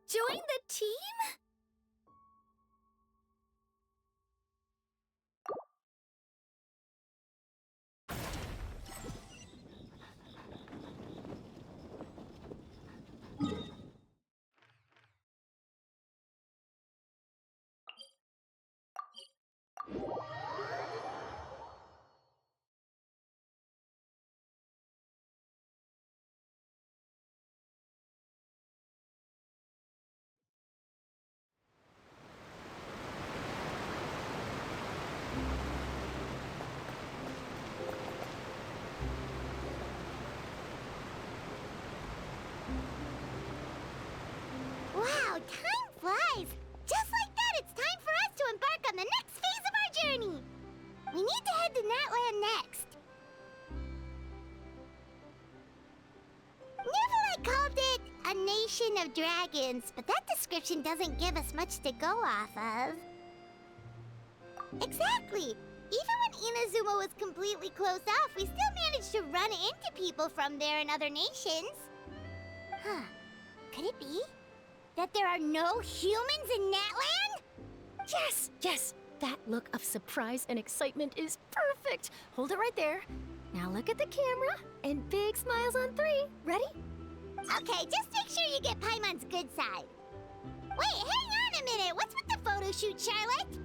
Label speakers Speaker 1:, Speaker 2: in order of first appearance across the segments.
Speaker 1: Join the team?
Speaker 2: Wow, time flies! Just like that, it's time for us to embark on the next phase of our journey! We need to head to Natland next. Neverlight called it a nation of dragons, but that description doesn't give us much to go off of. Exactly! Even when Inazuma was completely closed off, we still managed to run into people from there in other nations. Huh. Could it be that there are no humans in Natland?
Speaker 1: Yes, yes! That look of surprise and excitement is perfect! Hold it right there. Now look at the camera, and big smiles on 3. Ready?
Speaker 2: Okay, just make sure you get Paimon's good side. Wait, hang on a minute! What's with the photo shoot, Charlotte?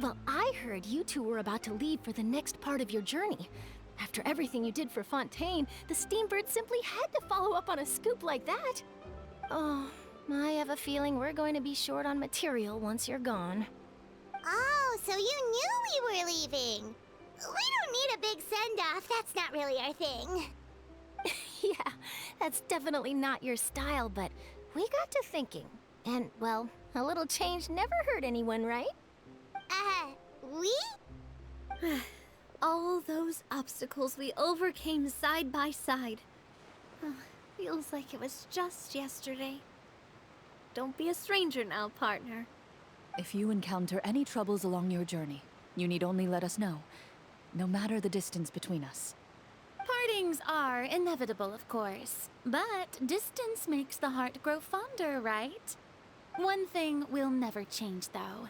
Speaker 1: Well, I heard you two were about to leave for the next part of your journey. After everything you did for Fontaine, the Steambird simply had to follow up on a scoop like that. Oh, I have a feeling we're going to be short on material once you're gone.
Speaker 2: Oh, so you knew we were leaving. We don't need a big send-off. That's not really our thing.
Speaker 1: Yeah, that's definitely not your style, but we got to thinking. And, well, a little change never hurt anyone, right?
Speaker 2: We?
Speaker 3: All those obstacles we overcame side by side. Feels like it was just yesterday. Don't be a stranger now, partner.
Speaker 4: If you encounter any troubles along your journey, you need only let us know, no matter the distance between us.
Speaker 5: Partings are inevitable, of course, but distance makes the heart grow fonder, right? One thing will never change, though.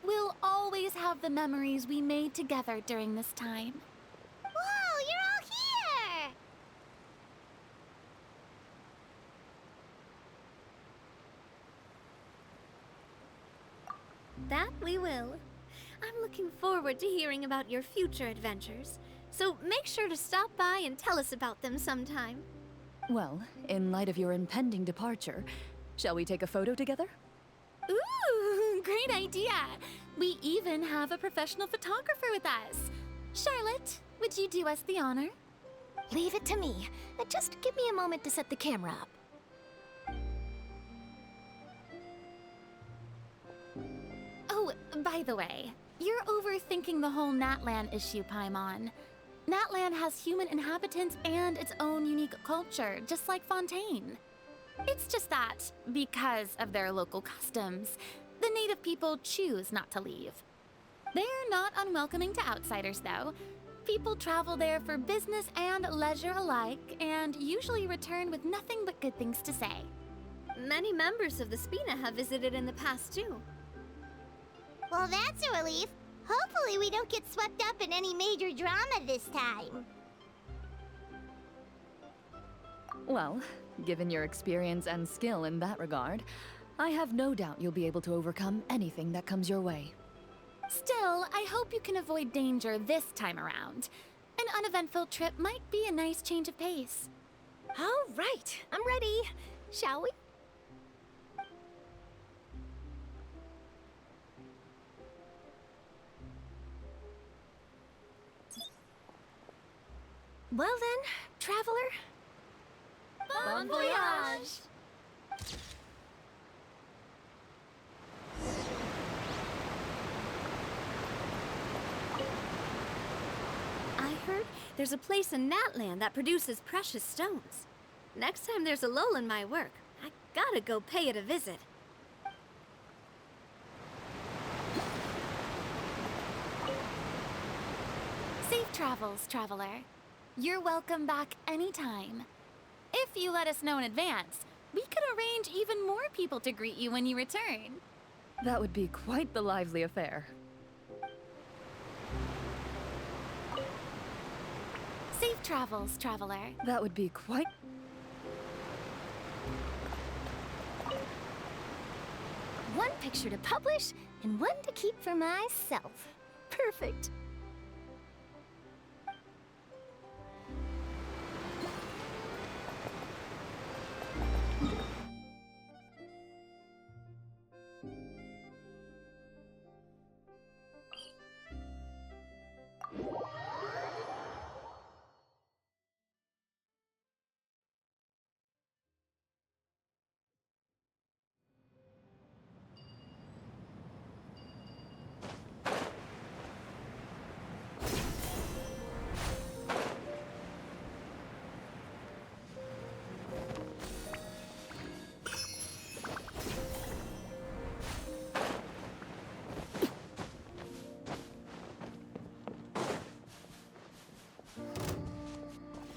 Speaker 5: We'll always have the memories we made together during this time.
Speaker 2: Whoa, you're all here!
Speaker 3: That we will. I'm looking forward to hearing about your future adventures, so make sure to stop by and tell us about them sometime.
Speaker 4: Well, in light of your impending departure, shall we take a photo together?
Speaker 5: Ooh, great idea! We even have a professional photographer with us. Charlotte, would you do us the honor?
Speaker 1: Leave it to me. Just give me a moment to set the camera up.
Speaker 5: Oh, by the way, you're overthinking the whole Natlan issue, Paimon. Natlan has human inhabitants and its own unique culture, just like Fontaine. It's just that, because of their local customs, the native people choose not to leave. They're not unwelcoming to outsiders, though. People travel there for business and leisure alike, and usually return with nothing but good things to say.
Speaker 3: Many members of the Spina have visited in the past, too.
Speaker 2: Well, that's a relief. Hopefully we don't get swept up in any major drama this time.
Speaker 4: Well, given your experience and skill in that regard, I have no doubt you'll be able to overcome anything that comes your way.
Speaker 5: Still, I hope you can avoid danger this time around. An uneventful trip might be a nice change of pace.
Speaker 1: All right, I'm ready. Shall we? Well then, traveler.
Speaker 5: Bon voyage!
Speaker 3: I heard there's a place in Natlan that produces precious stones. Next time there's a lull in my work, I gotta go pay it a visit.
Speaker 5: Safe travels, traveler. You're welcome back anytime. If you let us know in advance, we could arrange even more people to greet you when you return.
Speaker 4: That would be quite the lively affair.
Speaker 5: Safe travels, traveler.
Speaker 4: That would be quite...
Speaker 1: One picture to publish and one to keep for myself. Perfect.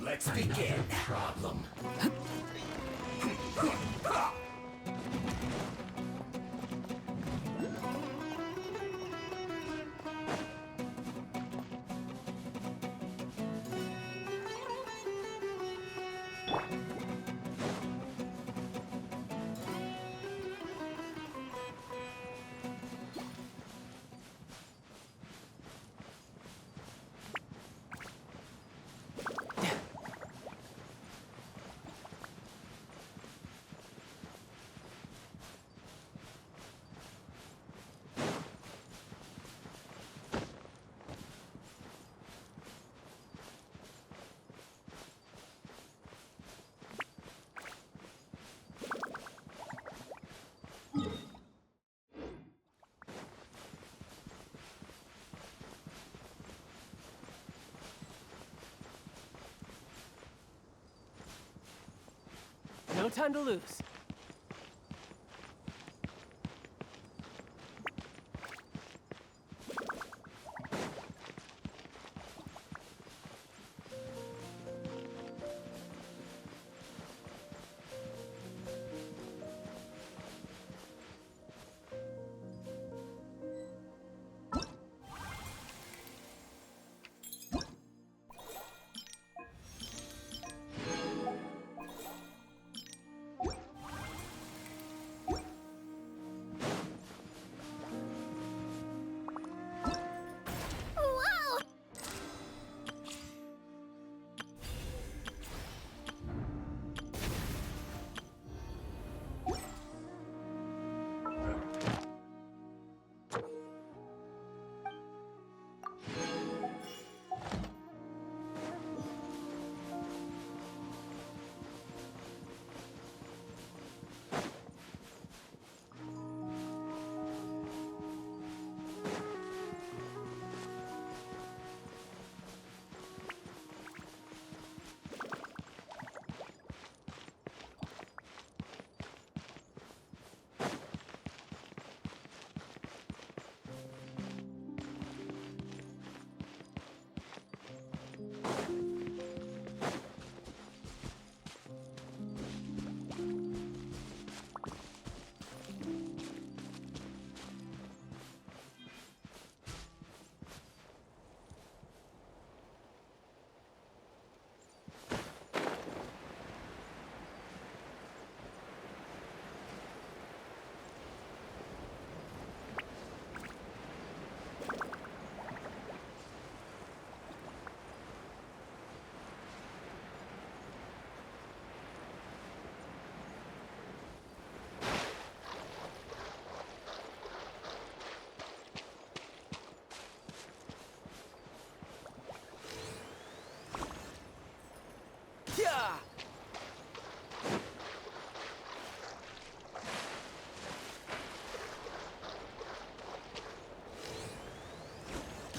Speaker 6: Let's begin. Problem.
Speaker 7: No time to lose.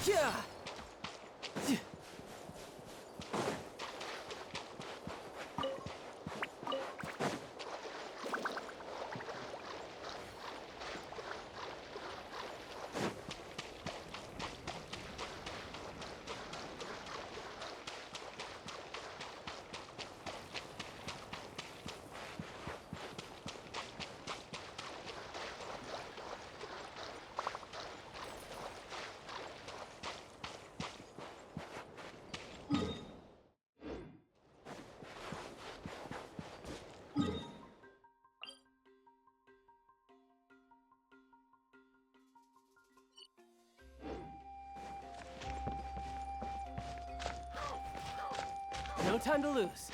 Speaker 7: Yeah. No time to lose.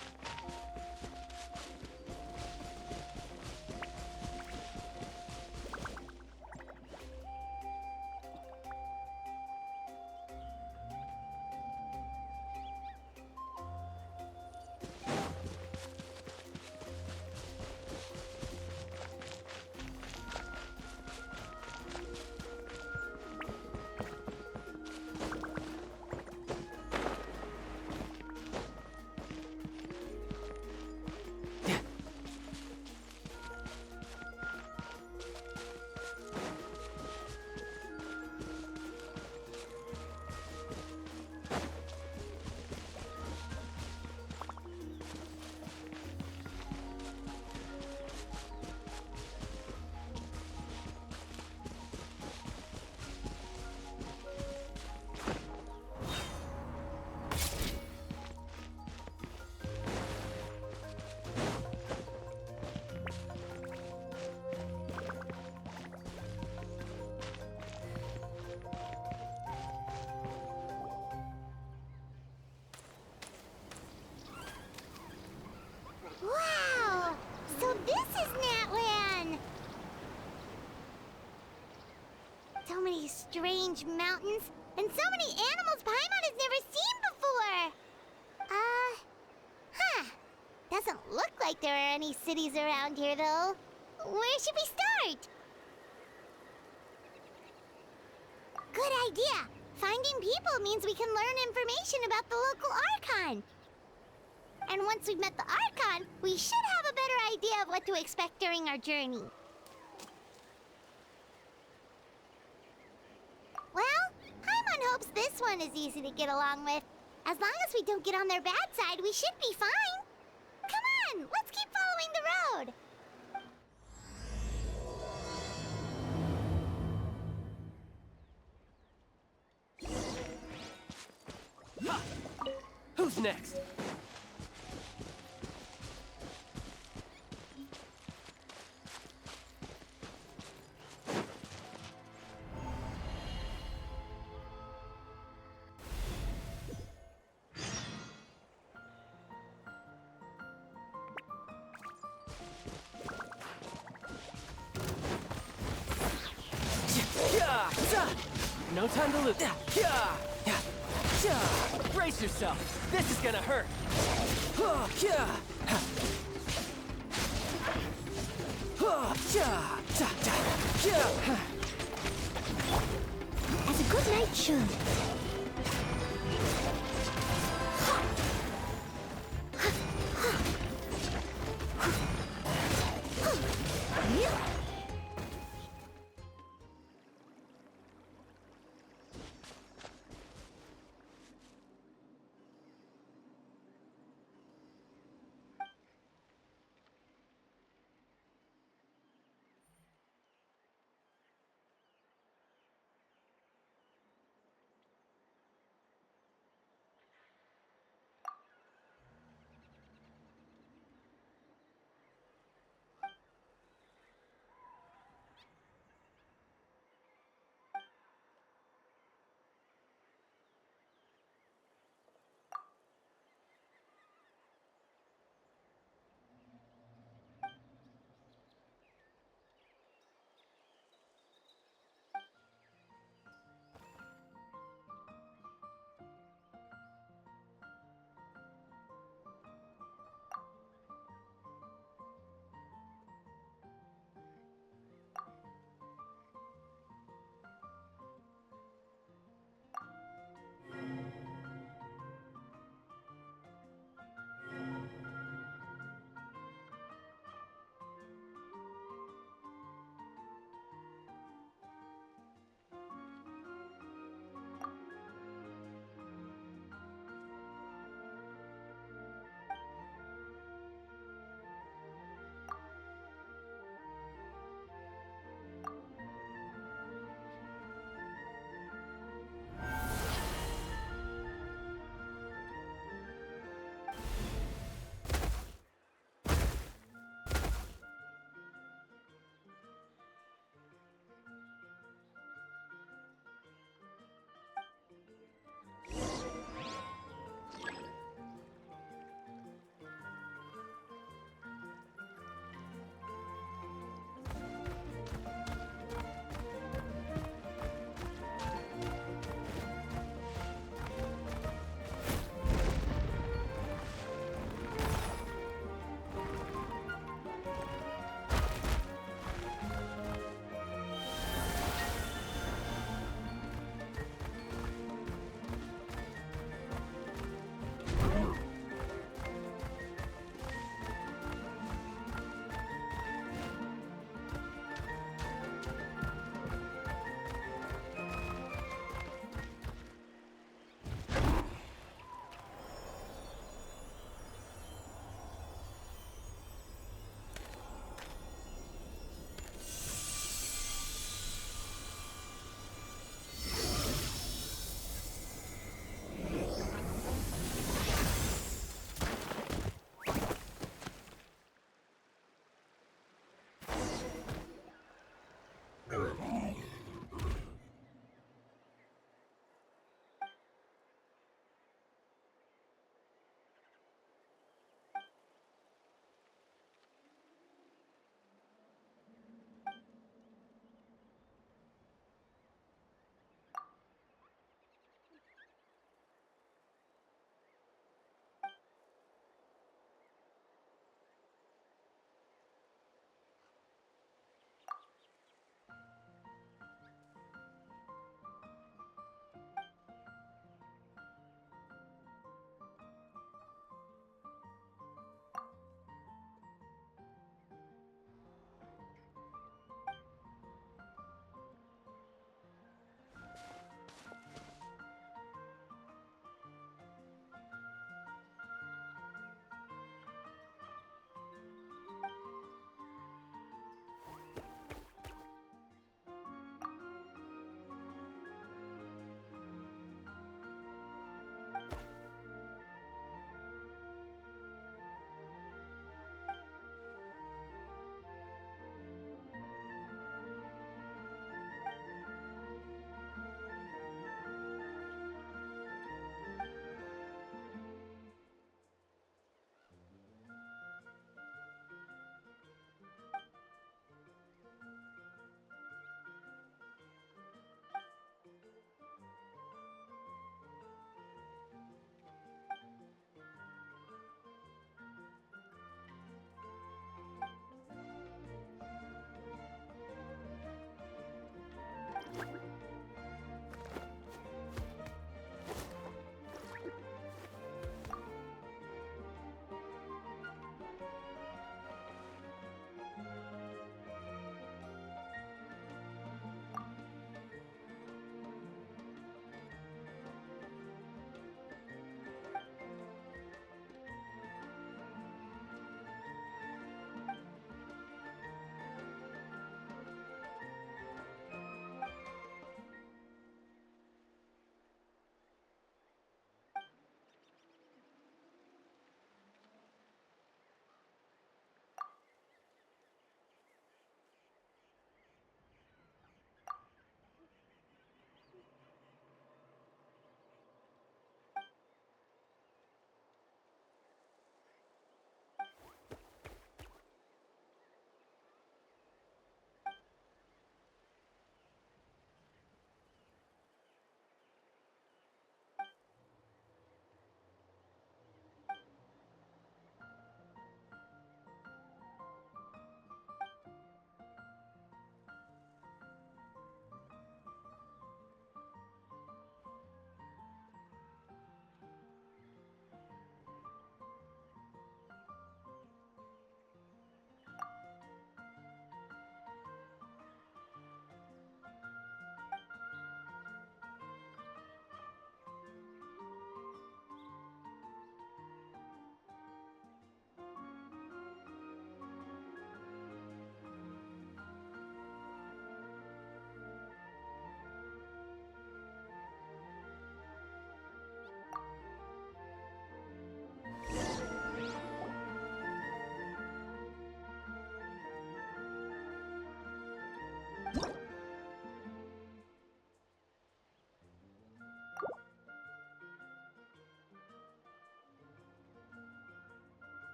Speaker 2: Wow! So this is Natlan! So many strange mountains, and so many animals Paimon has never seen before! Doesn't look like there are any cities around here, though. Where should we start? Good idea! Finding people means we can learn information about the local Archon. And once we've met the Archon, we should have a better idea of what to expect during our journey. Well, Paimon hopes this one is easy to get along with. As long as we don't get on their bad side, we should be fine. Come on, let's keep following the road.
Speaker 7: Ha! Who's next? No time to lose. Brace yourself. This is gonna hurt.
Speaker 2: As a good night should.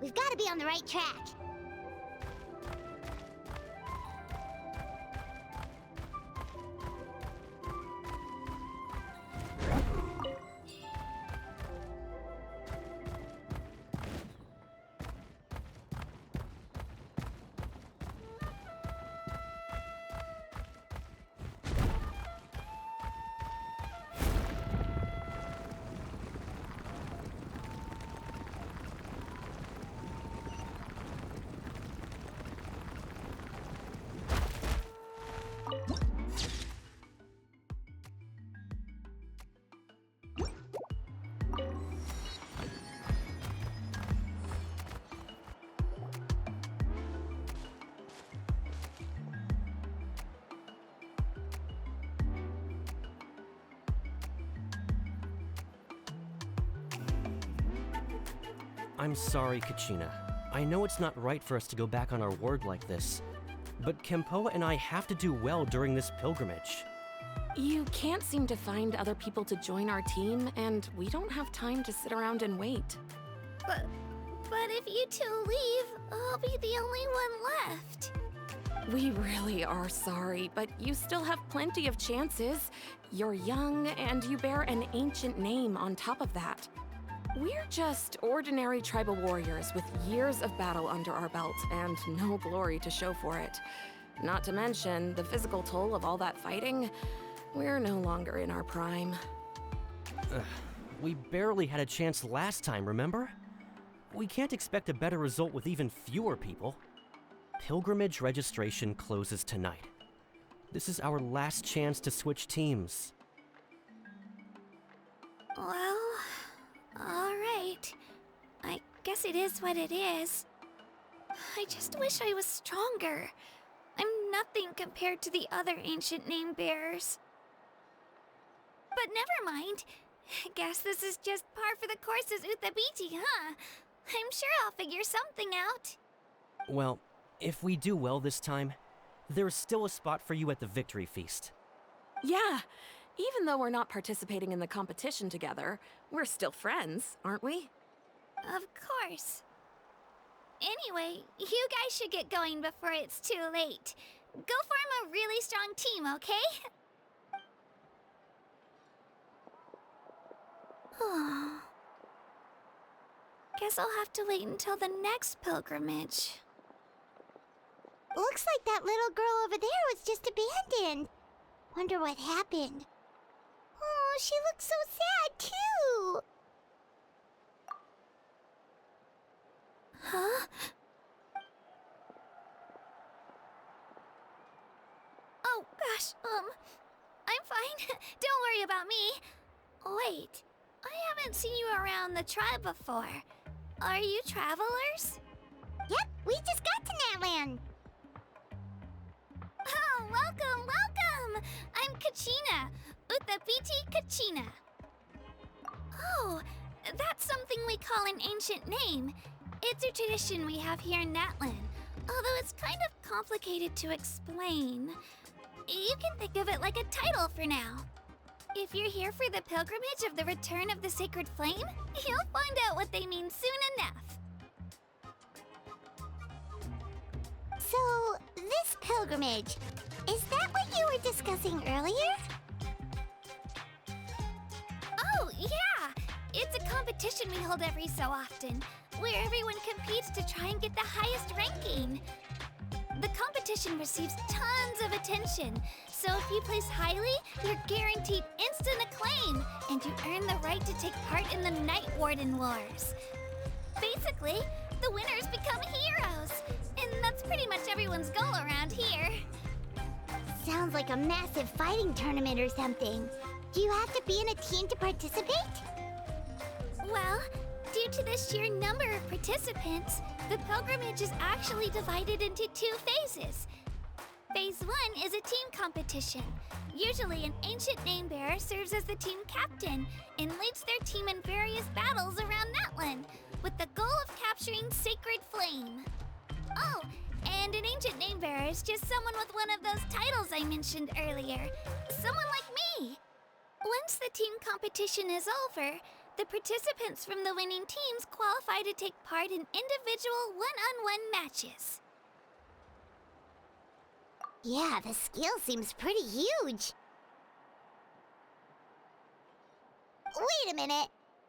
Speaker 2: We've got to be on the right track.
Speaker 8: I'm sorry, Kachina. I know it's not right for us to go back on our word like this, but Kempoa and I have to do well during this pilgrimage.
Speaker 9: You can't seem to find other people to join our team, and we don't have time to sit around and wait.
Speaker 3: But if you two leave, I'll be the only one left.
Speaker 9: We really are sorry, but you still have plenty of chances. You're young, and you bear an ancient name on top of that. We're just ordinary tribal warriors with years of battle under our belt and no glory to show for it. Not to mention the physical toll of all that fighting. We're no longer in our prime.
Speaker 8: We barely had a chance last time, remember? We can't expect a better result with even fewer people. Pilgrimage registration closes tonight. This is our last chance to switch teams.
Speaker 3: Well, alright. I guess it is what it is. I just wish I was stronger. I'm nothing compared to the other ancient name bearers. But never mind. Guess this is just par for the course as Uthabiti, huh? I'm sure I'll figure something out.
Speaker 8: Well, if we do well this time, there's still a spot for you at the Victory Feast.
Speaker 9: Yeah, even though we're not participating in the competition together, we're still friends, aren't we?
Speaker 3: Of course. Anyway, you guys should get going before it's too late. Go form a really strong team, okay? Guess I'll have to wait until the next pilgrimage.
Speaker 2: Looks like that little girl over there was just abandoned. Wonder what happened. Oh, she looks so sad, too.
Speaker 3: Huh? Oh, gosh, I'm fine. Don't worry about me. Wait, I haven't seen you around the tribe before. Are you travelers?
Speaker 2: Yep, we just got to Natland.
Speaker 3: Oh, welcome, welcome! I'm Kachina, Uthabiti Kachina. Oh, that's something we call an ancient name. It's a tradition we have here in Natland, although it's kind of complicated to explain. You can think of it like a title for now. If you're here for the pilgrimage of the return of the sacred flame, you'll find out what they mean soon enough.
Speaker 2: So, this pilgrimage, is that what you were discussing earlier?
Speaker 3: Oh, yeah! It's a competition we hold every so often, where everyone competes to try and get the highest ranking. The competition receives tons of attention, so if you place highly, you're guaranteed instant acclaim, and you earn the right to take part in the Night Warden Wars. Basically, the winners become heroes, and that's pretty much everyone's goal around here.
Speaker 2: Sounds like a massive fighting tournament or something. Do you have to be in a team to participate?
Speaker 3: Well, due to the sheer number of participants, the pilgrimage is actually divided into 2 phases. Phase 1 is a team competition. Usually an ancient name bearer serves as the team captain and leads their team in various battles around Natland, with the goal of capturing Sacred Flame. Oh, and an ancient name bearer is just someone with one of those titles I mentioned earlier. Someone like me. Once the team competition is over, The participants from the winning teams qualify to take part in individual one-on-one matches.
Speaker 2: Yeah, the scale seems pretty huge. Wait a minute.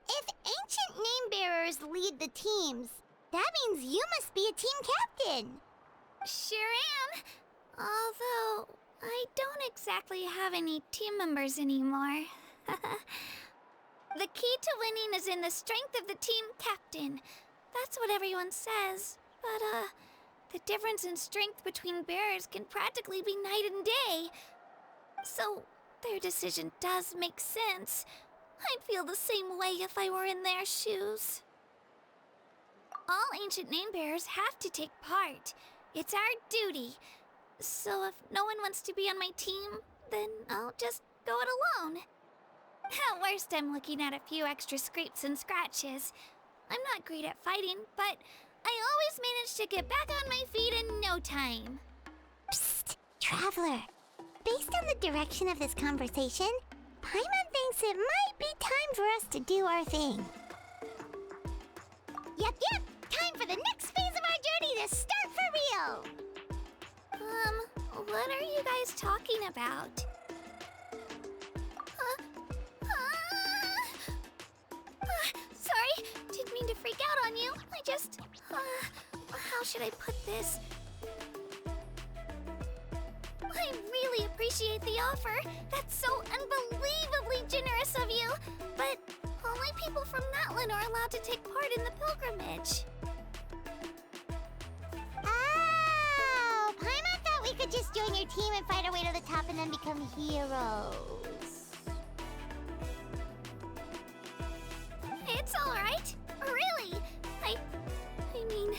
Speaker 2: If ancient name bearers lead the teams, that means you must be a team captain.
Speaker 3: Sure am. Although, I don't exactly have any team members anymore. The key to winning is in the strength of the team captain. That's what everyone says. But, the difference in strength between bearers can practically be night and day. So, their decision does make sense. I'd feel the same way if I were in their shoes. All ancient name bearers have to take part. It's our duty. So if no one wants to be on my team, then I'll just go it alone. At worst, I'm looking at a few extra scrapes and scratches. I'm not great at fighting, but I always manage to get back on my feet in no time.
Speaker 2: Psst, Traveler. Based on the direction of this conversation, Paimon thinks it might be time for us to do our thing. Yep, time for the next phase of our journey to start for real!
Speaker 3: What are you guys talking about? Sorry, didn't mean to freak out on you. I just, how should I put this? I really appreciate the offer. That's so unbelievably generous of you. But only people from Natlan are allowed to take part in the pilgrimage.
Speaker 2: Oh, Paimon thought we could just join your team and fight our way to the top and then become heroes.
Speaker 3: It's all right. Really. I mean,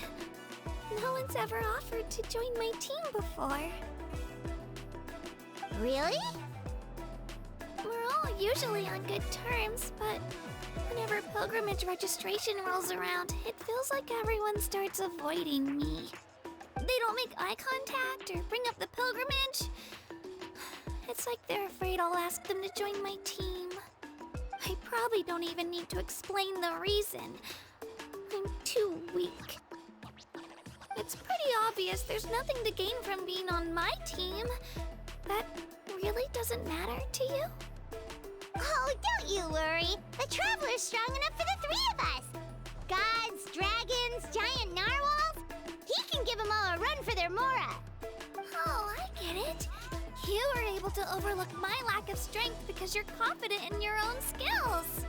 Speaker 3: no one's ever offered to join my team before.
Speaker 2: Really?
Speaker 3: We're all usually on good terms, but whenever pilgrimage registration rolls around, it feels like everyone starts avoiding me. They don't make eye contact or bring up the pilgrimage. It's like they're afraid I'll ask them to join my team. I probably don't even need to explain the reason. I'm too weak. It's pretty obvious there's nothing to gain from being on my team. That really doesn't matter to you?
Speaker 2: Oh, don't you worry. The Traveler's strong enough for the three of us. Gods, dragons, giant narwhals. He can give them all a run for their Mora.
Speaker 3: Oh, I get it. You were able to overlook my lack of strength because you're confident in your own skills.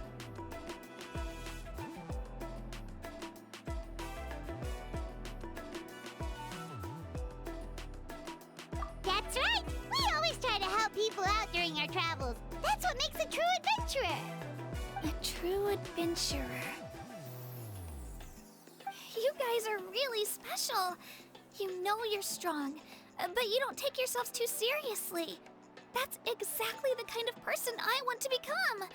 Speaker 2: That's right. We always try to help people out during our travels. That's what makes a true adventurer.
Speaker 3: A true adventurer. You guys are really special. You know you're strong, but you don't take yourselves too seriously. That's exactly the kind of person I want to become.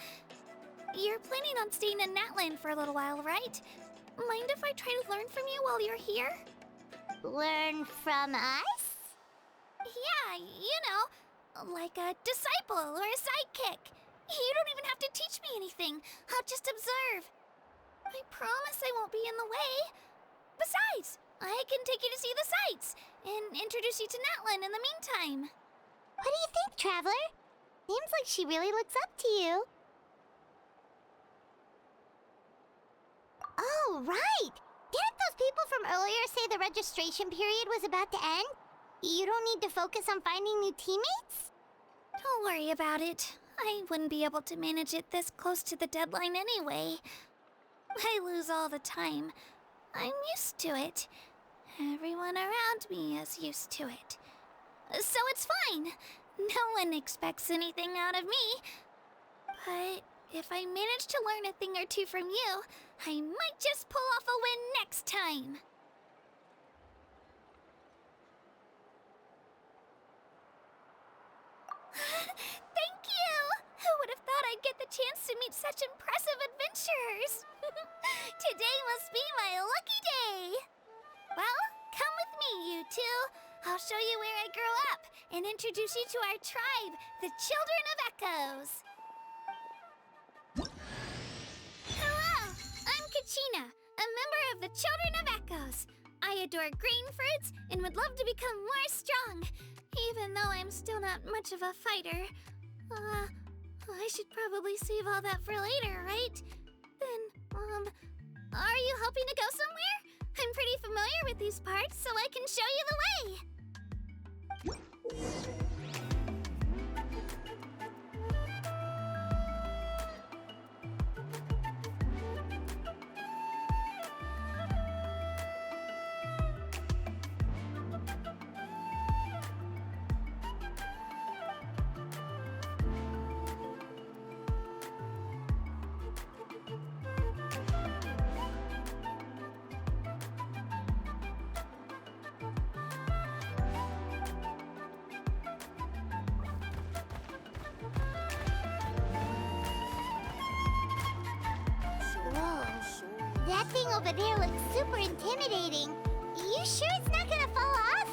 Speaker 3: You're planning on staying in Natlan for a little while, right? Mind if I try to learn from you while you're here?
Speaker 2: Learn from us?
Speaker 3: Yeah, you know, like a disciple or a sidekick. You don't even have to teach me anything. I'll just observe. I promise I won't be in the way. Besides, I can take you to see the sights and introduce you to Natlan in the meantime.
Speaker 2: What do you think, Traveler? Seems like she really looks up to you. Oh, right! Didn't those people from earlier say the registration period was about to end? You don't need to focus on finding new teammates?
Speaker 3: Don't worry about it. I wouldn't be able to manage it this close to the deadline anyway. I lose all the time. I'm used to it. Everyone around me is used to it. So it's fine. No one expects anything out of me. But if I manage to learn a thing or two from you, I might just pull off a win next time. Thank you! Who would have thought I'd get the chance to meet such impressive adventurers? Today must be my lucky day! Well, come with me, you two. I'll show you where I grew up and introduce you to our tribe, the Children of Echoes. adore green fruits and would love to become more strong, even though I'm still not much of a fighter. I should probably save all that for later, right? Then, are you hoping to go somewhere? I'm pretty familiar with these parts, so I can show you the way.
Speaker 2: That thing over there looks super intimidating. You sure it's not gonna fall off?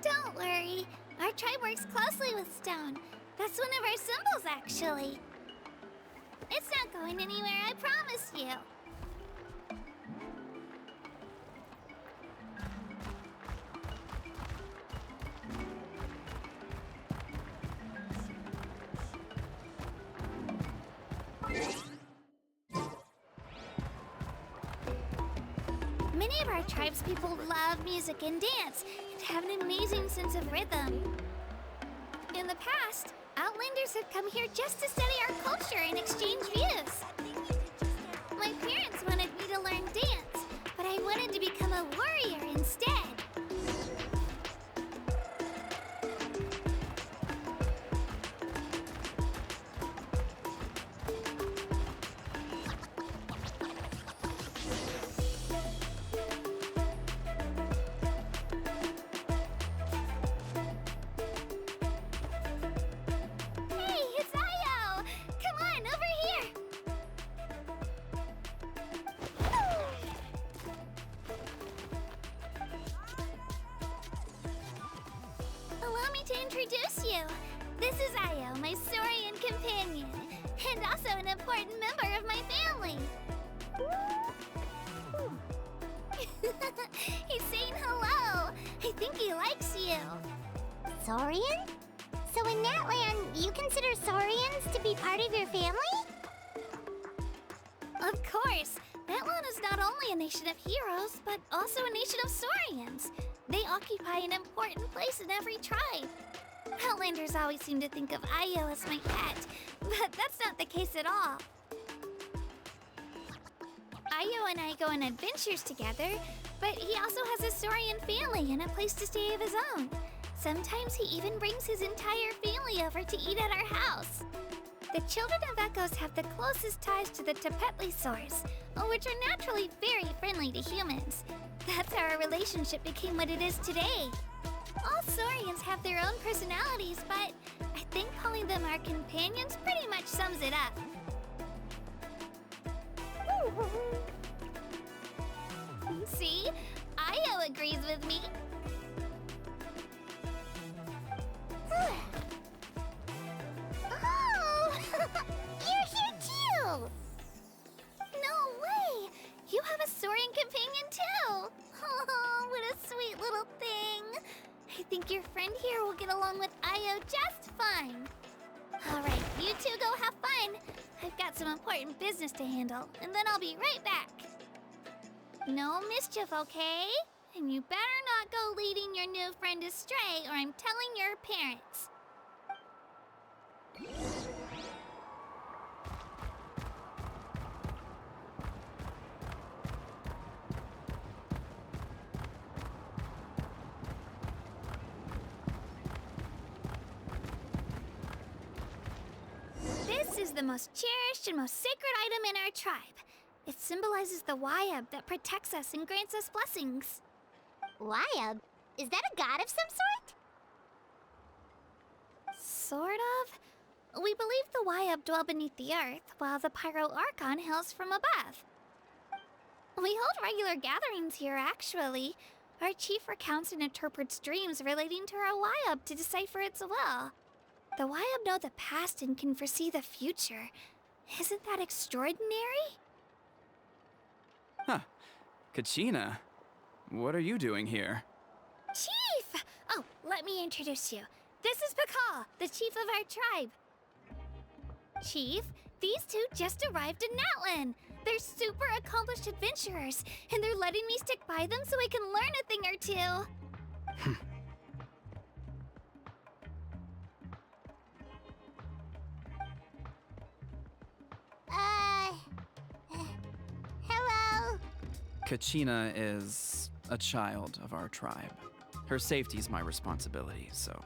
Speaker 3: Don't worry. Our tribe works closely with stone. That's one of our symbols, actually. It's not going anywhere, I promise you. Many of our tribespeople love music and dance and have an amazing sense of rhythm. In the past, Outlanders have come here just to study our culture and exchange views. My parents wanted me to learn dance, but I wanted to become a warrior instead. To introduce you. This is Io, my Saurian companion, and also an important member of my family. He's saying hello. I think he likes you.
Speaker 2: Saurian? So in that land, you consider Saurians to be part of your family?
Speaker 3: Of course. That land is not only a nation of heroes, but also a nation of Saurians. They occupy an important place in every tribe. Outlanders always seem to think of Io as my pet, but that's not the case at all. Io and I go on adventures together, but he also has a Saurian family and a place to stay of his own. Sometimes he even brings his entire family over to eat at our house. The children of Echoes have the closest ties to the Tepetlisaurs, which are naturally very friendly to humans. That's how our relationship became what it is today. All Saurians have their own personalities, but I think calling them our companions pretty much sums it up. See? Io agrees with me.
Speaker 2: Oh! You're here too!
Speaker 3: No way! You have a Saurian companion too! Oh, what a sweet little thing! I think your friend here will get along with Io just fine. Alright, you two go have fun. I've got some important business to handle, and then I'll be right back. No mischief, okay? And you better not go leading your new friend astray, or I'm telling your parents. This is the most cherished and most sacred item in our tribe. It symbolizes the Wayab that protects us and grants us blessings.
Speaker 2: Wayab? Is that a god of some sort?
Speaker 3: Sort of. We believe the Wayab dwell beneath the earth, while the Pyro Archon hails from above. We hold regular gatherings here, actually. Our chief recounts and interprets dreams relating to our Wayab to decipher its will. The Wayab know the past and can foresee the future. Isn't that extraordinary?
Speaker 10: Huh. Kachina, what are you doing here?
Speaker 3: Chief! Oh, let me introduce you. This is Pakal, the chief of our tribe. Chief, these two just arrived in Natlan. They're super accomplished adventurers, and they're letting me stick by them so I can learn a thing or two.
Speaker 2: Hello?
Speaker 10: Kachina is a child of our tribe. Her safety's my responsibility, so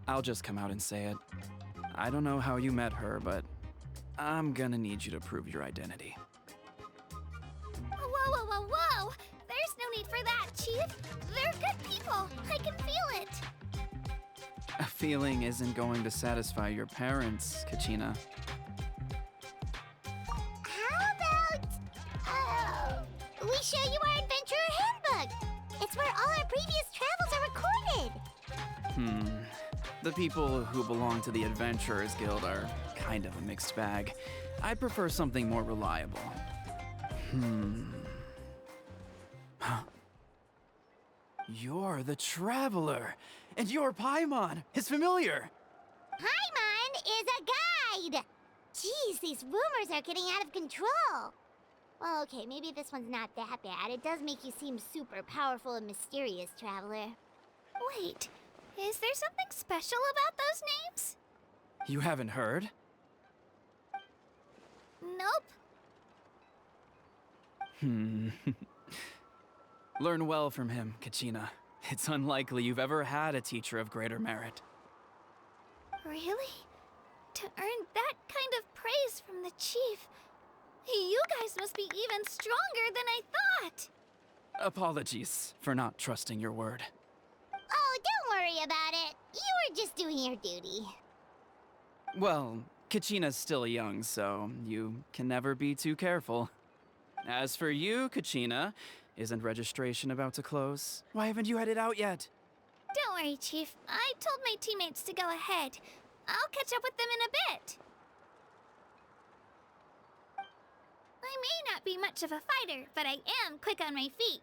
Speaker 10: I'll just come out and say it. I don't know how you met her, but I'm gonna need you to prove your identity.
Speaker 3: Whoa, whoa, whoa, whoa! There's no need for that, Chief. They're good people. I can feel it.
Speaker 10: A feeling isn't going to satisfy your parents, Kachina.
Speaker 2: How about, we show you our adventurer handbook? It's where all our previous travels are recorded.
Speaker 10: The people who belong to the Adventurers Guild are kind of a mixed bag. I'd prefer something more reliable. Huh. You're the Traveler, and your Paimon is familiar.
Speaker 2: Paimon is a guide! Jeez, these rumors are getting out of control. Well, okay, maybe this one's not that bad. It does make you seem super powerful and mysterious, Traveler.
Speaker 3: Wait, is there something special about those names?
Speaker 10: You haven't heard?
Speaker 3: Nope.
Speaker 10: Learn well from him, Kachina. It's unlikely you've ever had a teacher of greater merit.
Speaker 3: Really? To earn that kind of praise from the chief, you guys must be even stronger than I thought.
Speaker 10: Apologies for not trusting your word.
Speaker 2: Oh, don't worry about it. You were just doing your duty.
Speaker 10: Well, Kachina's still young, so you can never be too careful. As for you, Kachina, isn't registration about to close? Why haven't you headed out yet?
Speaker 3: Don't worry, Chief. I told my teammates to go ahead. I'll catch up with them in a bit. I may not be much of a fighter, but I am quick on my feet.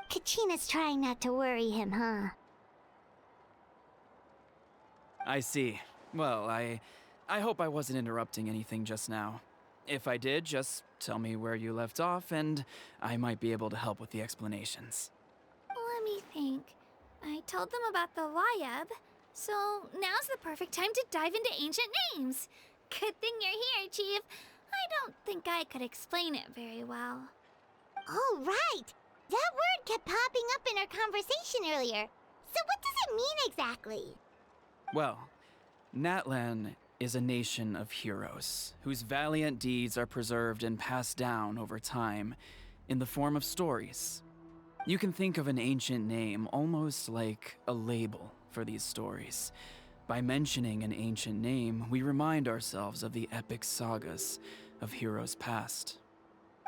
Speaker 2: Kachina's trying not to worry him, huh?
Speaker 10: I see. Well, I hope I wasn't interrupting anything just now. If I did, just tell me where you left off, and I might be able to help with the explanations.
Speaker 3: Let me think. I told them about the Wayab, so now's the perfect time to dive into ancient names. Good thing you're here, Chief. I don't think I could explain it very well.
Speaker 2: Oh, right! That word kept popping up in our conversation earlier. So what does it mean exactly?
Speaker 10: Well, Natlan is a nation of heroes whose valiant deeds are preserved and passed down over time in the form of stories. You can think of an ancient name almost like a label for these stories. By mentioning an ancient name, we remind ourselves of the epic sagas of heroes past.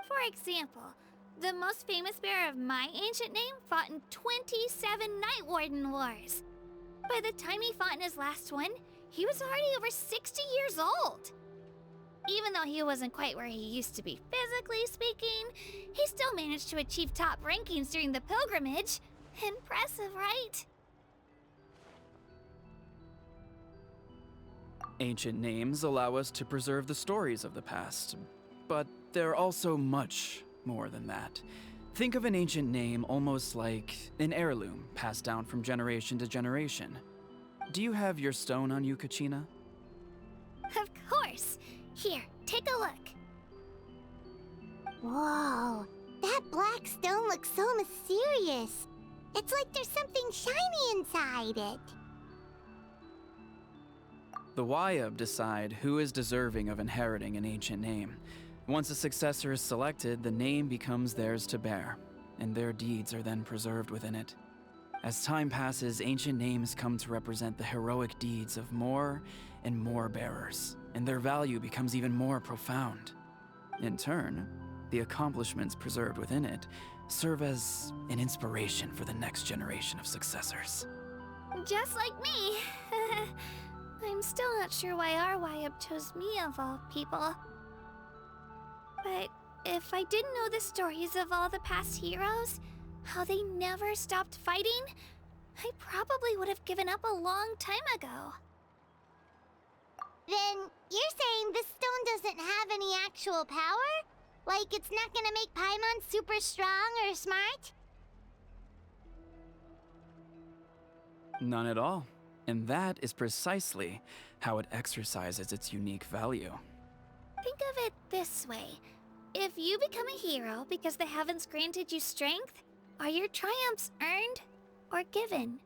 Speaker 3: For example, the most famous bearer of my ancient name fought in 27 Night Warden Wars. By the time he fought in his last one, he was already over 60 years old. Even though he wasn't quite where he used to be physically speaking, he still managed to achieve top rankings during the pilgrimage. Impressive, right?
Speaker 10: Ancient names allow us to preserve the stories of the past, but they're also much more than that. Think of an ancient name almost like an heirloom passed down from generation to generation. Do you have your stone on you, Kachina?
Speaker 3: Of course. Here, take a look.
Speaker 2: Whoa, that black stone looks so mysterious. It's like there's something shiny inside it.
Speaker 10: The Wayab decide who is deserving of inheriting an ancient name. Once a successor is selected, the name becomes theirs to bear, and their deeds are then preserved within it. As time passes, ancient names come to represent the heroic deeds of more and more bearers, and their value becomes even more profound. In turn, the accomplishments preserved within it serve as an inspiration for the next generation of successors.
Speaker 3: Just like me. I'm still not sure why our YUB chose me of all people. But if I didn't know the stories of all the past heroes, how they never stopped fighting, I probably would have given up a long time ago.
Speaker 2: Then you're saying this stone doesn't have any actual power? Like it's not gonna make Paimon super strong or smart?
Speaker 10: None at all. And that is precisely how it exercises its unique value.
Speaker 3: Think of it this way. If you become a hero because the heavens granted you strength, are your triumphs earned or given?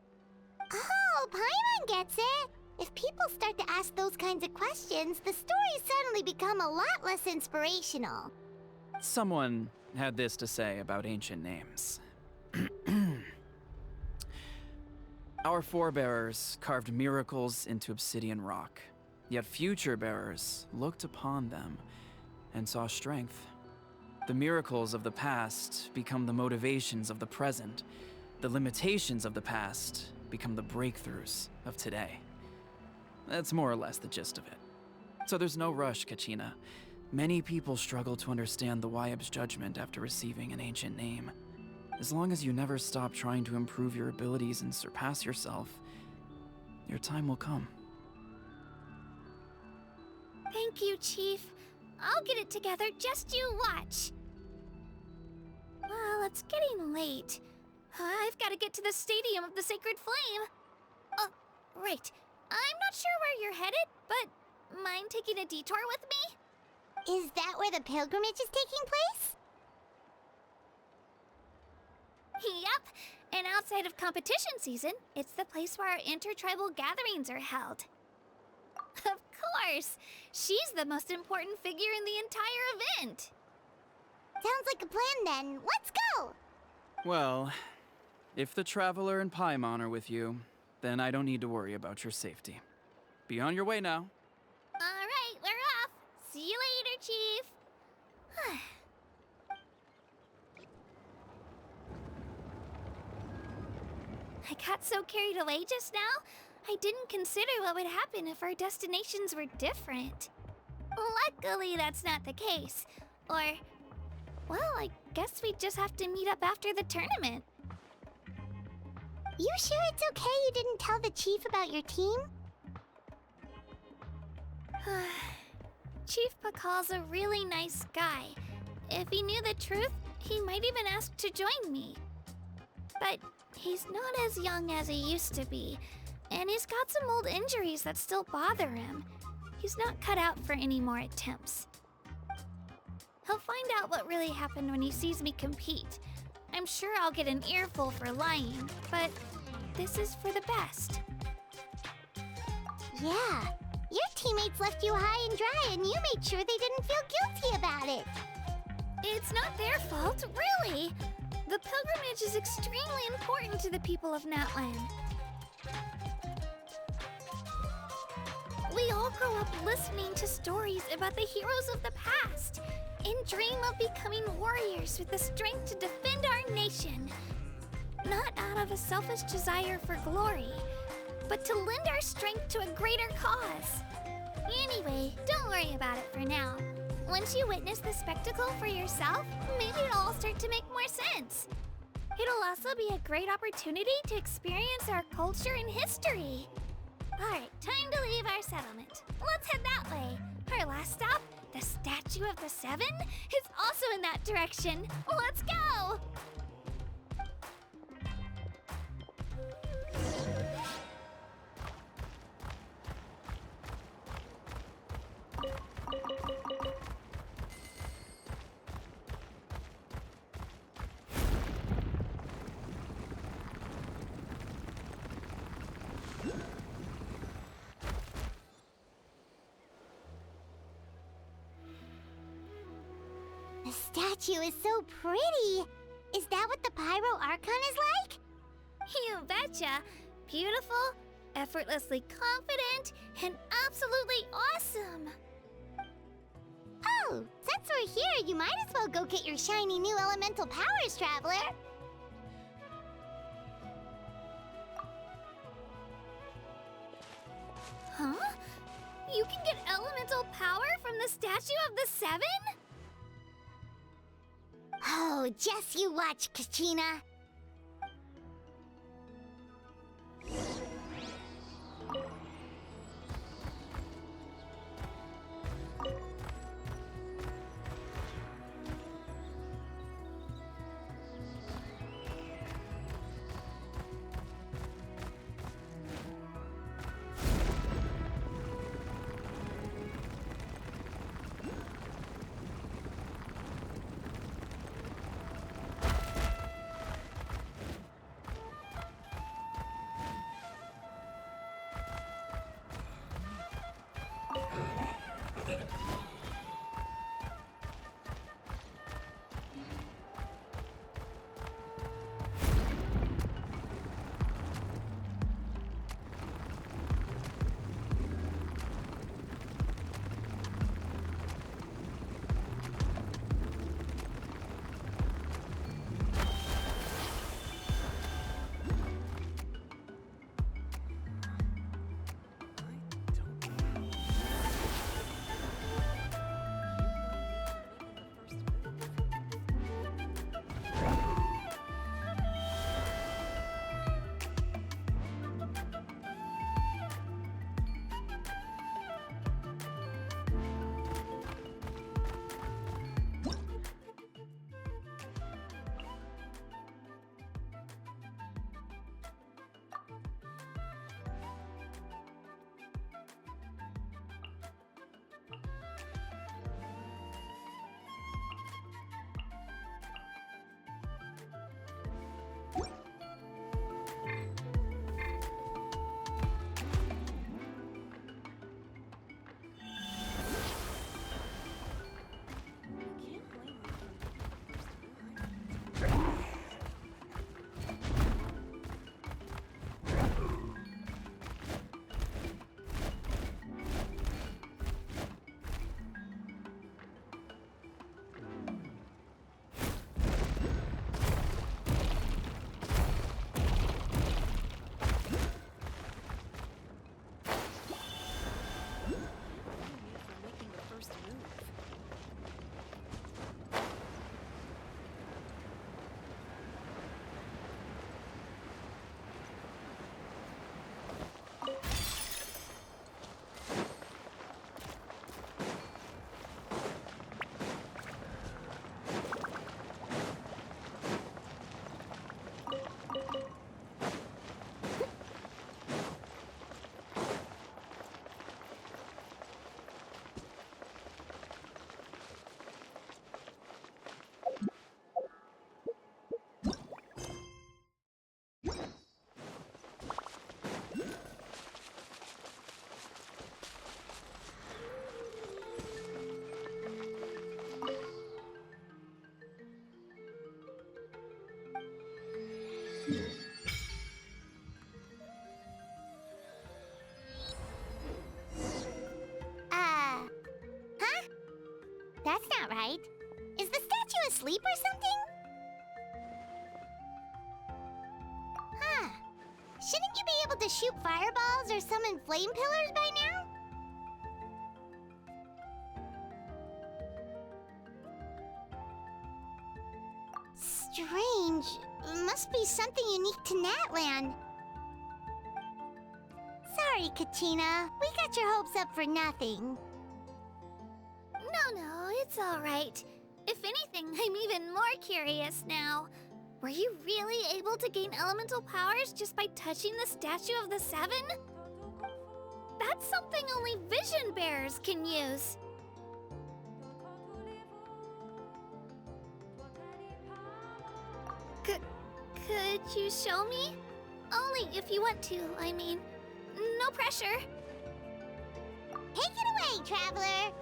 Speaker 2: Oh, Paimon gets it! If people start to ask those kinds of questions, the stories suddenly become a lot less inspirational.
Speaker 10: Someone had this to say about ancient names. Our forebearers carved miracles into obsidian rock, yet future bearers looked upon them and saw strength. The miracles of the past become the motivations of the present. The limitations of the past become the breakthroughs of today. That's more or less the gist of it. So there's no rush, Kachina. Many people struggle to understand the YUB's judgment after receiving an ancient name. As long as you never stop trying to improve your abilities and surpass yourself, your time will come.
Speaker 3: Thank you, Chief. I'll get it together, just you watch. Well, it's getting late. I've got to get to the Stadium of the Sacred Flame. Oh, right. I'm not sure where you're headed, but mind taking a detour with me?
Speaker 2: Is that where the pilgrimage is taking place?
Speaker 3: Yep, and outside of competition season, it's the place where our intertribal gatherings are held. Of course! She's the most important figure in the entire event!
Speaker 2: Sounds like a plan then. Let's go!
Speaker 10: Well, if the Traveler and Paimon are with you, then I don't need to worry about your safety. Be on your way now.
Speaker 3: Alright, we're off! See you later, Chief! I got so carried away just now, I didn't consider what would happen if our destinations were different. Luckily, that's not the case. Or, well, I guess we just have to meet up after the tournament.
Speaker 2: You sure it's okay you didn't tell the chief about your team?
Speaker 3: Chief Pakal's a really nice guy. If he knew the truth, he might even ask to join me. But he's not as young as he used to be, and he's got some old injuries that still bother him. He's not cut out for any more attempts. He'll find out what really happened when he sees me compete. I'm sure I'll get an earful for lying, but this is for the best.
Speaker 2: Yeah, your teammates left you high and dry and you made sure they didn't feel guilty about it.
Speaker 3: It's not their fault, really. The pilgrimage is extremely important to the people of Natlan. We all grow up listening to stories about the heroes of the past and dream of becoming warriors with the strength to defend our nation. Not out of a selfish desire for glory, but to lend our strength to a greater cause. Anyway, don't worry about it for now. Once you witness the spectacle for yourself, maybe it'll all start to make more sense. It'll also be a great opportunity to experience our culture and history. Alright, time to leave our settlement. Let's head that way. Our last stop, the Statue of the Seven, is also in that direction. Let's go!
Speaker 2: The statue is so pretty. Is that what the Pyro Archon is like?
Speaker 3: You betcha! Beautiful, effortlessly confident, and absolutely awesome!
Speaker 2: Oh, since we're here, you might as well go get your shiny new elemental powers, Traveler.
Speaker 3: Huh? You can get elemental power from the Statue of the Seven?
Speaker 2: Oh, just you watch, Kachina. That's not right. Is the statue asleep or something? Huh. Shouldn't you be able to shoot fireballs or summon flame pillars by now? Strange. Must be something unique to Natland. Sorry, Kachina. We got your hopes up for nothing.
Speaker 3: No, it's all right. If anything, I'm even more curious now. Were you really able to gain elemental powers just by touching the Statue of the Seven? That's something only vision bearers can use. Could you show me? Only if you want to, I mean. No pressure.
Speaker 2: Take it away, traveler!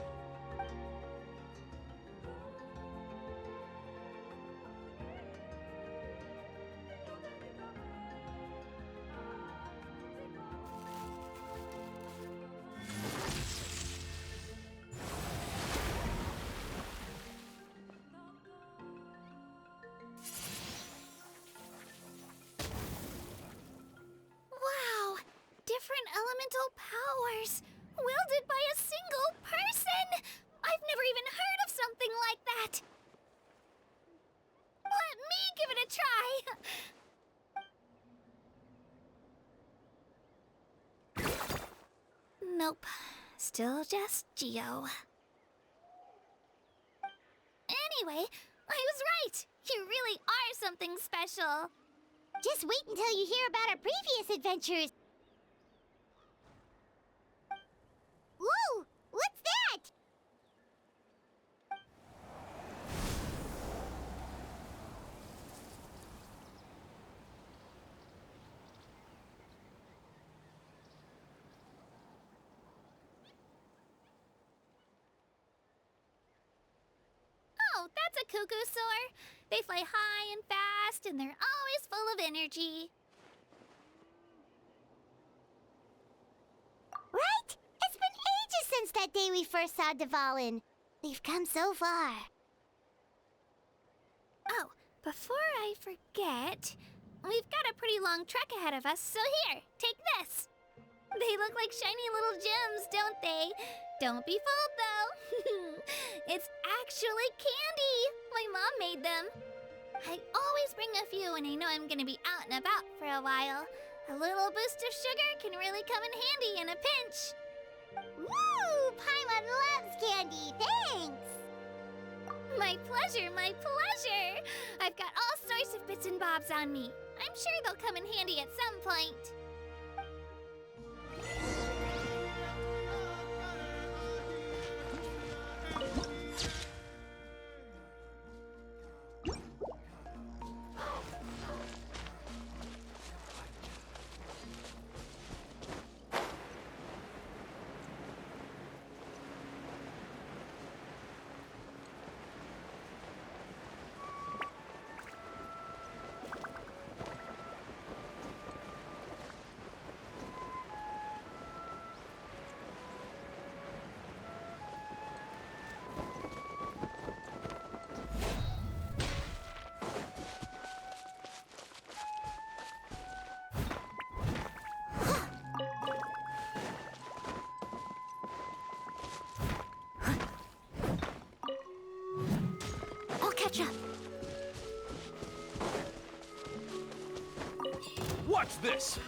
Speaker 3: Wow! Different elemental powers! Wielded by a single person! I've never even heard of something like that! Let me give it a try! Nope. Still just Geo. Anyway, I was right! You really are something special!
Speaker 2: Just wait until you hear about our previous adventures. Whoa! What's that?
Speaker 3: Oh, that's a cuckoo soar. They fly high and fast, and they're always full of energy.
Speaker 2: Right? It's been ages since that day we first saw Dvalin. We've come so far.
Speaker 3: Oh, before I forget, we've got a pretty long trek ahead of us, so here, take this. They look like shiny little gems, don't they? Don't be fooled, though. It's actually candy. My mom made them. I always bring a few when I know I'm gonna be out and about for a while. A little boost of sugar can really come in handy in a pinch.
Speaker 2: Woo! Paimon loves candy. Thanks.
Speaker 3: My pleasure, my pleasure. I've got all sorts of bits and bobs on me. I'm sure they'll come in handy at some point.
Speaker 2: I'll catch up.
Speaker 6: Watch this!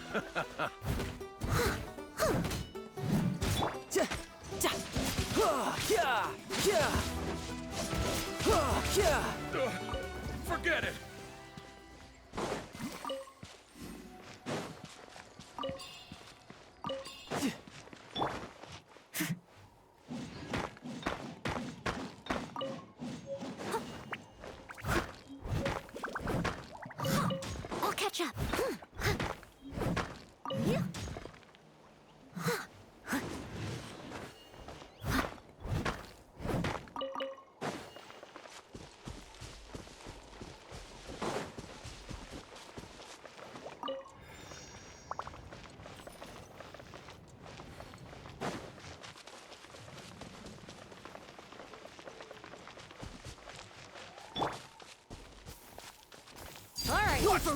Speaker 6: Forget it!
Speaker 2: I'll catch up.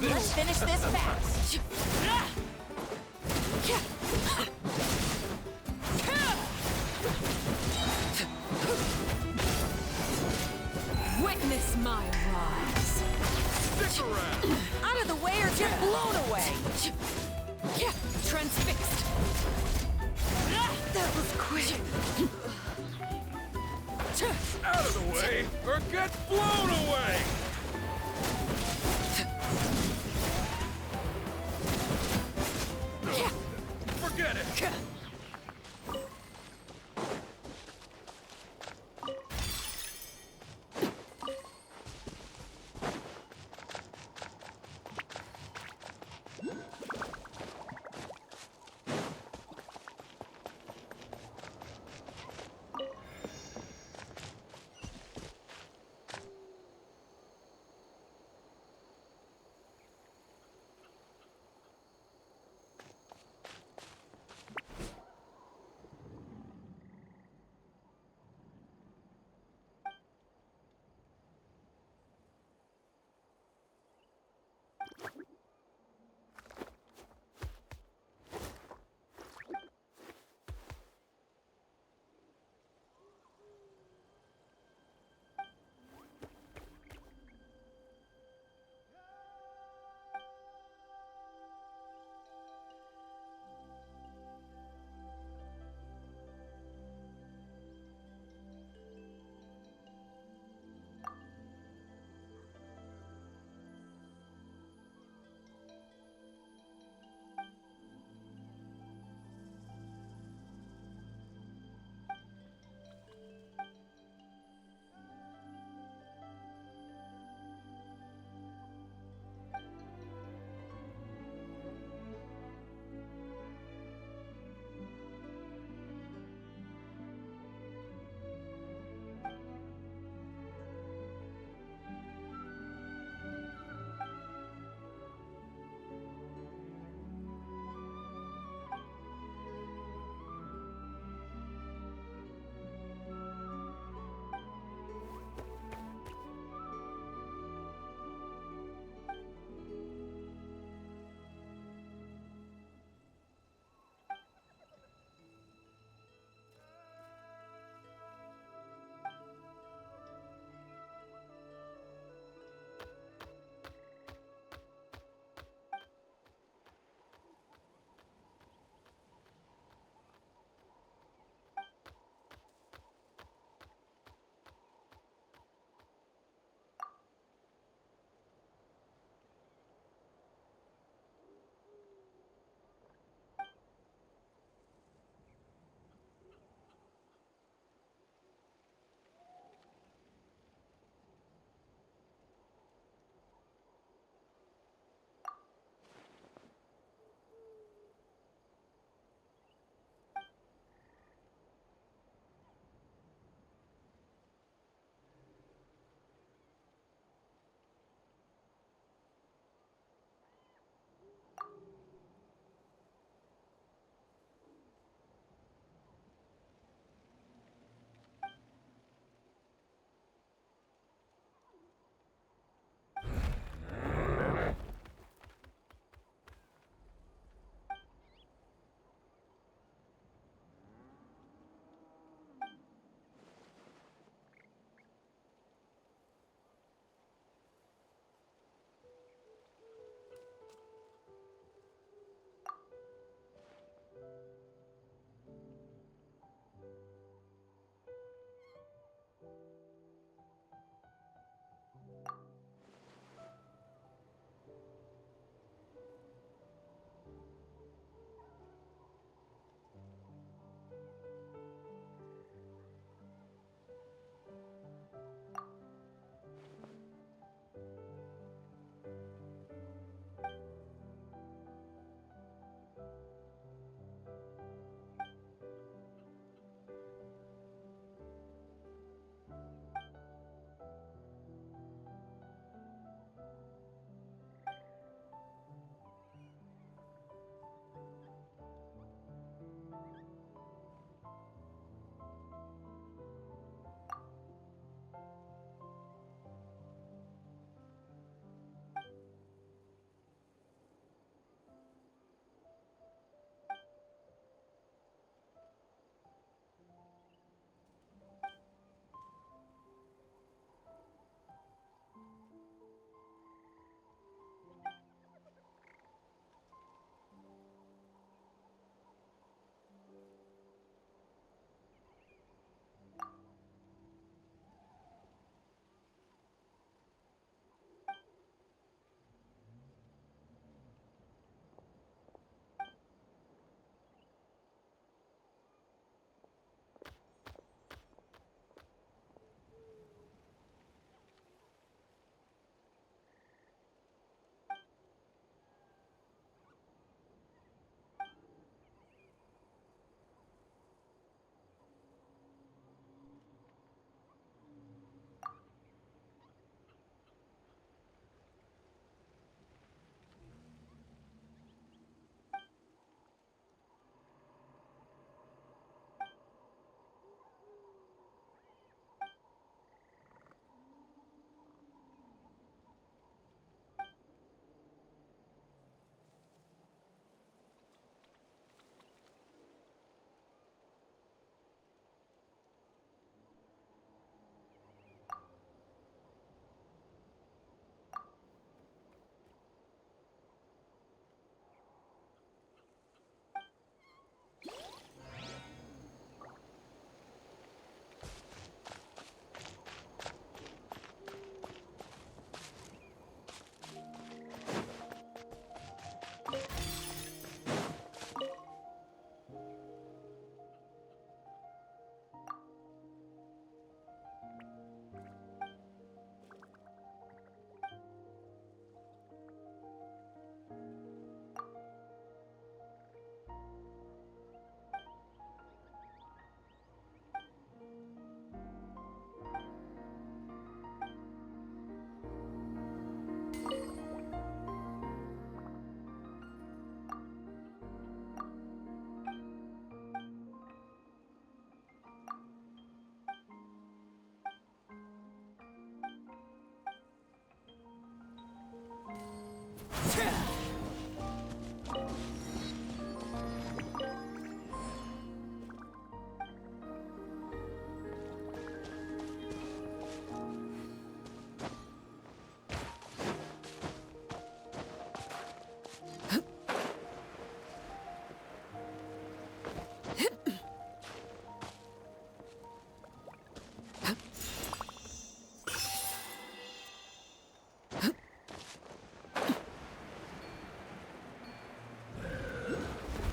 Speaker 11: Let's finish this fast. Witness my rise.
Speaker 6: Stick around!
Speaker 11: Out of the way or get blown away. Transfixed. That was quick.
Speaker 6: Out of the way or get blown away! Forget it!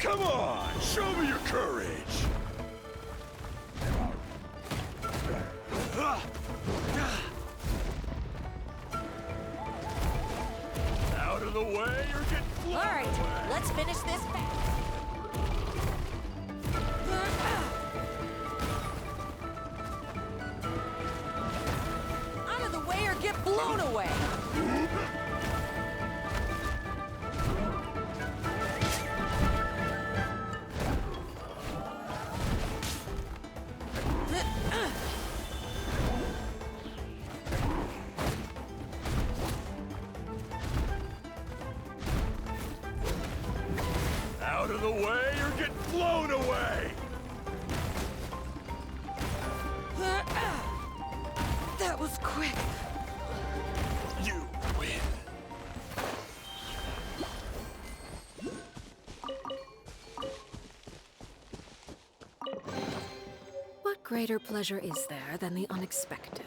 Speaker 6: Come on, show me your courage. Out of the way or get blown
Speaker 11: All right,
Speaker 6: away.
Speaker 11: let's finish this fast. Out of the way or get blown away.
Speaker 6: Out of the way or get blown away.
Speaker 11: That was quick.
Speaker 6: You win.
Speaker 9: What greater pleasure is there than the unexpected?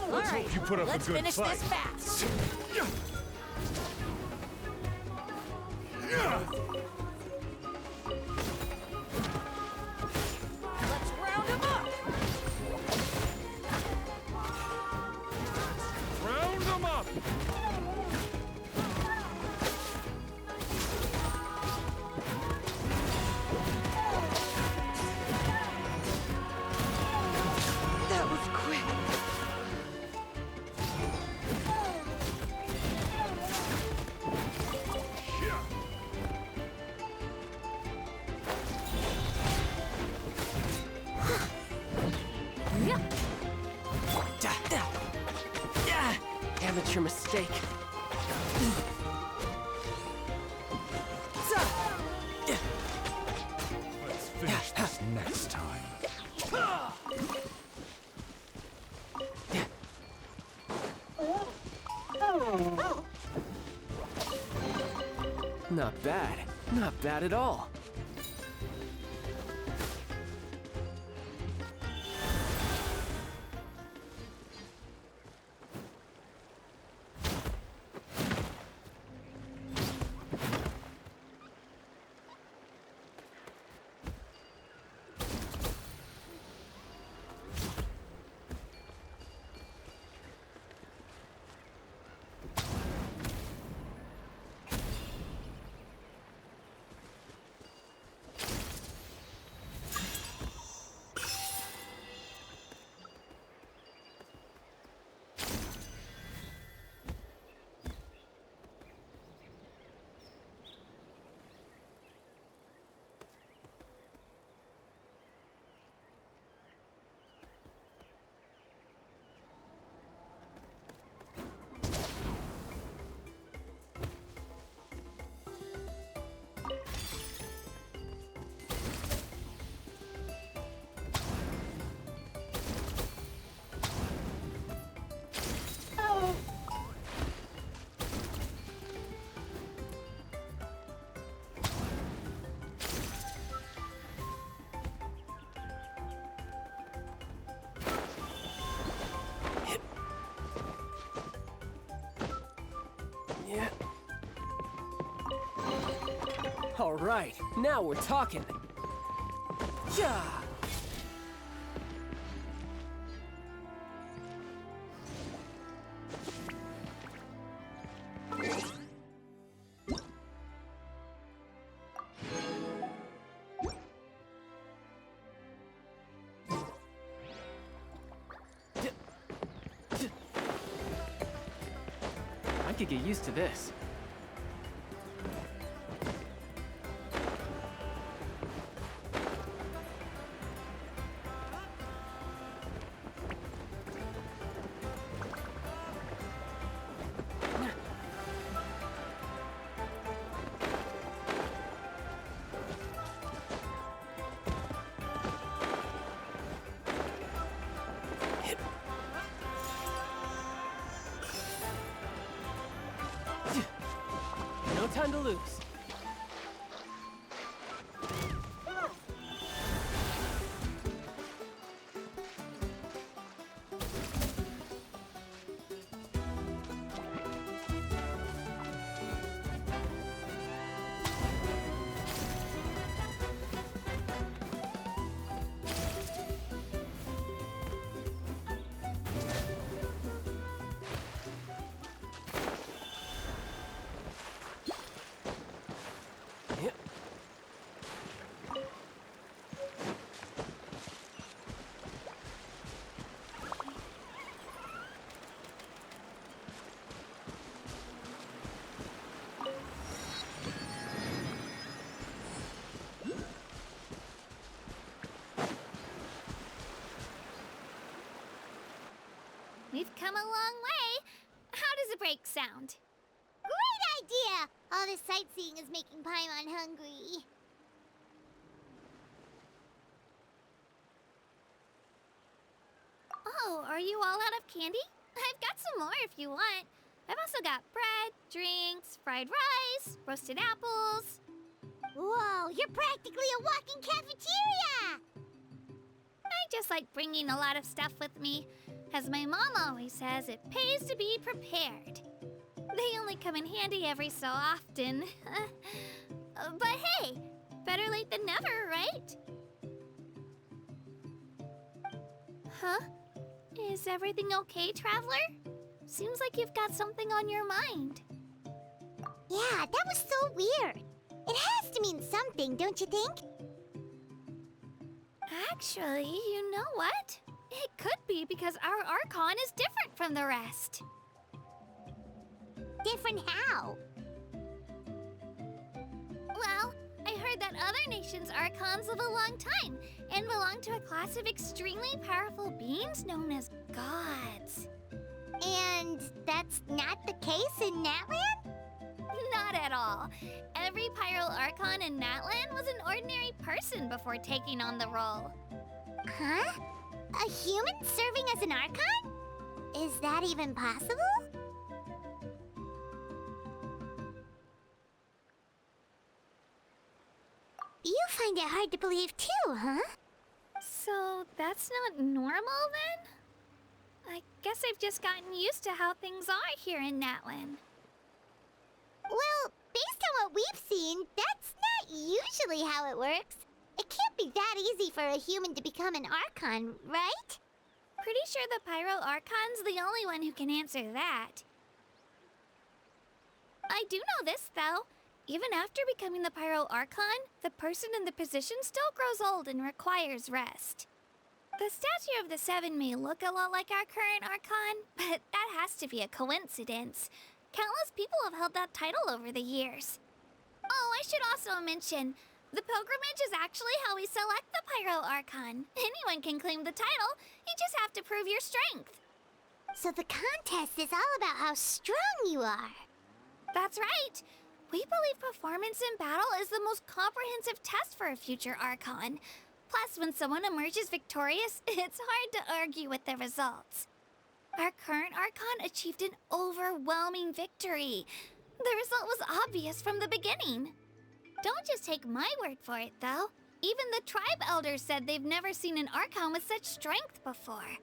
Speaker 6: Let's hope you put up
Speaker 11: Let's
Speaker 6: a good
Speaker 11: finish
Speaker 6: fight.
Speaker 11: this fast. Let's round him up.
Speaker 6: Round them up.
Speaker 11: That was quick.
Speaker 7: Amateur mistake.
Speaker 6: Let's finish this next time.
Speaker 7: Not bad. Not bad at all. All right, now we're talking. Yeah.
Speaker 10: I could get used to this.
Speaker 7: No time to lose.
Speaker 3: We've come a long way. How does a break sound?
Speaker 2: Great idea! All this sightseeing is making Paimon hungry.
Speaker 3: Oh, are you all out of candy? I've got some more if you want. I've also got bread, drinks, fried rice, roasted apples.
Speaker 2: Whoa, you're practically a walking cafeteria!
Speaker 3: I just like bringing a lot of stuff with me. As my mom always says, it pays to be prepared. They only come in handy every so often. But hey, better late than never, right? Huh? Is everything okay, Traveler? Seems like you've got something on your mind.
Speaker 2: Yeah, that was so weird. It has to mean something, don't you think?
Speaker 3: Actually, you know what? It could be because our Archon is different from the rest.
Speaker 2: Different how?
Speaker 3: Well, I heard that other nations' Archons live a long time and belong to a class of extremely powerful beings known as gods.
Speaker 2: And that's not the case in Natlan?
Speaker 3: Not at all. Every Pyro Archon in Natlan was an ordinary person before taking on the role.
Speaker 2: Huh? A human serving as an Archon? Is that even possible? You find it hard to believe too, huh?
Speaker 3: So that's not normal then? I guess I've just gotten used to how things are here in Natlan.
Speaker 2: Well, based on what we've seen, that's not usually how it works. It can't be that easy for a human to become an Archon, right?
Speaker 3: Pretty sure the Pyro Archon's the only one who can answer that. I do know this, though. Even after becoming the Pyro Archon, the person in the position still grows old and requires rest. The statue of the Seven may look a lot like our current Archon, but that has to be a coincidence. Countless people have held that title over the years. Oh, I should also mention, the pilgrimage is actually how we select the Pyro Archon. Anyone can claim the title, you just have to prove your strength.
Speaker 2: So the contest is all about how strong you are.
Speaker 3: That's right. We believe performance in battle is the most comprehensive test for a future Archon. Plus, when someone emerges victorious, it's hard to argue with the results. Our current Archon achieved an overwhelming victory. The result was obvious from the beginning. Don't just take my word for it, though. Even the tribe elders said they've never seen an Archon with such strength before.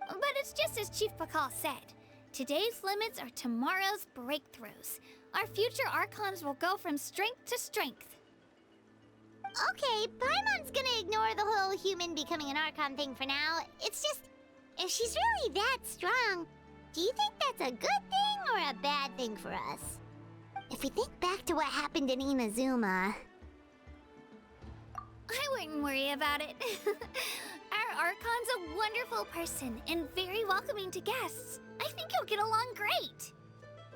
Speaker 3: But it's just as Chief Pakal said. Today's limits are tomorrow's breakthroughs. Our future Archons will go from strength to strength.
Speaker 2: Okay, Paimon's gonna ignore the whole human becoming an Archon thing for now. It's just, if she's really that strong, do you think that's a good thing or a bad thing for us? If we think back to what happened in Inazuma...
Speaker 3: I wouldn't worry about it. Our Archon's a wonderful person and very welcoming to guests. I think he'll get along great.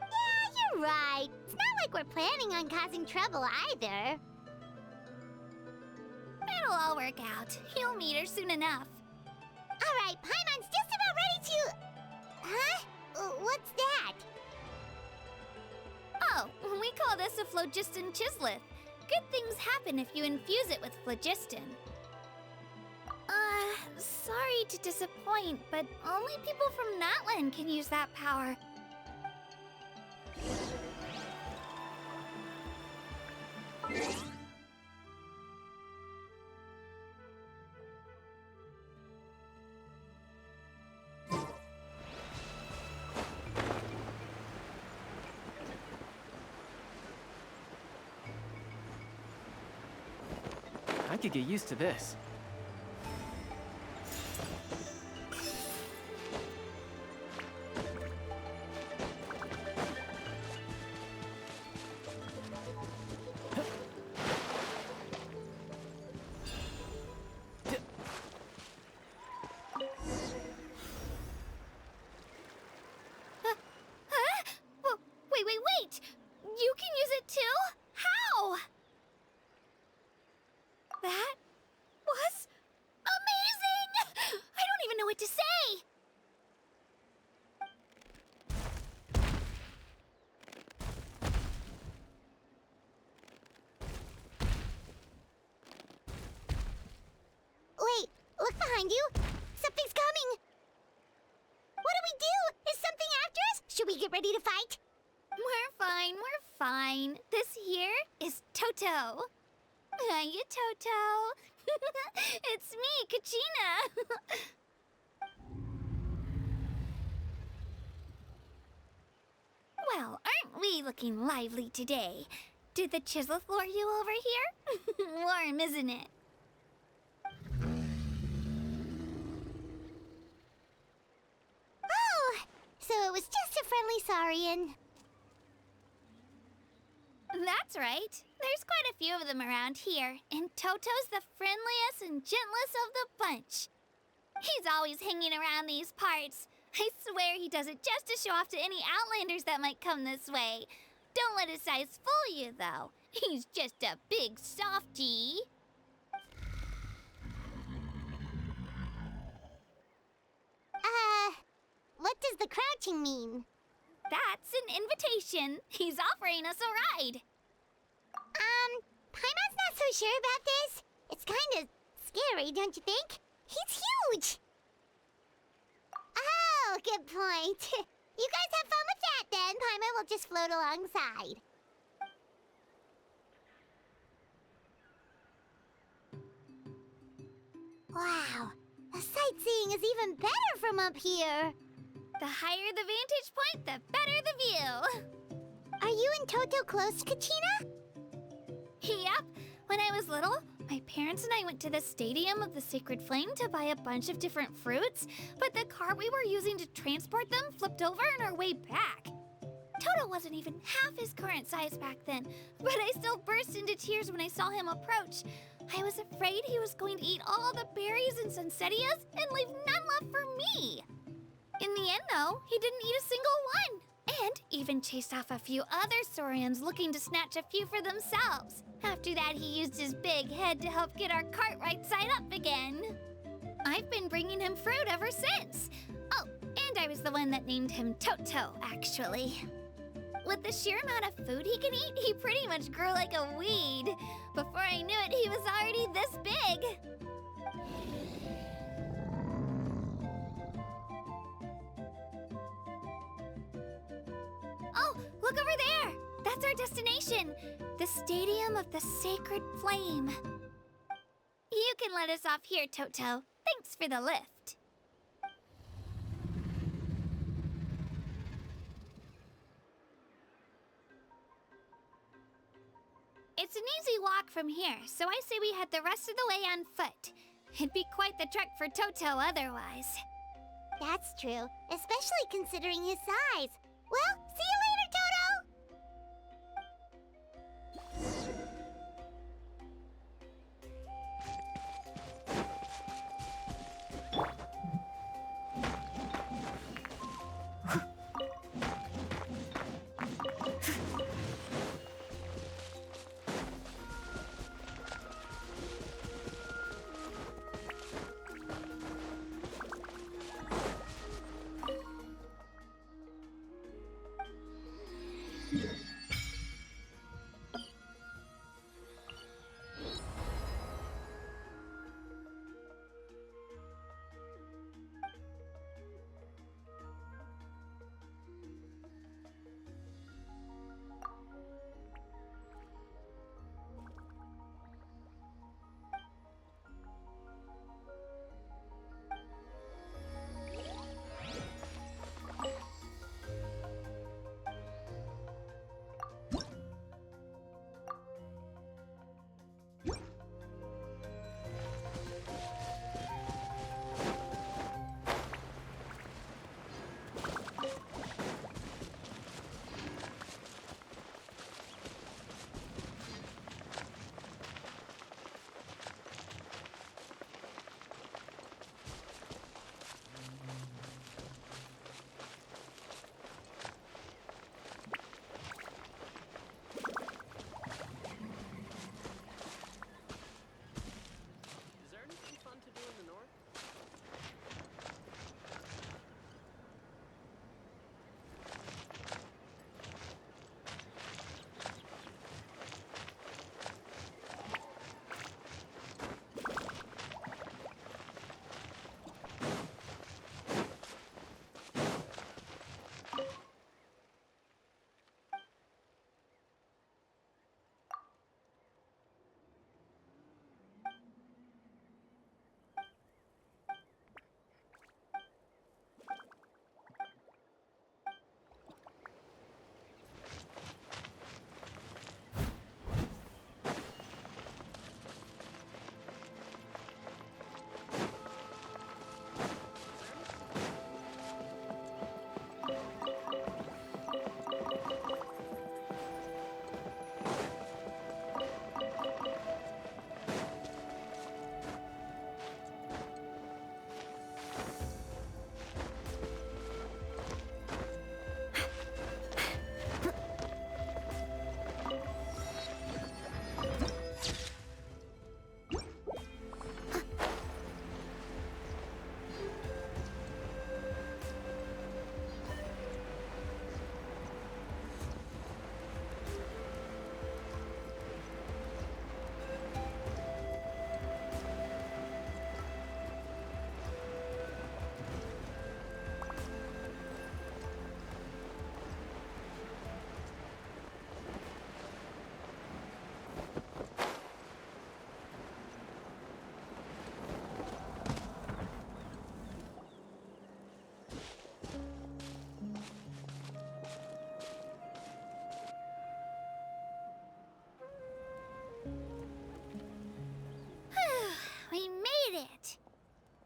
Speaker 2: Yeah, you're right. It's not like we're planning on causing trouble either.
Speaker 3: It'll all work out. You'll meet her soon enough.
Speaker 2: Alright, Paimon's just about ready to... Huh? What's that?
Speaker 3: Oh, we call this a phlogiston chisleth. Good things happen if you infuse it with phlogiston. Sorry to disappoint, but only people from Natlan can use that power.
Speaker 7: I could get used to this.
Speaker 3: Wait! You can use it too? How? That was amazing! I don't even know what to say!
Speaker 2: Wait, look behind you! Something's coming! What do we do? Is something after us? Should we get ready to fight?
Speaker 3: We're fine. This here is Toto. Hiya, Toto. It's me, Kachina. Well, aren't we looking lively today? Did the chisel lure you over here? Warm, isn't it?
Speaker 2: Oh, so it was just a friendly Saurian.
Speaker 3: That's right. There's quite a few of them around here, and Toto's the friendliest and gentlest of the bunch. He's always hanging around these parts. I swear he does it just to show off to any Outlanders that might come this way. Don't let his size fool you, though. He's just a big softie.
Speaker 2: What does the crouching mean?
Speaker 3: That's an invitation. He's offering us a ride.
Speaker 2: Paimon's not so sure about this. It's kind of scary, don't you think? He's huge! Oh, good point. You guys have fun with that then. Paimon will just float alongside. Wow, the sightseeing is even better from up here.
Speaker 3: The higher the vantage point, the better the view.
Speaker 2: Are you and Toto close, Kachina?
Speaker 3: Yep. When I was little, my parents and I went to the Stadium of the Sacred Flame to buy a bunch of different fruits, but the car we were using to transport them flipped over on our way back. Toto wasn't even half his current size back then, but I still burst into tears when I saw him approach. I was afraid he was going to eat all the berries and sunsettias and leave none left for me. In the end, though, he didn't eat a single one, and even chased off a few other Saurians looking to snatch a few for themselves. After that, he used his big head to help get our cart right side up again. I've been bringing him fruit ever since. Oh, and I was the one that named him Toto, actually. With the sheer amount of food he can eat, he pretty much grew like a weed. Before I knew it, he was already this big. Oh, look over there! That's our destination! The Stadium of the Sacred Flame. You can let us off here, Toto. Thanks for the lift. It's an easy walk from here, so I say we head the rest of the way on foot. It'd be quite the trek for Toto otherwise.
Speaker 2: That's true, especially considering his size. Well, see you later, Toto!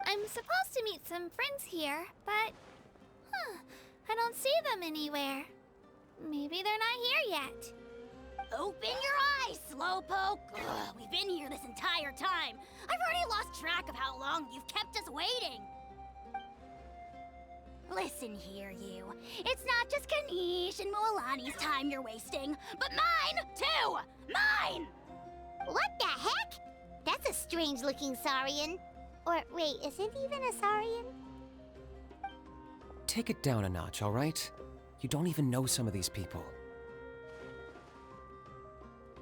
Speaker 3: I'm supposed to meet some friends here, but... I don't see them anywhere. Maybe they're not here yet.
Speaker 2: Open your eyes, Slowpoke! Ugh, we've been here this entire time. I've already lost track of how long you've kept us waiting. Listen here, you. It's not just Kanish and Moalani's time you're wasting, but mine, too! Mine! What the heck? That's a strange-looking Saurian. Or, wait, is it even a Saurian?
Speaker 7: Take it down a notch, all right? You don't even know some of these people.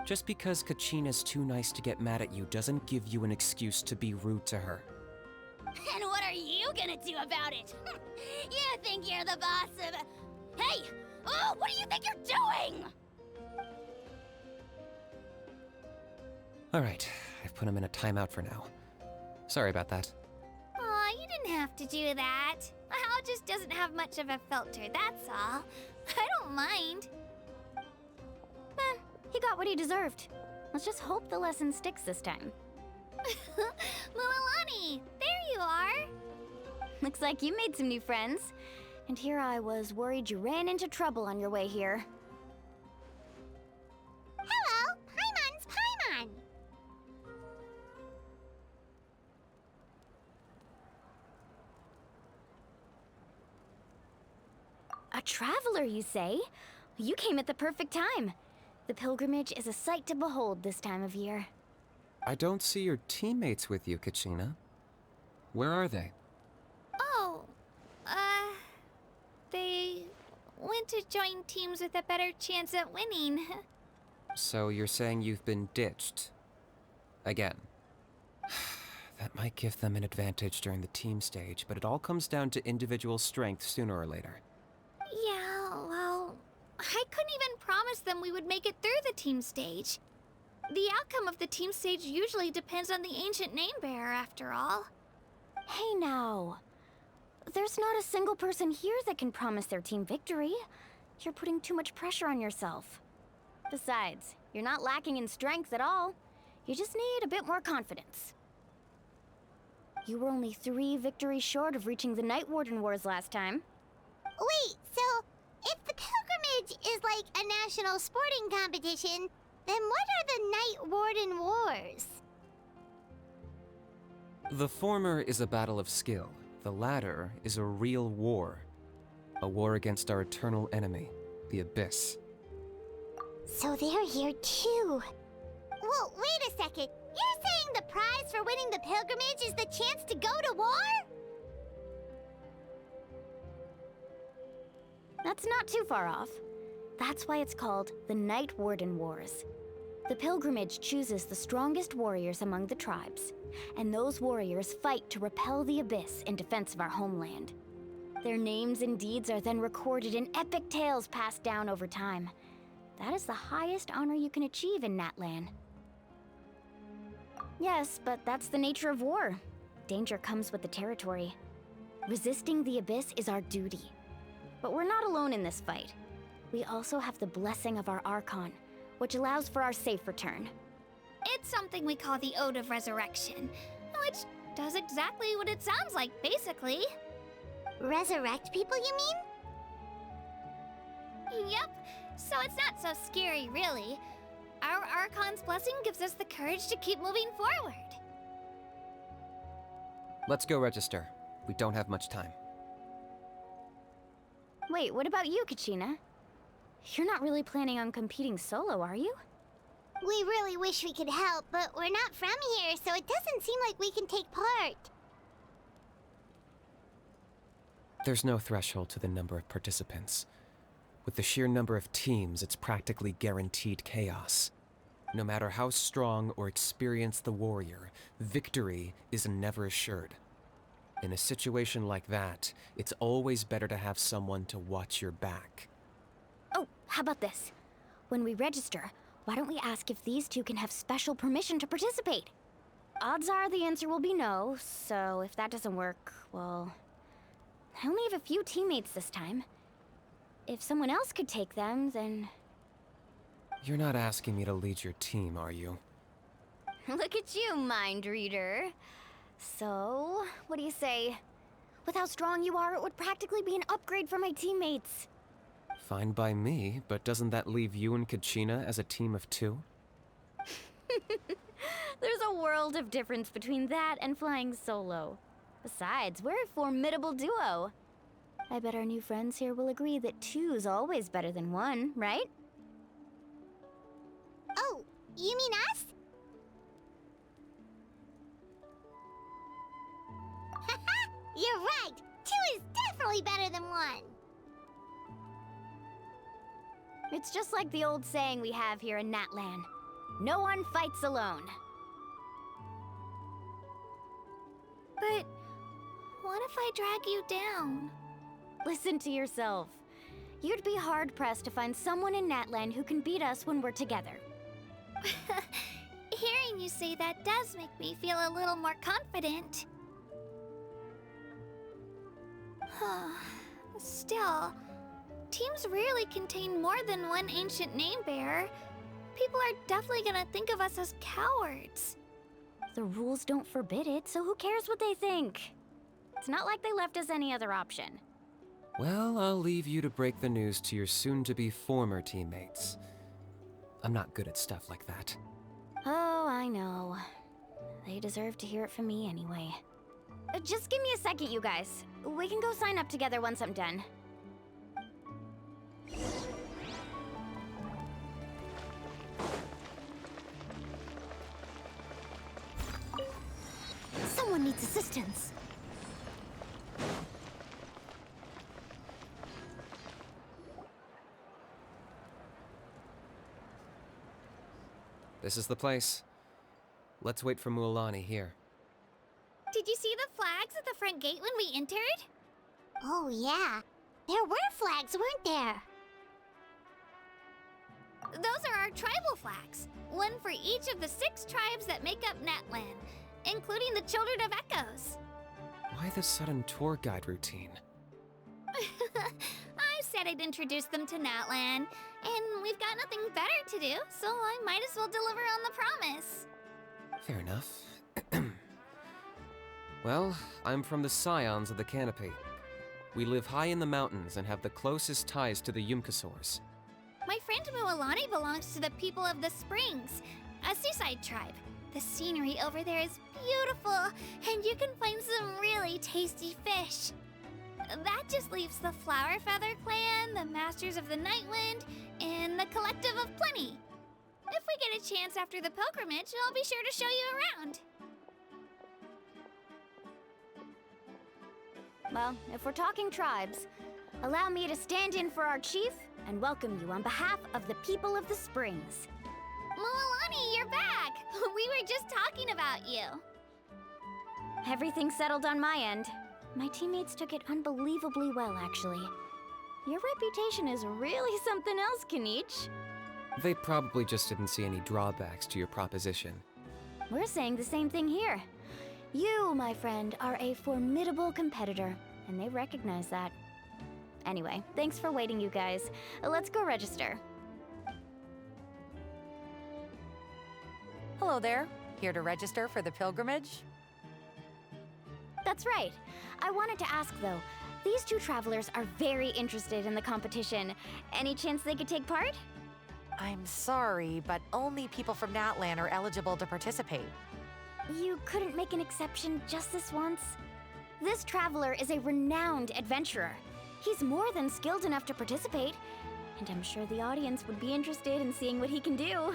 Speaker 7: Just because Kachina's too nice to get mad at you doesn't give you an excuse to be rude to her.
Speaker 2: And what are you gonna do about it? You think you're the boss of... Hey! Oh, what do you think you're doing?
Speaker 7: All right, I've put him in a timeout for now. Sorry about that.
Speaker 3: Aw, you didn't have to do that. Hal just doesn't have much of a filter, that's all. I don't mind.
Speaker 1: He got what he deserved.
Speaker 2: Let's just hope the lesson sticks this time.
Speaker 3: Mualani, there you are!
Speaker 2: Looks like you made some new friends. And here I was worried you ran into trouble on your way here.
Speaker 3: Hello, Paimon's Paimon!
Speaker 2: A traveler, you say? You came at the perfect time. The pilgrimage is a sight to behold this time of year.
Speaker 7: I don't see your teammates with you, Kachina. Where are they?
Speaker 3: Oh, they went to join teams with a better chance at winning.
Speaker 7: So you're saying you've been ditched? Again. That might give them an advantage during the team stage, but it all comes down to individual strength sooner or later.
Speaker 3: Yeah, well, I couldn't even promise them we would make it through the team stage. The outcome of the team stage usually depends on the ancient name bearer, after all.
Speaker 2: Hey now. There's not a single person here that can promise their team victory. You're putting too much pressure on yourself. Besides, you're not lacking in strength at all. You just need a bit more confidence. You were only 3 victories short of reaching the Night Warden Wars last time. Wait, so if the pilgrimage is like a national sporting competition, then what are the Night Warden Wars?
Speaker 7: The former is a battle of skill. The latter is a real war. A war against our eternal enemy, the Abyss.
Speaker 2: So they're here too. Whoa, wait a second. You're saying the prize for winning the pilgrimage is the chance to go to war? That's not too far off. That's why it's called the Night Warden Wars. The pilgrimage chooses the strongest warriors among the tribes, and those warriors fight to repel the Abyss in defense of our homeland. Their names and deeds are then recorded in epic tales passed down over time. That is the highest honor you can achieve in Natlan. Yes, but that's the nature of war. Danger comes with the territory. Resisting the Abyss is our duty. But we're not alone in this fight. We also have the blessing of our Archon, which allows for our safe return.
Speaker 3: It's something we call the Ode of Resurrection, which does exactly what it sounds like, basically.
Speaker 2: Resurrect people, you mean?
Speaker 3: Yep, so it's not so scary, really. Our Archon's blessing gives us the courage to keep moving forward.
Speaker 7: Let's go register. We don't have much time.
Speaker 2: Wait, what about you, Kachina? You're not really planning on competing solo, are you? We really wish we could help, but we're not from here, so it doesn't seem like we can take part.
Speaker 7: There's no threshold to the number of participants. With the sheer number of teams, it's practically guaranteed chaos. No matter how strong or experienced the warrior, victory is never assured. In a situation like that, it's always better to have someone to watch your back.
Speaker 2: Oh, how about this? When we register, why don't we ask if these two can have special permission to participate? Odds are the answer will be no, so if that doesn't work, well... I only have a few teammates this time. If someone else could take them, then...
Speaker 7: You're not asking me to lead your team, are you?
Speaker 2: Look at you, mind reader. So, what do you say? With how strong you are, it would practically be an upgrade for my teammates.
Speaker 7: Fine by me, but doesn't that leave you and Kachina as a team of 2?
Speaker 2: There's a world of difference between that and flying solo. Besides, we're a formidable duo. I bet our new friends here will agree that 2's always better than 1, right? Oh, you mean us? You're right! 2 is definitely better than 1! It's just like the old saying we have here in Natlan. No one fights alone.
Speaker 3: But what if I drag you down?
Speaker 2: Listen to yourself. You'd be hard-pressed to find someone in Natlan who can beat us when we're together.
Speaker 3: Hearing you say that does make me feel a little more confident. Still, teams rarely contain more than one ancient name bearer. people are definitely gonna think of us as cowards.
Speaker 2: The rules don't forbid it, so who cares what they think? It's not like they left us any other option.
Speaker 7: Well, I'll leave you to break the news to your soon-to-be former teammates. I'm not good at stuff like that.
Speaker 2: Oh, I know. They deserve to hear it from me anyway. Just give me a second, you guys. We can go sign up together once I'm done. Someone needs assistance.
Speaker 7: This is the place. Let's wait for Mualani here.
Speaker 3: Did you see the flags at the front gate when we entered?
Speaker 2: Oh, yeah. There were flags, weren't there?
Speaker 3: Those are our tribal flags. One for each of the 6 tribes that make up Natlan, including the Children of Echoes.
Speaker 7: Why the sudden tour guide routine?
Speaker 3: I said I'd introduce them to Natlan, and we've got nothing better to do, so I might as well deliver on the promise.
Speaker 7: Fair enough. Well, I'm from the Scions of the Canopy. We live high in the mountains and have the closest ties to the Yumkasaurs.
Speaker 3: My friend Mualani belongs to the people of the Springs, a seaside tribe. The scenery over there is beautiful, and you can find some really tasty fish. That just leaves the Flower Feather Clan, the Masters of the Nightwind, and the Collective of Plenty. If we get a chance after the pilgrimage, I'll be sure to show you around.
Speaker 2: Well, if we're talking tribes, allow me to stand in for our chief and welcome you on behalf of the people of the Springs.
Speaker 3: Mualani, you're back! We were just talking about you.
Speaker 2: Everything's settled on my end. My teammates took it unbelievably well, actually. Your reputation is really something else, Kanich.
Speaker 7: They probably just didn't see any drawbacks to your proposition.
Speaker 2: We're saying the same thing here. You, my friend, are a formidable competitor, and they recognize that. Anyway, thanks for waiting, you guys. Let's go register.
Speaker 12: Hello there. Here to register for the pilgrimage?
Speaker 2: That's right. I wanted to ask, though. These 2 travelers are very interested in the competition. Any chance they could take part?
Speaker 12: I'm sorry, but only people from Natlan are eligible to participate.
Speaker 2: You couldn't make an exception just this once? This traveler is a renowned adventurer. He's more than skilled enough to participate, and I'm sure the audience would be interested in seeing what he can do.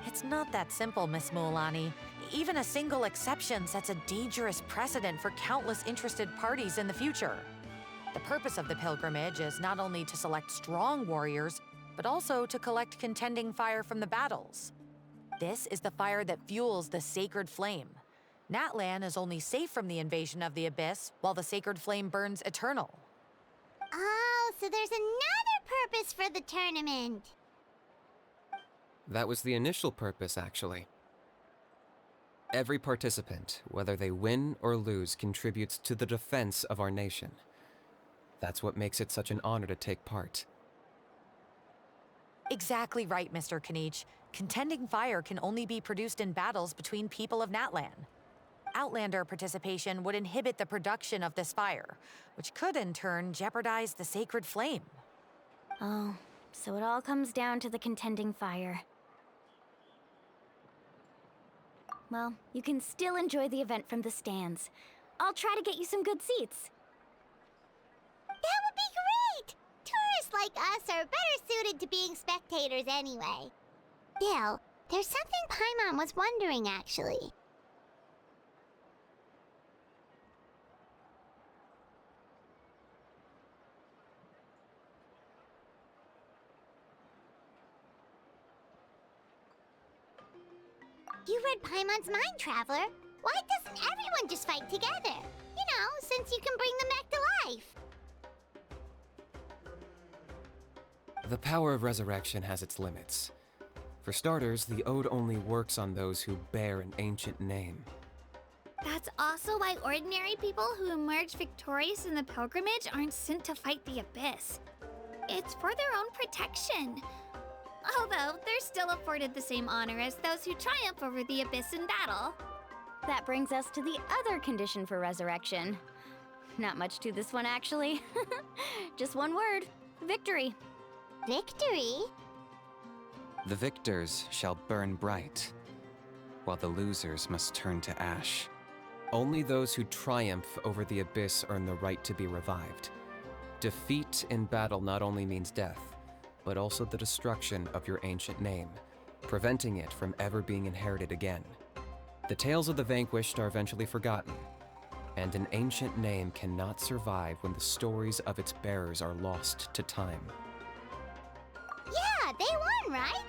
Speaker 12: It's not that simple, Miss Mualani. Even a single exception sets a dangerous precedent for countless interested parties in the future. The purpose of the pilgrimage is not only to select strong warriors, but also to collect contending fire from the battles. This is the fire that fuels the sacred flame. Natlan is only safe from the invasion of the Abyss, while the sacred flame burns eternal.
Speaker 2: Oh, so there's another purpose for the tournament.
Speaker 7: That was the initial purpose, actually. Every participant, whether they win or lose, contributes to the defense of our nation. That's what makes it such an honor to take part.
Speaker 12: Exactly right, Mr. Kanich. Contending fire can only be produced in battles between people of Natlan. Outlander participation would inhibit the production of this fire, which could in turn jeopardize the sacred flame.
Speaker 2: Oh, so it all comes down to the contending fire. Well, you can still enjoy the event from the stands. I'll try to get you some good seats.
Speaker 3: That would be great! Tourists like us are better suited to being spectators anyway. Still, there's something Paimon was wondering, actually. You read Paimon's mind, Traveler. Why doesn't everyone just fight together? You know, since you can bring them back to life.
Speaker 7: The power of resurrection has its limits. For starters, the ode only works on those who bear an ancient name.
Speaker 3: That's also why ordinary people who emerge victorious in the pilgrimage aren't sent to fight the Abyss. It's for their own protection. Although, they're still afforded the same honor as those who triumph over the abyss in battle.
Speaker 1: That brings us to the other condition for resurrection. Not much to this one, actually. Just one word: victory.
Speaker 2: Victory?
Speaker 7: The victors shall burn bright, while the losers must turn to ash. Only those who triumph over the abyss earn the right to be revived. Defeat in battle not only means death, but also the destruction of your ancient name, preventing it from ever being inherited again. The tales of the vanquished are eventually forgotten, and an ancient name cannot survive when the stories of its bearers are lost to time.
Speaker 2: Yeah, they won, right?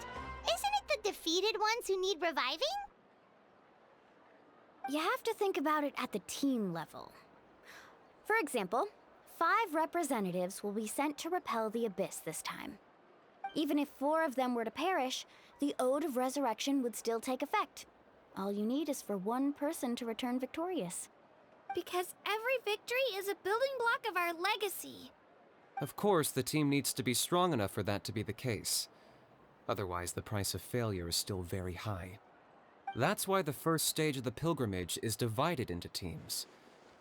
Speaker 2: Isn't it the defeated ones who need reviving?
Speaker 1: You have to think about it at the team level. For example, 5 representatives will be sent to repel the abyss this time. Even if 4 of them were to perish, the Ode of Resurrection would still take effect. All you need is for 1 person to return victorious.
Speaker 3: Because every victory is a building block of our legacy.
Speaker 7: Of course, the team needs to be strong enough for that to be the case. Otherwise, the price of failure is still very high. That's why the first stage of the pilgrimage is divided into teams,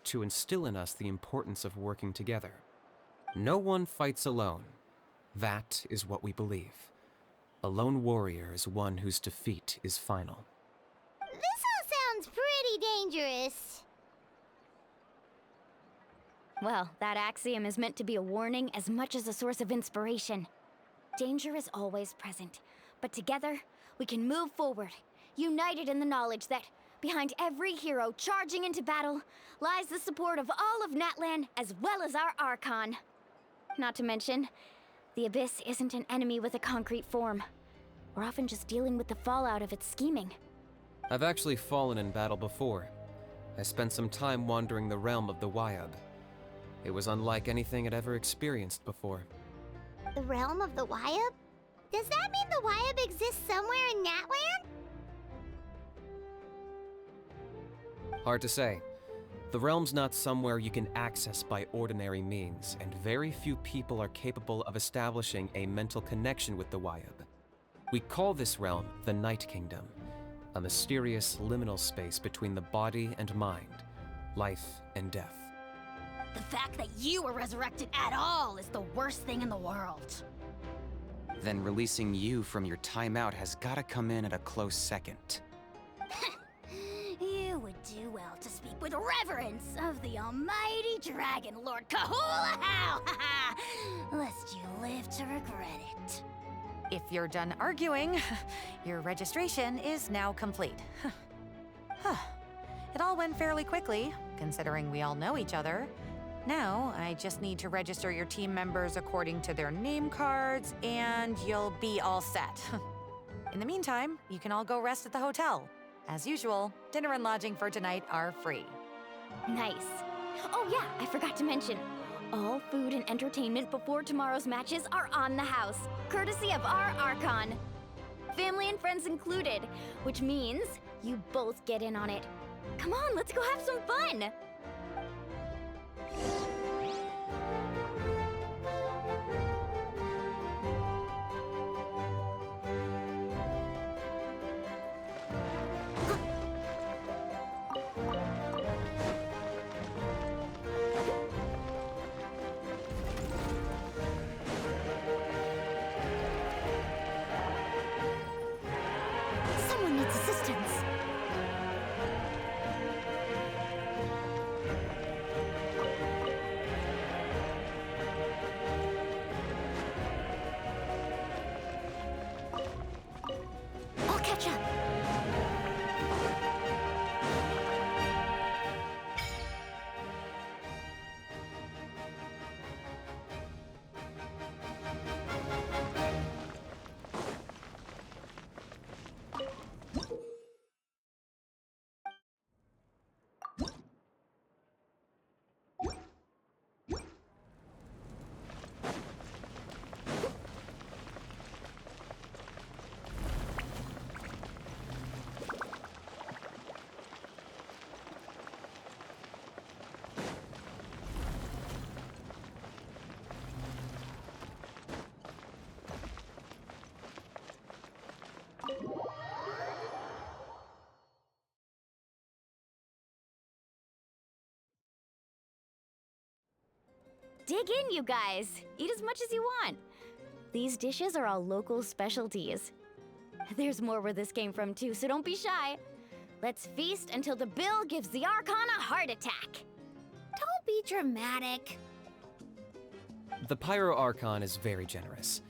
Speaker 7: to instill in us the importance of working together. No one fights alone. That is what we believe. A lone warrior is one whose defeat is final.
Speaker 2: This all sounds pretty dangerous.
Speaker 1: Well, that axiom is meant to be a warning as much as a source of inspiration. Danger is always present, but together, we can move forward, united in the knowledge that behind every hero charging into battle lies the support of all of Natlan as well as our Archon. Not to mention, the Abyss isn't an enemy with a concrete form. We're often just dealing with the fallout of its scheming.
Speaker 7: I've actually fallen in battle before. I spent some time wandering the realm of the Wyab. It was unlike anything I'd ever experienced before.
Speaker 2: The realm of the Wyab? Does that mean the Wyab exists somewhere in Natlan?
Speaker 7: Hard to say. The realm's not somewhere you can access by ordinary means, and very few people are capable of establishing a mental connection with the Wyab. We call this realm the Night Kingdom, a mysterious liminal space between the body and mind, life and death.
Speaker 13: The fact that you were resurrected at all is the worst thing in the world.
Speaker 14: Then releasing you from your timeout has gotta come in at a close second.
Speaker 13: You would do well to speak with reverence of the almighty dragon, Lord Kahula-How, lest you live to regret it.
Speaker 12: If you're done arguing, your registration is now complete. It all went fairly quickly, considering we all know each other. Now, I just need to register your team members according to their name cards, and you'll be all set. In the meantime, you can all go rest at the hotel. As usual, dinner and lodging for tonight are free.
Speaker 1: Nice. Oh yeah, I forgot to mention. All food and entertainment before tomorrow's matches are on the house, courtesy of our Archon. Family and friends included, which means you both get in on it. Come on, let's go have some fun!
Speaker 13: Someone needs assistance.
Speaker 15: Dig in, you guys. Eat as much as you want. These dishes are all local specialties. There's more where this came from too, so don't be shy. Let's feast until the bill gives the Archon a heart attack.
Speaker 3: Don't be dramatic.
Speaker 7: The Pyro Archon is very generous,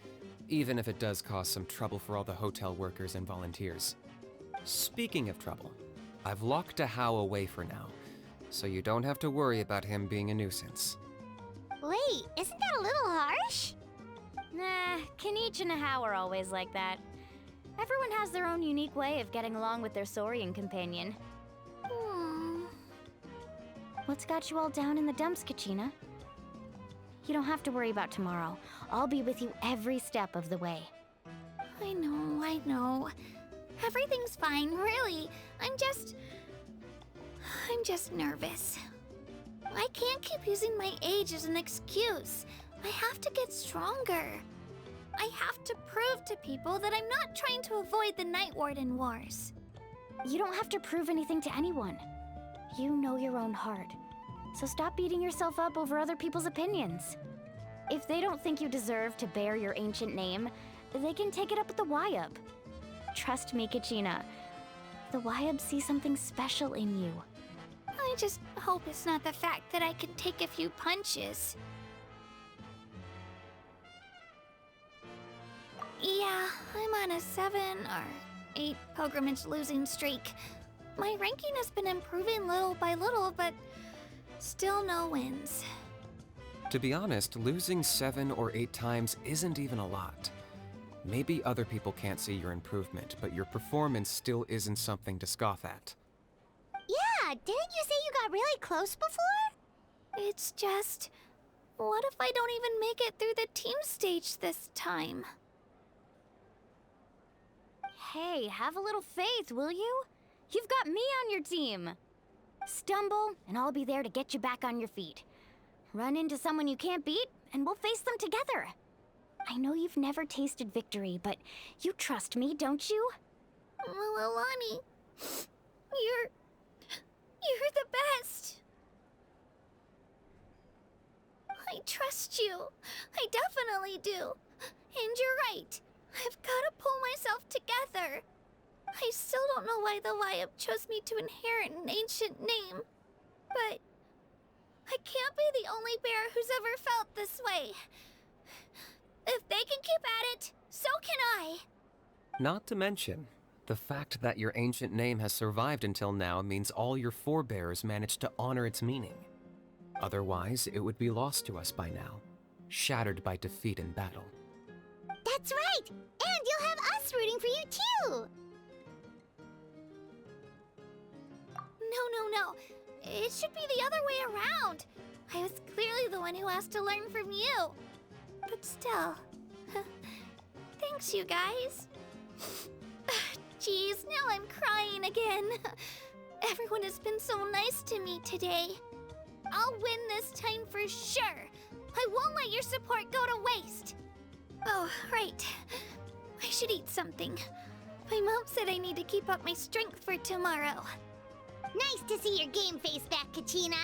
Speaker 7: even if it does cause some trouble for all the hotel workers and volunteers. Speaking of trouble, I've locked a How away for now, so you don't have to worry about him being a nuisance.
Speaker 2: Wait, isn't that a little harsh?
Speaker 15: Nah, Kanich and How are always like that. Everyone has their own unique way of getting along with their Saurian companion. What's got you all down in the dumps, Kachina? You don't have to worry about tomorrow. I'll be with you every step of the way.
Speaker 3: I know. Everything's fine, really. I'm just nervous. I can't keep using my age as an excuse. I have to get stronger. I have to prove to people that I'm not trying to avoid the Night Warden Wars.
Speaker 15: You don't have to prove anything to anyone. You know your own heart. So stop beating yourself up over other people's opinions. If they don't think you deserve to bear your ancient name, they can take it up with the Wyub. Trust me, Kachina. The Wyub see something special in you.
Speaker 3: I just hope it's not the fact that I can take a few punches. Yeah, I'm on a 7 or 8 pilgrimage losing streak. My ranking has been improving little by little, but still no wins.
Speaker 7: To be honest, losing 7 or 8 times isn't even a lot. Maybe other people can't see your improvement, but your performance still isn't something to scoff at.
Speaker 2: Yeah, didn't you say you got really close before?
Speaker 3: It's just, what if I don't even make it through the team stage this time?
Speaker 15: Hey, have a little faith, will you? You've got me on your team. Stumble, and I'll be there to get you back on your feet. Run into someone you can't beat, and we'll face them together. I know you've never tasted victory, but you trust me, don't you?
Speaker 3: Alani, you're the best. I trust you. I definitely do. And you're right. I've got to pull myself together. I still don't know why the Wyub chose me to inherit an ancient name. But I can't be the only bear who's ever felt this way. If they can keep at it, so can I.
Speaker 7: Not to mention, the fact that your ancient name has survived until now means all your forebears managed to honor its meaning. Otherwise, it would be lost to us by now, shattered by defeat in battle.
Speaker 2: That's right! And you'll have us rooting for you too!
Speaker 3: No. It should be the other way around. I was clearly the one who asked to learn from you. But still, thanks you guys. Geez, now I'm crying again. Everyone has been so nice to me today. I'll win this time for sure. I won't let your support go to waste. Oh, right. I should eat something. My mom said I need to keep up my strength for tomorrow.
Speaker 2: Nice to see your game face back, Kachina.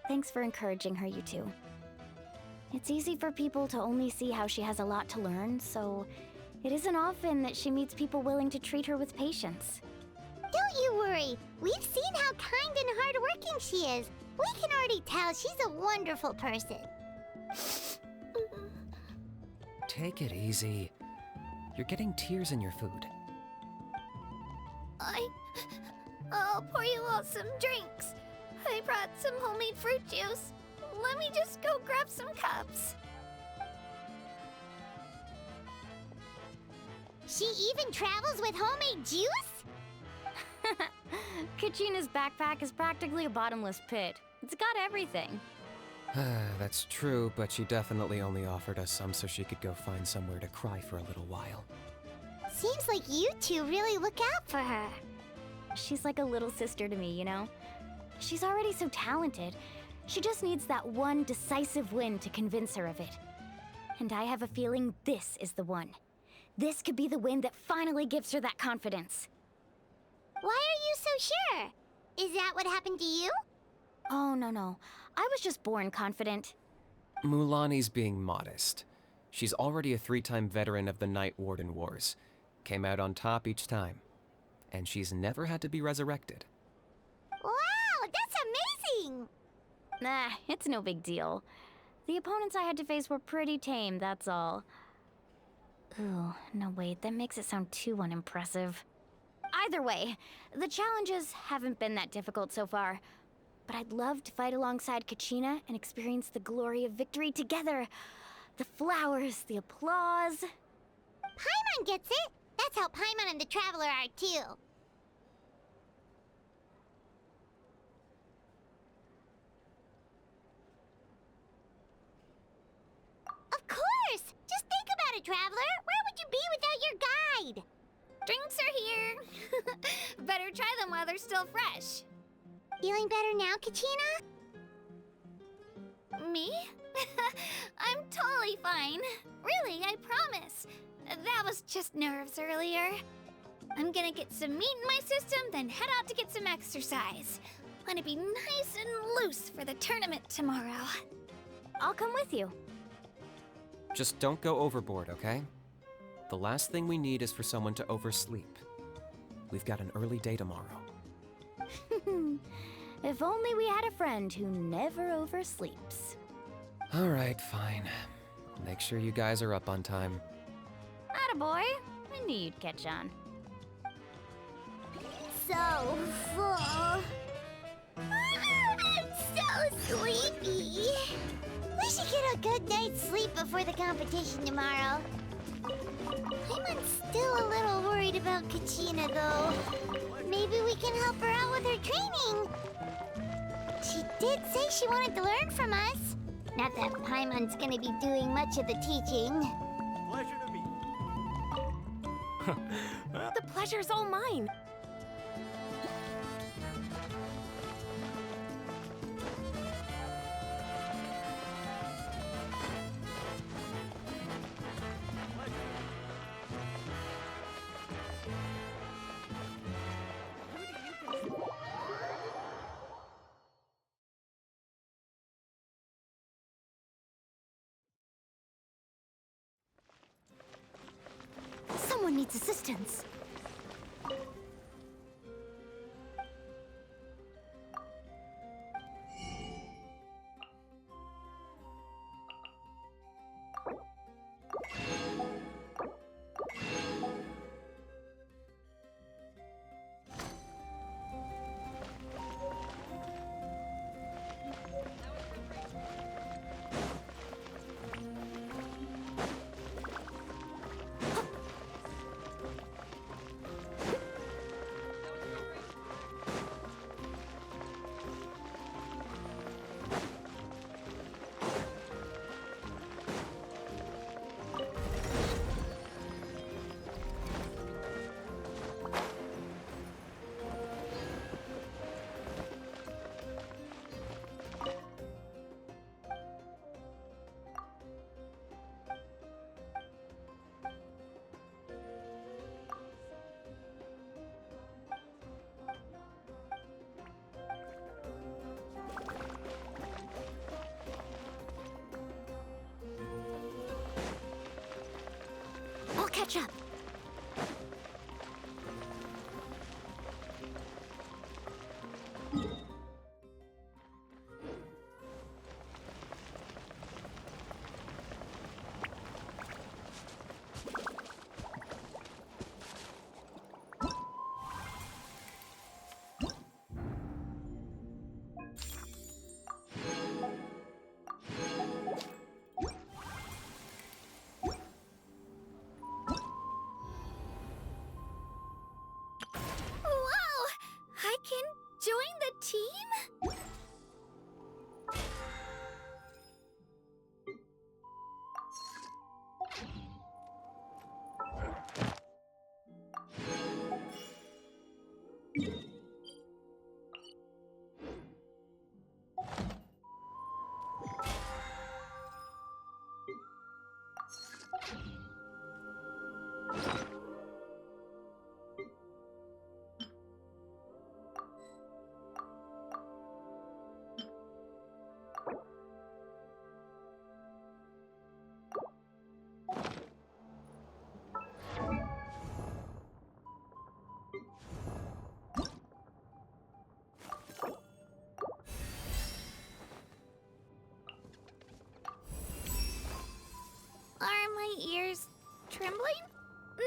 Speaker 15: Thanks for encouraging her, you two. It's easy for people to only see how she has a lot to learn, so it isn't often that she meets people willing to treat her with patience.
Speaker 2: Don't you worry. We've seen how kind and hardworking she is. We can already tell she's a wonderful person.
Speaker 7: Take it easy. You're getting tears in your food.
Speaker 3: I'll pour you all some drinks. I brought some homemade fruit juice. Let me just go grab some cups.
Speaker 2: She even travels with homemade juice?
Speaker 15: Kachina's backpack is practically a bottomless pit. It's got everything.
Speaker 7: That's true, but she definitely only offered us some so she could go find somewhere to cry for a little while.
Speaker 2: Seems like you two really look out for her.
Speaker 15: She's like a little sister to me, you know? She's already so talented. She just needs that one decisive win to convince her of it. And I have a feeling this is the one. This could be the win that finally gives her that confidence.
Speaker 2: Why are you so sure? Is that what happened to you?
Speaker 15: Oh, no. I was just born confident.
Speaker 7: Mulaney's being modest. She's already a 3-time veteran of the Night Warden Wars. Came out on top each time. And she's never had to be resurrected.
Speaker 2: Wow, that's amazing!
Speaker 15: Nah, it's no big deal. The opponents I had to face were pretty tame, that's all. Ooh, no wait, that makes it sound too unimpressive. Either way, the challenges haven't been that difficult so far. But I'd love to fight alongside Kachina and experience the glory of victory together. The flowers, the applause.
Speaker 2: Paimon gets it! That's how Paimon and the Traveler are too. Of course! Just think about it, Traveler! Where would you be without your guide?
Speaker 3: Drinks are here. Better try them while they're still fresh.
Speaker 2: Feeling better now, Kachina?
Speaker 3: Me? I'm totally fine. Really, I promise. That was just nerves earlier. I'm gonna get some meat in my system, then head out to get some exercise. Want to be nice and loose for the tournament tomorrow.
Speaker 15: I'll come with you.
Speaker 7: Just don't go overboard, okay? The last thing we need is for someone to oversleep. We've got an early day tomorrow.
Speaker 15: If only we had a friend who never oversleeps.
Speaker 7: All right, fine. I'll make sure you guys are up on time.
Speaker 15: Attaboy. I knew you'd catch on.
Speaker 2: So full. I'm so sleepy. We should get a good night's sleep before the competition tomorrow. I'm still a little worried about Kachina, though. Maybe we can help her out with her training. She did say she wanted to learn from us. Not that Paimon's gonna be doing much of the teaching.
Speaker 8: Pleasure to meet you.
Speaker 9: The pleasure's all mine.
Speaker 1: Someone needs assistance. I'll catch up.
Speaker 3: ears trembling? No.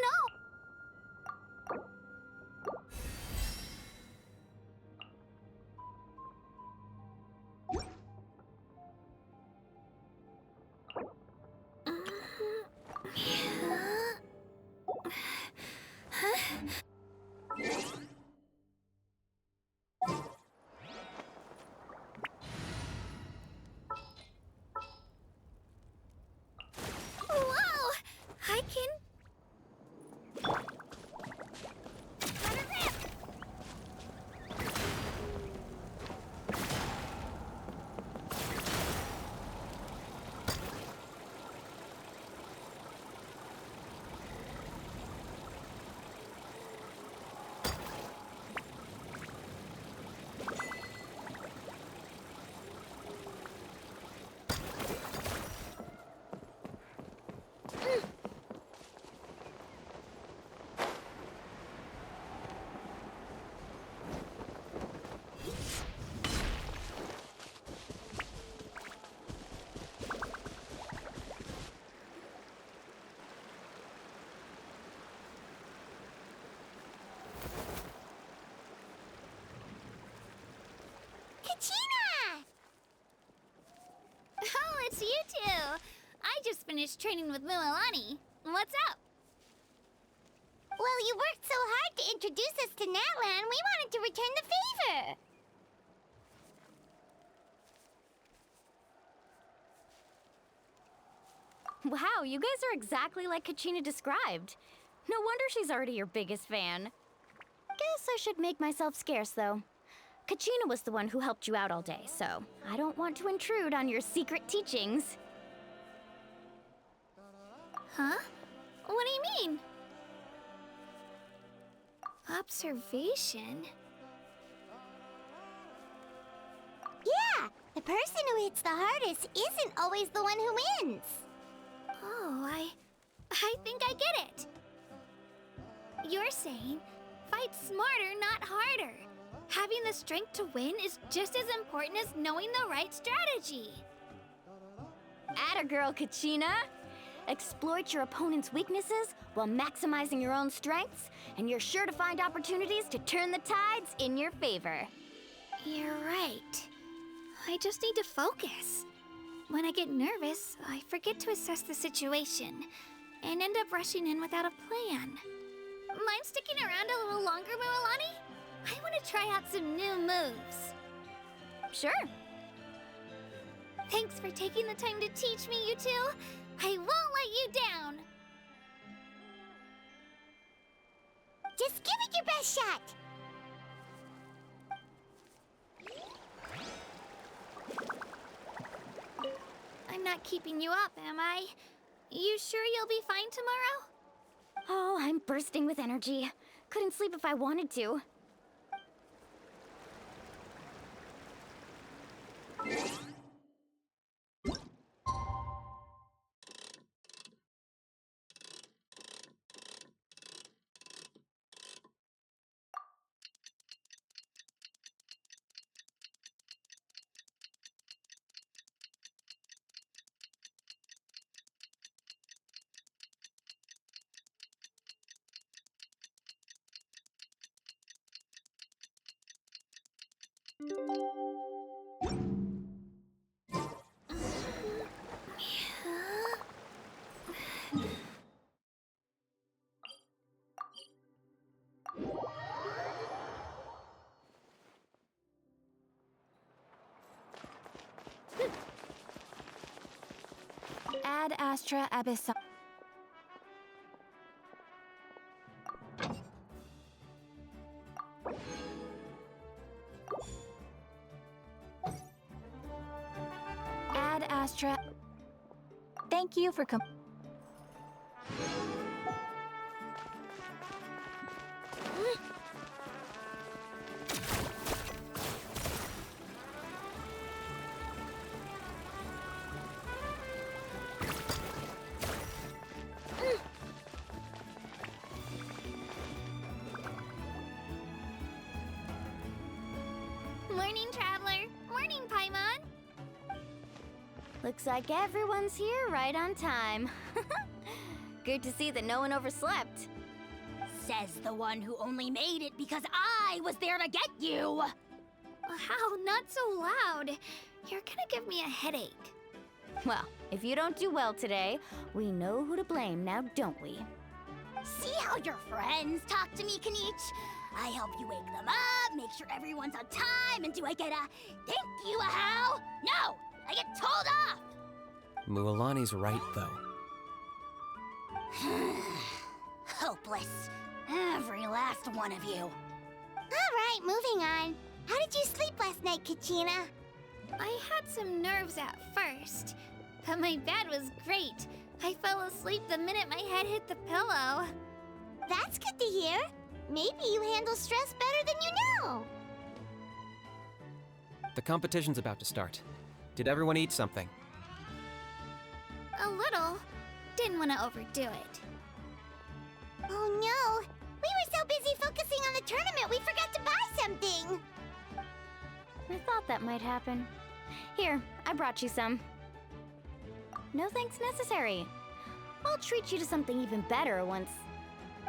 Speaker 3: Whoa! I can... Kachina! Oh, it's you two! I just finished training with Mualani. What's up?
Speaker 2: Well, you worked so hard to introduce us to Natlan, we wanted to return the favor.
Speaker 15: Wow, you guys are exactly like Kachina described. No wonder she's already your biggest fan. Guess I should make myself scarce, though. Kachina was the one who helped you out all day, so I don't want to intrude on your secret teachings.
Speaker 3: Huh? What do you mean? Observation?
Speaker 2: Yeah, the person who hits the hardest isn't always the one who wins.
Speaker 3: Oh, I think I get it. You're saying, fight smarter, not harder. Having the strength to win is just as important as knowing the right strategy.
Speaker 15: Atta girl, Kachina! Exploit your opponent's weaknesses while maximizing your own strengths, and you're sure to find opportunities to turn the tides in your favor.
Speaker 3: You're right. I just need to focus. When I get nervous, I forget to assess the situation and end up rushing in without a plan. Mind sticking around a little longer, Mualani? I want to try out some new moves.
Speaker 15: Sure.
Speaker 3: Thanks for taking the time to teach me, you two. I won't let you down.
Speaker 2: Just give it your best shot.
Speaker 3: I'm not keeping you up, am I? You sure you'll be fine tomorrow?
Speaker 15: Oh, I'm bursting with energy. Couldn't sleep if I wanted to.
Speaker 5: Ad Astra Abyssal. Ad Astra. Thank you for coming.
Speaker 3: Morning, Traveler. Morning, Paimon.
Speaker 15: Looks like everyone's here right on time. Good to see that no one overslept.
Speaker 13: Says the one who only made it because I was there to get you!
Speaker 3: Wow, not so loud. You're gonna give me a headache.
Speaker 15: Well, if you don't do well today, we know who to blame now, don't we?
Speaker 13: See how your friends talk to me, Kanich? I help you wake them up, make sure everyone's on time, and do I get a thank you, how? No! I get told off!
Speaker 7: Mualani's right, though.
Speaker 13: Hopeless. Every last one of you.
Speaker 2: Alright, moving on. How did you sleep last night, Kachina?
Speaker 3: I had some nerves at first, but my bed was great. I fell asleep the minute my head hit the pillow.
Speaker 2: That's good to hear. Maybe you handle stress better than you know.
Speaker 7: The competition's about to start. Did everyone eat something?
Speaker 3: A little. Didn't want to overdo it.
Speaker 2: Oh no! We were so busy focusing on the tournament we forgot to buy something!
Speaker 15: I thought that might happen. Here, I brought you some. No thanks necessary. I'll treat you to something even better once...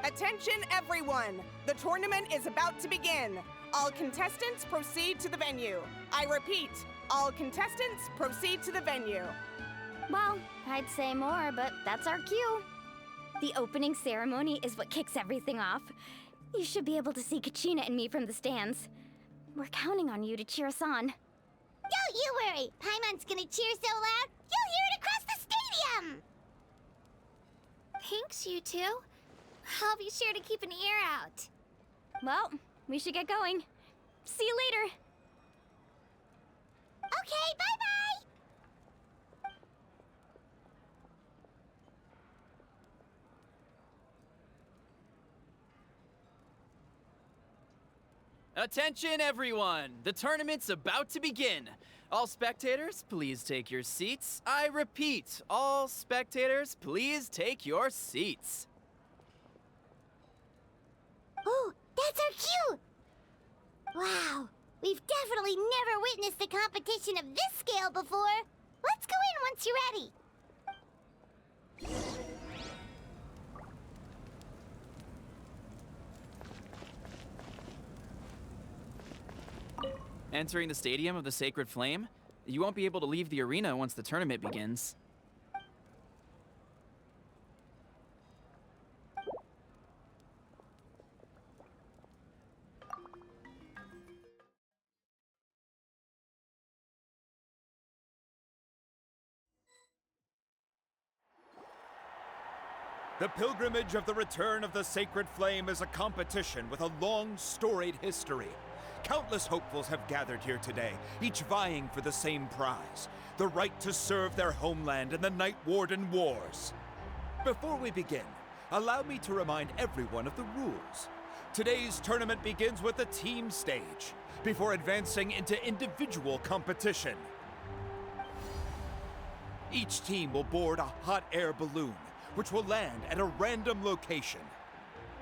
Speaker 16: Attention everyone! The tournament is about to begin. All contestants proceed to the venue. I repeat, all contestants proceed to the venue.
Speaker 15: Well, I'd say more, but that's our cue. The opening ceremony is what kicks everything off. You should be able to see Kachina and me from the stands. We're counting on you to cheer us on.
Speaker 2: Don't you worry! Paimon's gonna cheer so loud, you'll hear it across the stadium!
Speaker 3: Thanks, you two. I'll be sure to keep an ear out.
Speaker 15: Well, we should get going. See you later.
Speaker 2: Okay, bye-bye!
Speaker 10: Attention everyone! The tournament's about to begin. All spectators, please take your seats. I repeat, all spectators, please take your seats.
Speaker 2: Oh, that's our cue! Wow, we've definitely never witnessed a competition of this scale before. Let's go in once you're ready.
Speaker 10: Entering the Stadium of the Sacred Flame, you won't be able to leave the arena once the tournament begins.
Speaker 6: The pilgrimage of the return of the Sacred Flame is a competition with a long, storied history. Countless hopefuls have gathered here today, each vying for the same prize, the right to serve their homeland in the Night Warden Wars. Before we begin, allow me to remind everyone of the rules. Today's tournament begins with the team stage, before advancing into individual competition. Each team will board a hot air balloon, which will land at a random location.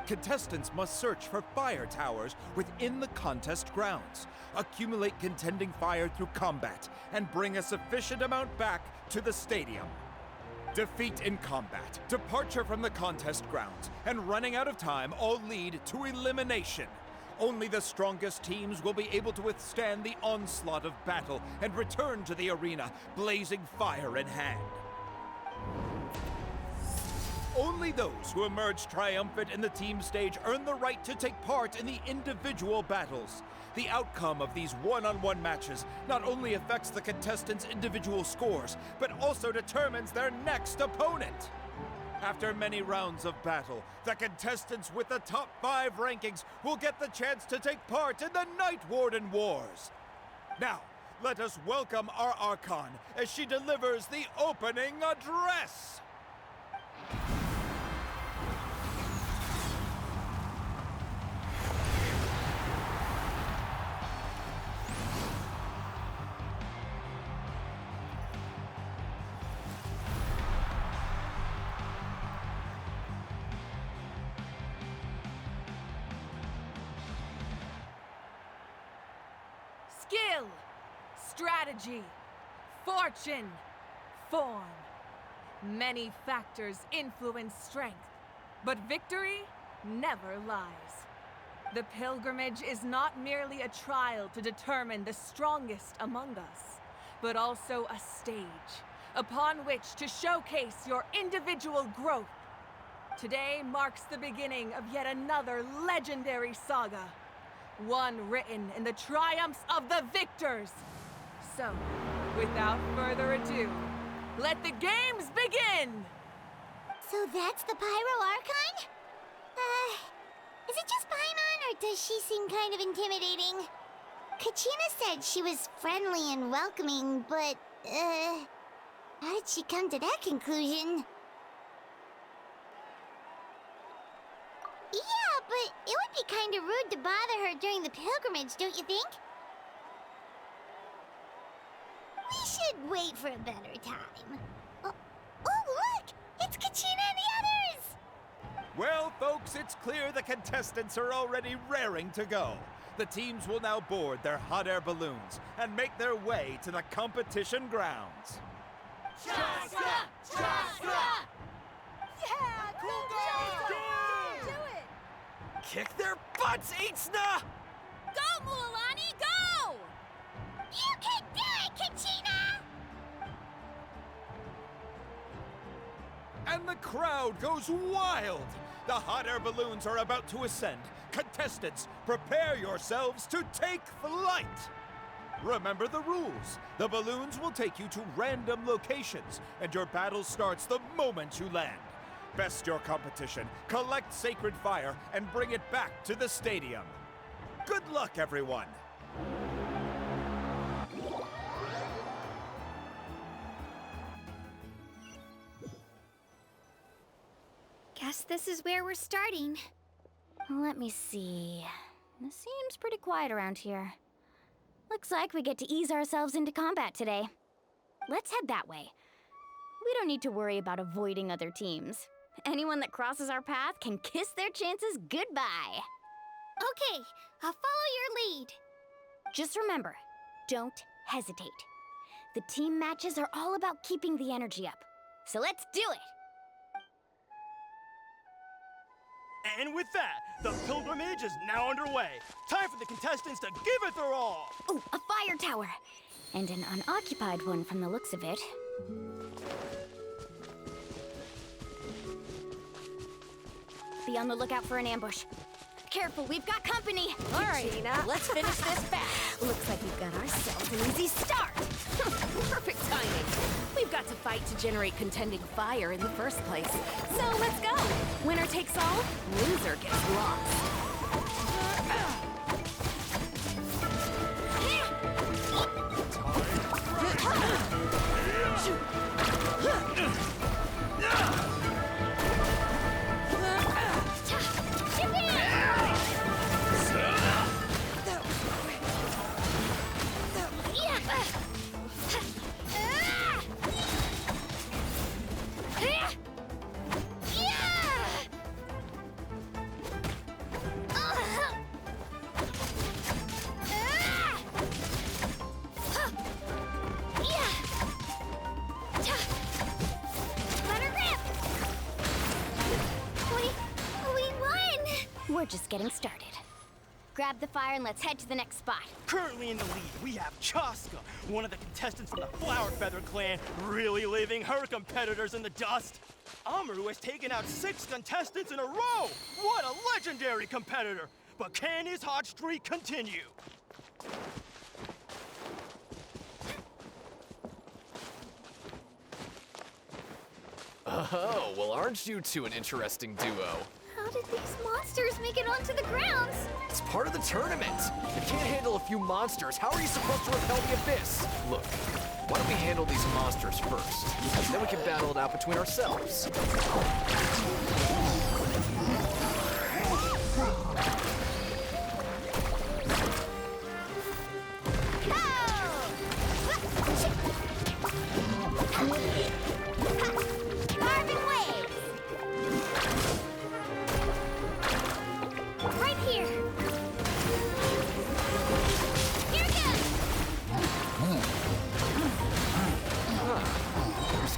Speaker 6: Contestants must search for fire towers within the contest grounds, accumulate contending fire through combat, and bring a sufficient amount back to the stadium. Defeat in combat, departure from the contest grounds, and running out of time all lead to elimination. Only the strongest teams will be able to withstand the onslaught of battle and return to the arena, blazing fire in hand. Only those who emerge triumphant in the team stage earn the right to take part in the individual battles. The outcome of these one-on-one matches not only affects the contestants' individual scores, but also determines their next opponent. After many rounds of battle, the contestants with the top 5 rankings will get the chance to take part in the Night Warden Wars. Now, let us welcome our Archon as she delivers the opening address.
Speaker 11: Skill, strategy, fortune, form.
Speaker 17: Many factors influence strength, but victory never lies. The pilgrimage is not merely a trial to determine the strongest among us, but also a stage upon which to showcase your individual growth. Today marks the beginning of yet another legendary saga, one written in the triumphs of the victors. So, without further ado, let the games begin!
Speaker 2: So that's the Pyro Archon? Is it just Paimon, or does she seem kind of intimidating? Kachina said she was friendly and welcoming, but, how did she come to that conclusion? Yeah, but it would be kind of rude to bother her during the pilgrimage, don't you think? We should wait for a better time. Oh, look! It's Kachina and the others!
Speaker 6: Well, folks, it's clear the contestants are already raring to go. The teams will now board their hot air balloons and make their way to the competition grounds.
Speaker 11: Chaska! Chaska!
Speaker 2: Yeah, cool girl! Do it!
Speaker 8: Kick their butts, Itzna!
Speaker 3: Go, Mualani, go!
Speaker 2: You can do it, Kachina!
Speaker 6: And the crowd goes wild! The hot air balloons are about to ascend. Contestants, prepare yourselves to take flight! Remember the rules. The balloons will take you to random locations, and your battle starts the moment you land. Best your competition, collect sacred fire, and bring it back to the stadium. Good luck, everyone!
Speaker 3: Guess this is where we're starting.
Speaker 15: Let me see. It seems pretty quiet around here. Looks like we get to ease ourselves into combat today. Let's head that way. We don't need to worry about avoiding other teams. Anyone that crosses our path can kiss their chances goodbye.
Speaker 3: Okay, I'll follow your lead.
Speaker 15: Just remember, don't hesitate. The team matches are all about keeping the energy up. So let's do it!
Speaker 18: And with that, the pilgrimage is now underway. Time for the contestants to give it their all!
Speaker 15: Ooh, a fire tower! And an unoccupied one from the looks of it. Be on the lookout for an ambush. Careful, we've got company!
Speaker 11: All right, let's finish this fast.
Speaker 1: Looks like we've got ourselves an easy start.
Speaker 9: Perfect timing. We've got to fight to generate contending fire in the first place. So let's go. Winner takes all, loser gets lost.
Speaker 15: We're just getting started. Grab the fire and let's head to the next spot.
Speaker 18: Currently in the lead, we have Chaska, one of the contestants from the Flower Feather clan, really leaving her competitors in the dust. Amaru has taken out 6 contestants in a row! What a legendary competitor! But can his hot streak continue?
Speaker 19: Oh, well, aren't you two an interesting duo?
Speaker 3: How did these monsters make it onto the grounds?
Speaker 19: It's part of the tournament. If you can't handle a few monsters, how are you supposed to repel the abyss? Look, why don't we handle these monsters first? Then we can battle it out between ourselves.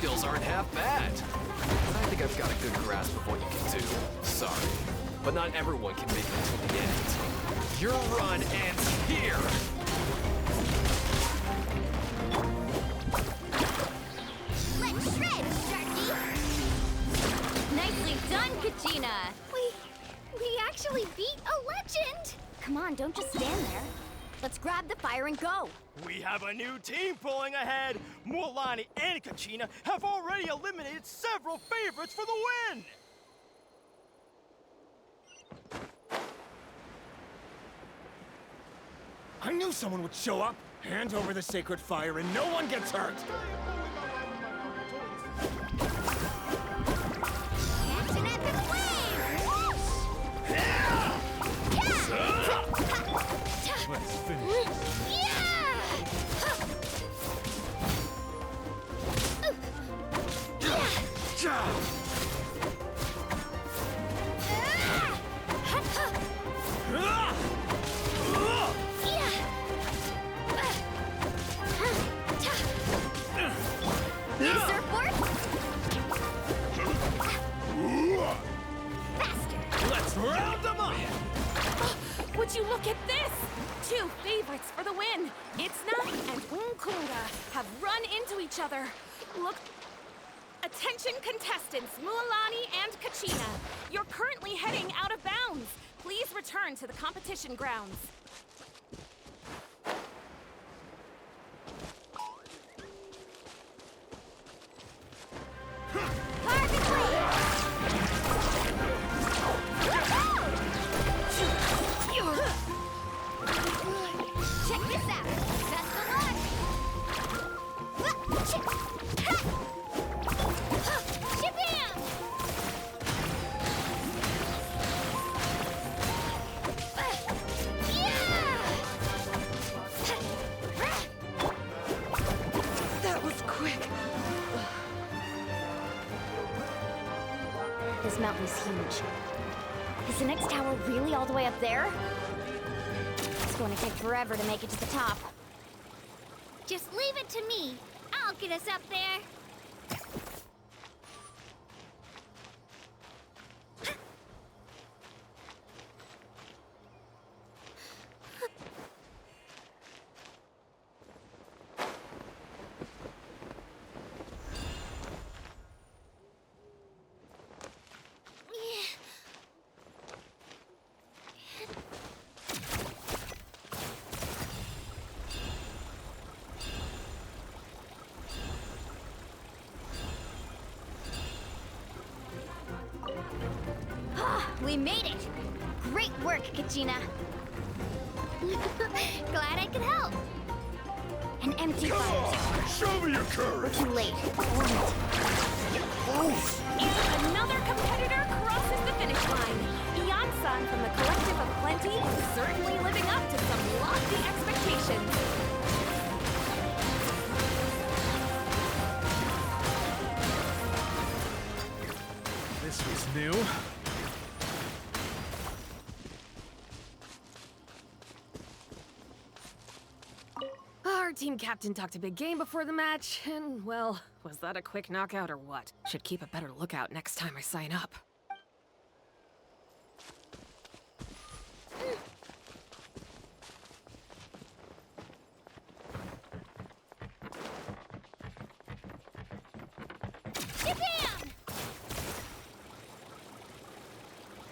Speaker 19: skills aren't half bad. But I think I've got a good grasp of what you can do. Sorry, but not everyone can make it to the end. Your run ends here!
Speaker 2: Let's shred, Sharky!
Speaker 15: Nicely done, Kachina!
Speaker 3: We actually beat a legend!
Speaker 15: Come on, don't just stand there. Let's grab the fire and go.
Speaker 18: We have a new team pulling ahead. Mualani and Kachina have already eliminated several favorites for the win.
Speaker 20: I knew someone would show up. Hand over the sacred fire and no one gets hurt.
Speaker 2: Catch an epic
Speaker 20: Let's finish.
Speaker 2: New surfboard?
Speaker 20: Let's round them up!
Speaker 9: Would you look at this? 2 favorites for the win. Itzna and Unkunga have run into each other. Look. Attention contestants, Mualani and Kachina. You're currently heading out of bounds. Please return to the competition grounds.
Speaker 2: Check this out! Best of luck! Shabam!
Speaker 9: That was quick.
Speaker 15: This mountain's huge. Is the next tower really all the way up there? It's going to take forever to make it to the top.
Speaker 2: Just leave it to me. I'll get us up there.
Speaker 15: We made it! Great work, Kachina!
Speaker 2: Glad I could help.
Speaker 15: An empty fire.
Speaker 20: Show me your courage!
Speaker 15: We're too late.
Speaker 9: And another competitor crosses the finish line. Ian-san from the Collective of Plenty is certainly living up to some lofty expectations.
Speaker 20: This was new.
Speaker 9: Our team captain talked a big game before the match, and, well, was that a quick knockout or what? Should keep a better lookout next time I sign up.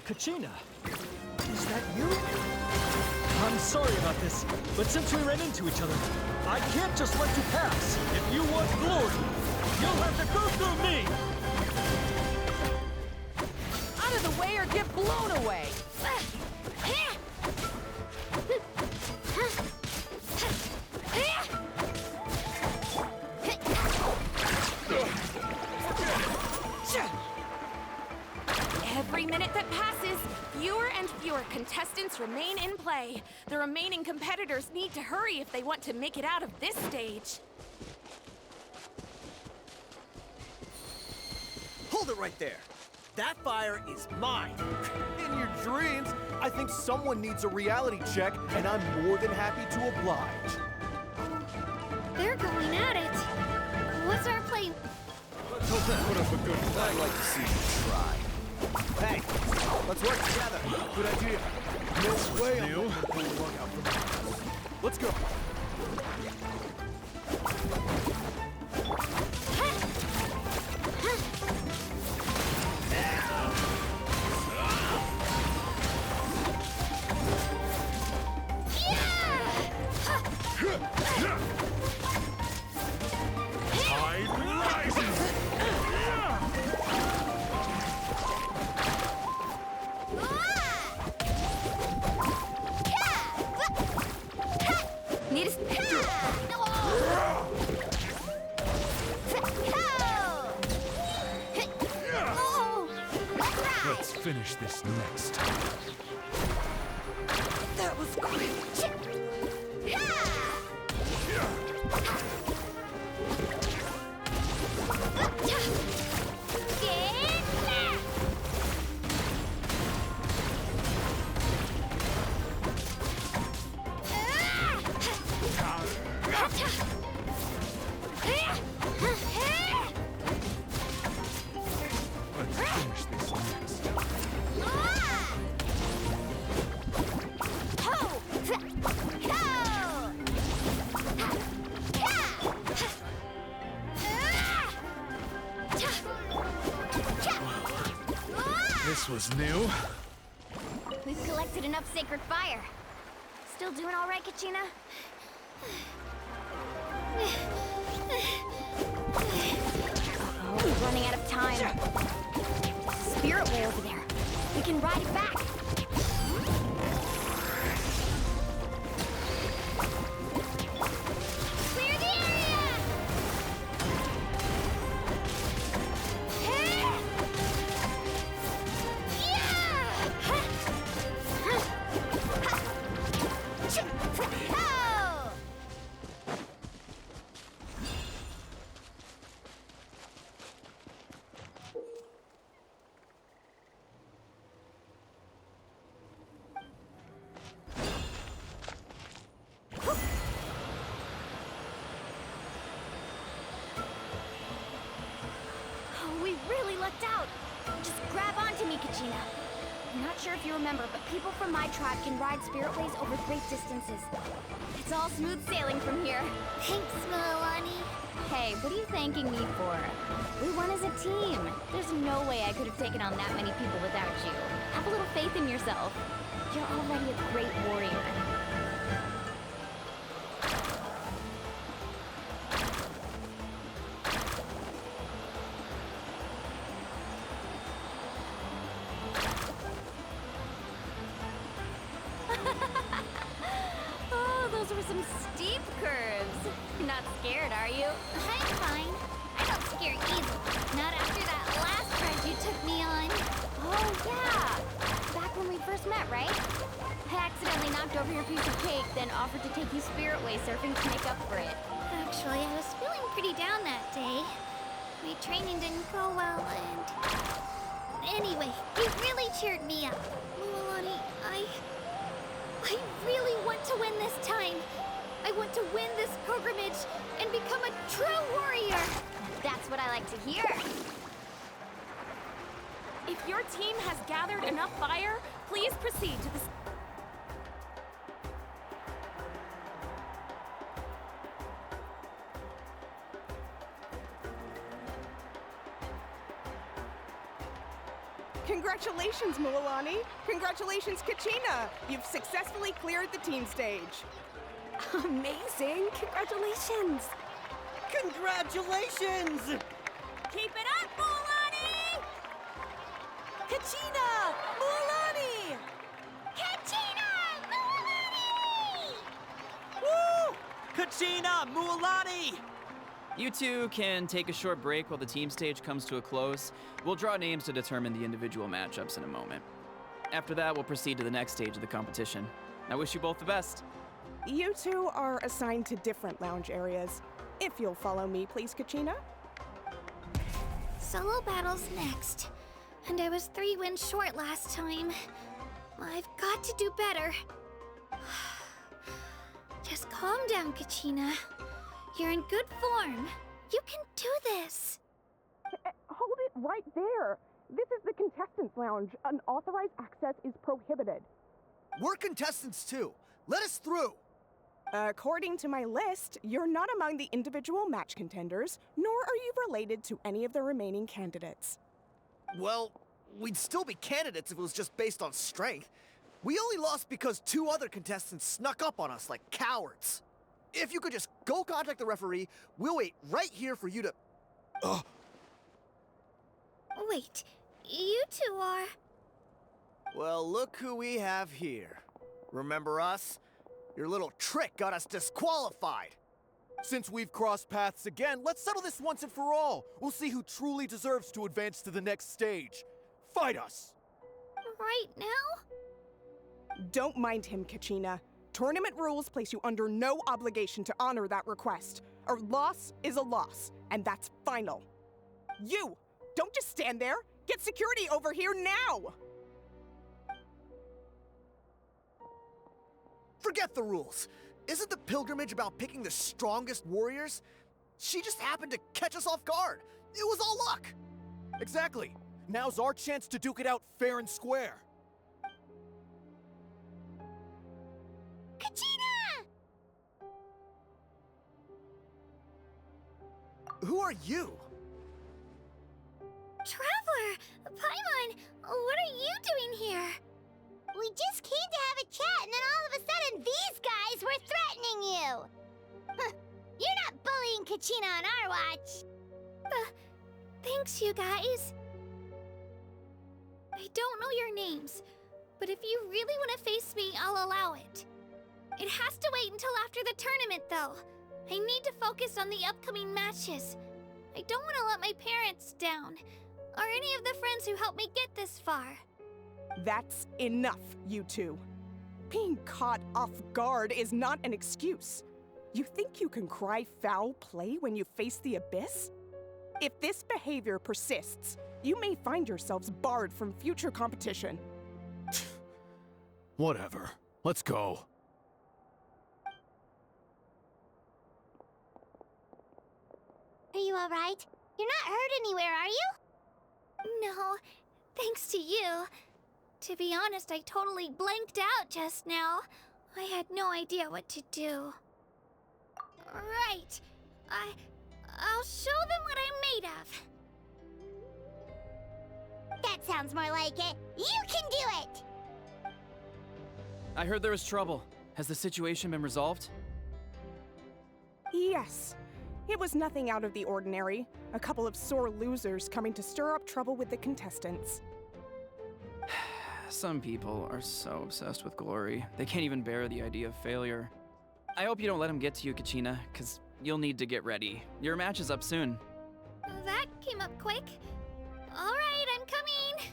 Speaker 21: Kachina, is that you? I'm sorry about this, but since we ran into each other, I can't just let you pass. If you want glory, you'll have to go through me!
Speaker 11: Out of the way or get blown away!
Speaker 9: Every minute that passes, fewer and fewer contestants remain in play. The remaining competitors need to hurry if they want to make it out of this stage.
Speaker 22: Hold it right there. That fire is mine.
Speaker 23: In your dreams, I think someone needs a reality check, and I'm more than happy to oblige.
Speaker 2: They're going at it. What's our play?
Speaker 23: Put up a good fight.
Speaker 19: I'd like to see you try.
Speaker 23: Hey, let's work together. Good idea. No way I'm gonna pull the rug out from under us. Let's go.
Speaker 20: Tide rises!
Speaker 2: Need a
Speaker 20: Let's finish this next.
Speaker 2: That was quick.
Speaker 20: Let's finish this next. This was new.
Speaker 15: We've collected enough sacred fire. Still doing all right, Kachina? Oh, we're running out of time. There's a spirit way over there. We can ride it back.
Speaker 2: Clear the area!
Speaker 15: We really lucked out. Just grab onto me, Kachina. I'm not sure if you remember, but people from my tribe can ride spiritways over great distances. It's all smooth sailing from here.
Speaker 2: Thanks, Milani.
Speaker 15: Hey, what are you thanking me for? We won as a team. There's no way I could have taken on that many people without you. Have a little faith in yourself. You're already a great warrior. Oh, those were some steep curves. Not scared, are you?
Speaker 2: I'm fine. I don't scare easily. Not after that last ride you took me on.
Speaker 15: Oh, yeah. Back when we first met, right? I accidentally knocked over your piece of cake, then offered to take you spiritway surfing to make up for it.
Speaker 3: Actually, I was feeling pretty down that day. My training didn't go well, and... Anyway, you really cheered me up. Milani, I really want to win this time. I want to win this pilgrimage and become a true warrior.
Speaker 15: That's what I like to hear.
Speaker 9: If your team has gathered enough fire, please proceed to the...
Speaker 16: Congratulations, Milani. Congratulations, Kachina. You've successfully cleared the team stage.
Speaker 9: Amazing! Congratulations!
Speaker 11: Congratulations!
Speaker 9: Keep it up, Milani! Kachina! Milani!
Speaker 2: Kachina! Milani!
Speaker 11: Woo! Kachina! Mualani!
Speaker 10: You two can take a short break while the team stage comes to a close. We'll draw names to determine the individual matchups in a moment. After that, we'll proceed to the next stage of the competition. I wish you both the best.
Speaker 16: You two are assigned to different lounge areas. If you'll follow me, please, Kachina.
Speaker 3: Solo battle's next. And I was 3 wins short last time. I've got to do better. Just calm down, Kachina. You're in good form. You can do this.
Speaker 16: right there. This is the contestants' lounge. Unauthorized access is prohibited.
Speaker 23: We're contestants too. Let us through.
Speaker 16: According to my list, you're not among the individual match contenders, nor are you related to any of the remaining candidates.
Speaker 23: Well, we'd still be candidates if it was just based on strength. We only lost because 2 other contestants snuck up on us like cowards. If you could just go contact the referee, we'll wait right here for you to...
Speaker 3: Wait, you two are...
Speaker 23: Well, look who we have here. Remember us? Your little trick got us disqualified.
Speaker 6: Since we've crossed paths again, let's settle this once and for all. We'll see who truly deserves to advance to the next stage. Fight us!
Speaker 3: Right now?
Speaker 16: Don't mind him, Kachina. Tournament rules place you under no obligation to honor that request. A loss is a loss, and that's final. You! Don't just stand there! Get security over here now!
Speaker 23: Forget the rules. Isn't the pilgrimage about picking the strongest warriors? She just happened to catch us off guard. It was all luck.
Speaker 6: Exactly. Now's our chance to duke it out fair and square.
Speaker 2: Kachina!
Speaker 23: Who are you?
Speaker 3: Traveler! Paimon! What are you doing here?
Speaker 2: We just came to have a chat, and then all of a sudden these guys were threatening you! You're not bullying Kachina on our watch!
Speaker 3: Thanks, you guys. I don't know your names, but if you really want to face me, I'll allow it. It has to wait until after the tournament, though. I need to focus on the upcoming matches. I don't want to let my parents down, or any of the friends who helped me get this far.
Speaker 16: That's enough, you two. Being caught off guard is not an excuse. You think you can cry foul play when you face the abyss? If this behavior persists, you may find yourselves barred from future competition.
Speaker 19: Whatever. Let's go.
Speaker 2: Are you alright? You're not hurt anywhere, are you?
Speaker 3: No, thanks to you. To be honest, I totally blanked out just now. I had no idea what to do. Right. I'll show them what I'm made of.
Speaker 2: That sounds more like it. You can do it!
Speaker 10: I heard there was trouble. Has the situation been resolved?
Speaker 16: Yes. It was nothing out of the ordinary. A couple of sore losers coming to stir up trouble with the contestants.
Speaker 10: Some people are so obsessed with glory, they can't even bear the idea of failure. I hope you don't let him get to you, Kachina, because you'll need to get ready. Your match is up soon.
Speaker 3: That came up quick. All right, I'm coming.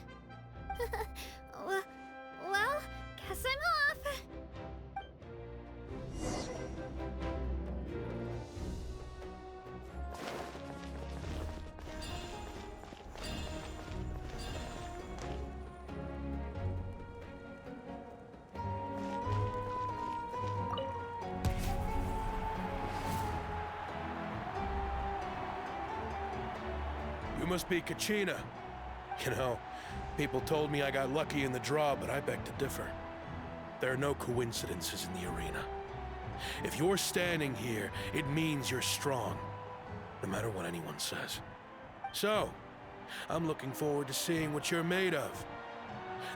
Speaker 3: Well, guess I'm off.
Speaker 4: You must be Kachina. You know, people told me I got lucky in the draw, but I beg to differ. There are no coincidences in the arena. If you're standing here, it means you're strong, no matter what anyone says. So, I'm looking forward to seeing what you're made of.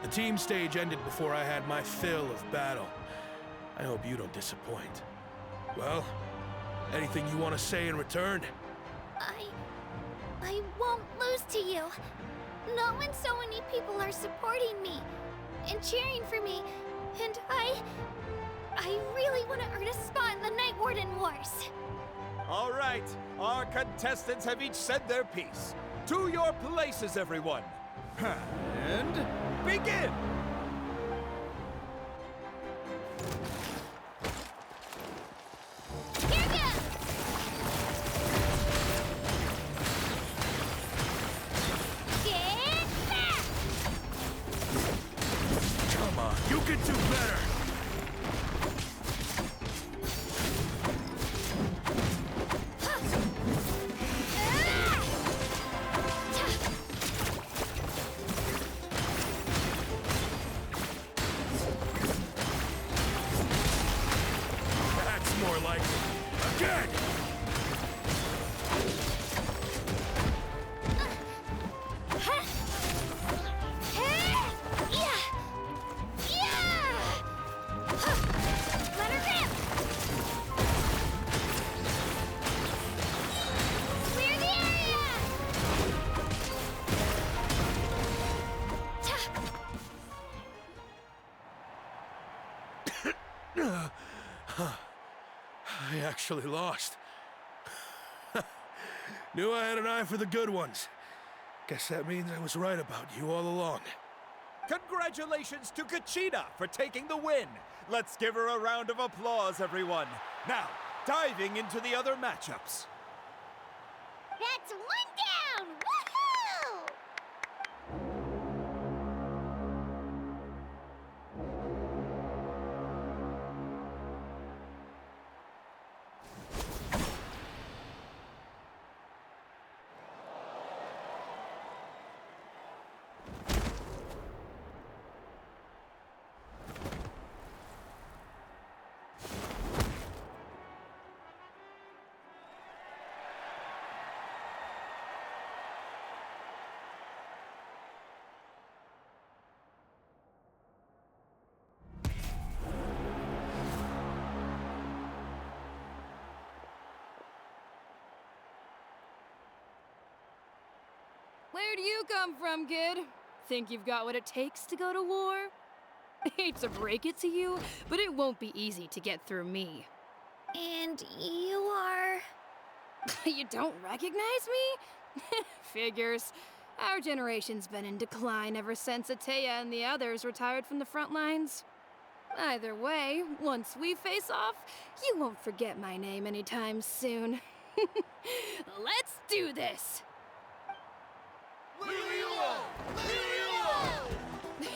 Speaker 4: The team stage ended before I had my fill of battle. I hope you don't disappoint. Well, anything you want to say in return?
Speaker 3: I won't lose to you. Not when so many people are supporting me and cheering for me, and I really want to earn a spot in the Night Warden Wars.
Speaker 6: All right, our contestants have each said their piece. To your places, everyone. And begin!
Speaker 4: You can do better! I actually lost. Knew I had an eye for the good ones. Guess that means I was right about you all along.
Speaker 6: Congratulations to Kachina for taking the win. Let's give her a round of applause, everyone. Now, diving into the other matchups.
Speaker 2: That's one down! Woohoo!
Speaker 5: Where do you come from, kid? Think you've got what it takes to go to war? Hate to break it to you, but it won't be easy to get through me.
Speaker 3: And you are...
Speaker 5: You don't recognize me? Figures. Our generation's been in decline ever since Ateya and the others retired from the front lines. Either way, once we face off, you won't forget my name anytime soon. Let's do this!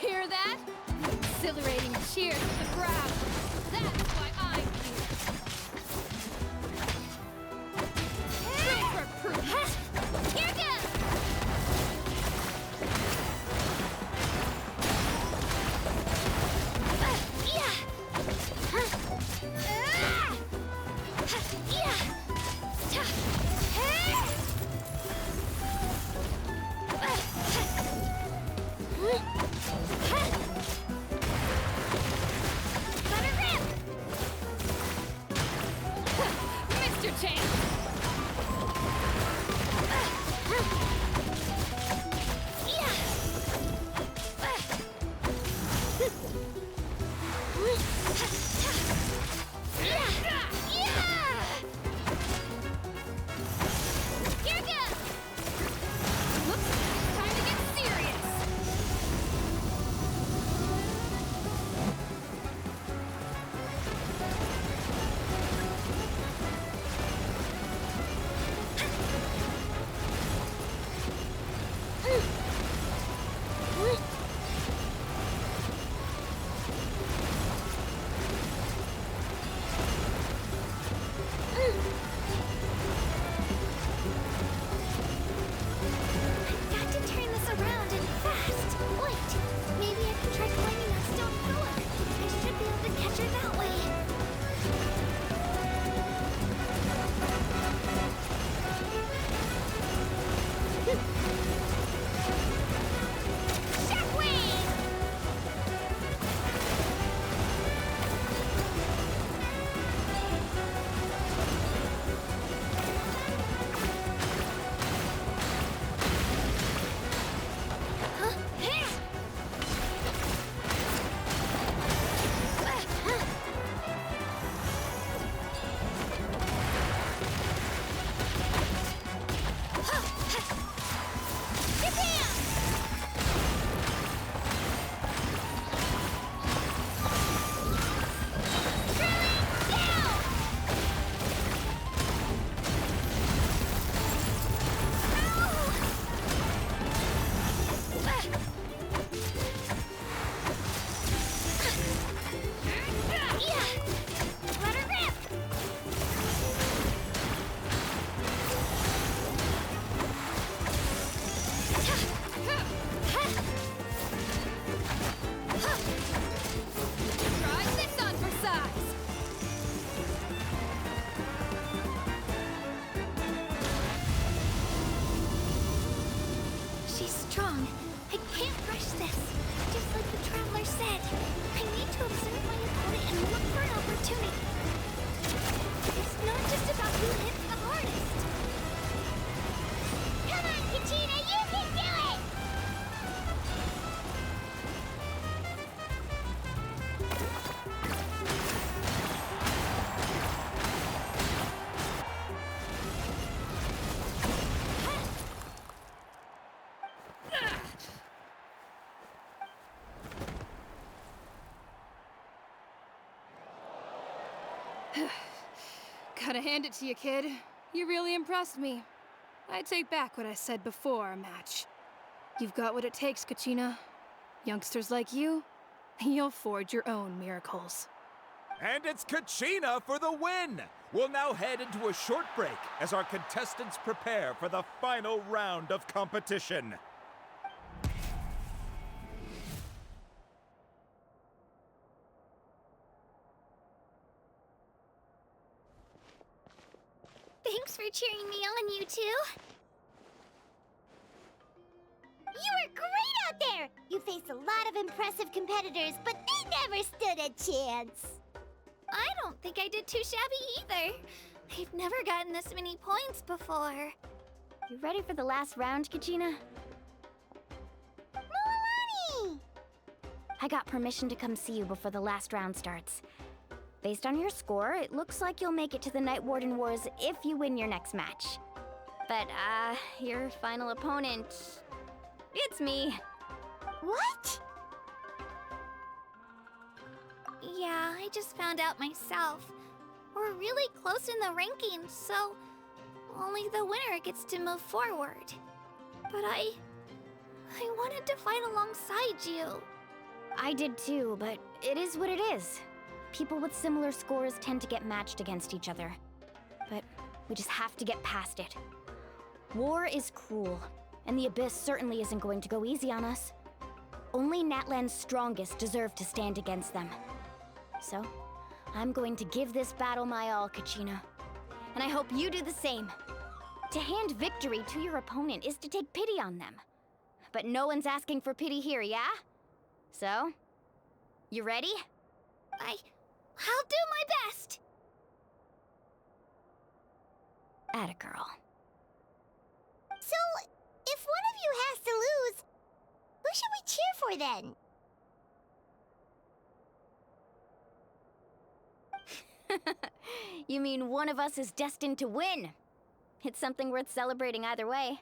Speaker 5: Hear that? Exhilarating cheers to the crowd. That's why I'm here. For proof.
Speaker 3: Here goes!
Speaker 5: Mr. Champ! Gotta hand it to you, kid. You really impressed me. I take back what I said before our match. You've got what it takes, Kachina. Youngsters like you, you'll forge your own miracles.
Speaker 6: And it's Kachina for the win! We'll now head into a short break as our contestants prepare for the final round of competition.
Speaker 3: Thanks for cheering me on, you two.
Speaker 2: You were great out there! You faced a lot of impressive competitors, but they never stood a chance.
Speaker 3: I don't think I did too shabby either. I've never gotten this many points before.
Speaker 15: You ready for the last round, Kachina?
Speaker 2: Mualani!
Speaker 15: I got permission to come see you before the last round starts. Based on your score, it looks like you'll make it to the Night Warden Wars if you win your next match. But, your final opponent... it's me.
Speaker 2: What?
Speaker 3: Yeah, I just found out myself. We're really close in the rankings, so only the winner gets to move forward. But I wanted to fight alongside you.
Speaker 15: I did too, but it is what it is. People with similar scores tend to get matched against each other. But we just have to get past it. War is cruel, and the Abyss certainly isn't going to go easy on us. Only Natlan's strongest deserve to stand against them. So, I'm going to give this battle my all, Kachina. And I hope you do the same. To hand victory to your opponent is to take pity on them. But no one's asking for pity here, yeah? So, you ready?
Speaker 3: I'll do my best!
Speaker 15: Atta girl.
Speaker 2: So, if one of you has to lose, who should we cheer for then?
Speaker 15: You mean one of us is destined to win? It's something worth celebrating either way.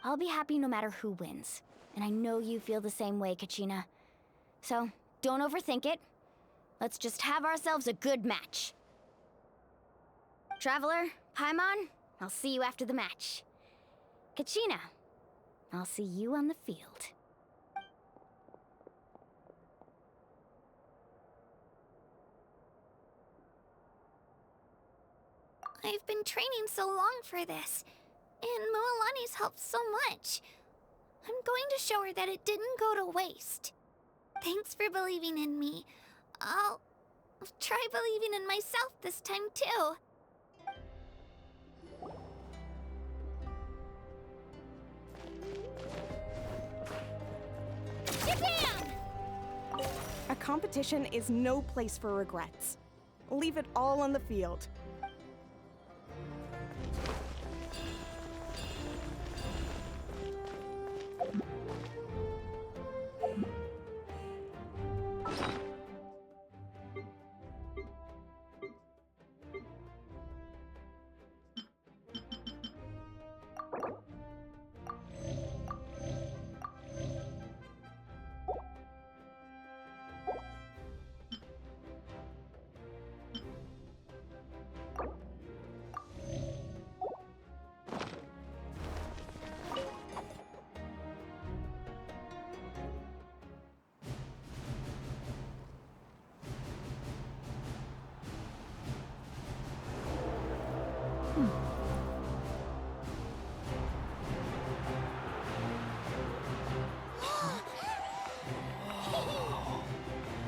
Speaker 15: I'll be happy no matter who wins. And I know you feel the same way, Kachina. So, don't overthink it. Let's just have ourselves a good match. Traveler, Paimon, I'll see you after the match. Kachina, I'll see you on the field.
Speaker 3: I've been training so long for this, and Mualani's helped so much. I'm going to show her that it didn't go to waste. Thanks for believing in me. I'll try believing in myself this time too.
Speaker 2: Japan!
Speaker 16: A competition is no place for regrets. Leave it all on the field.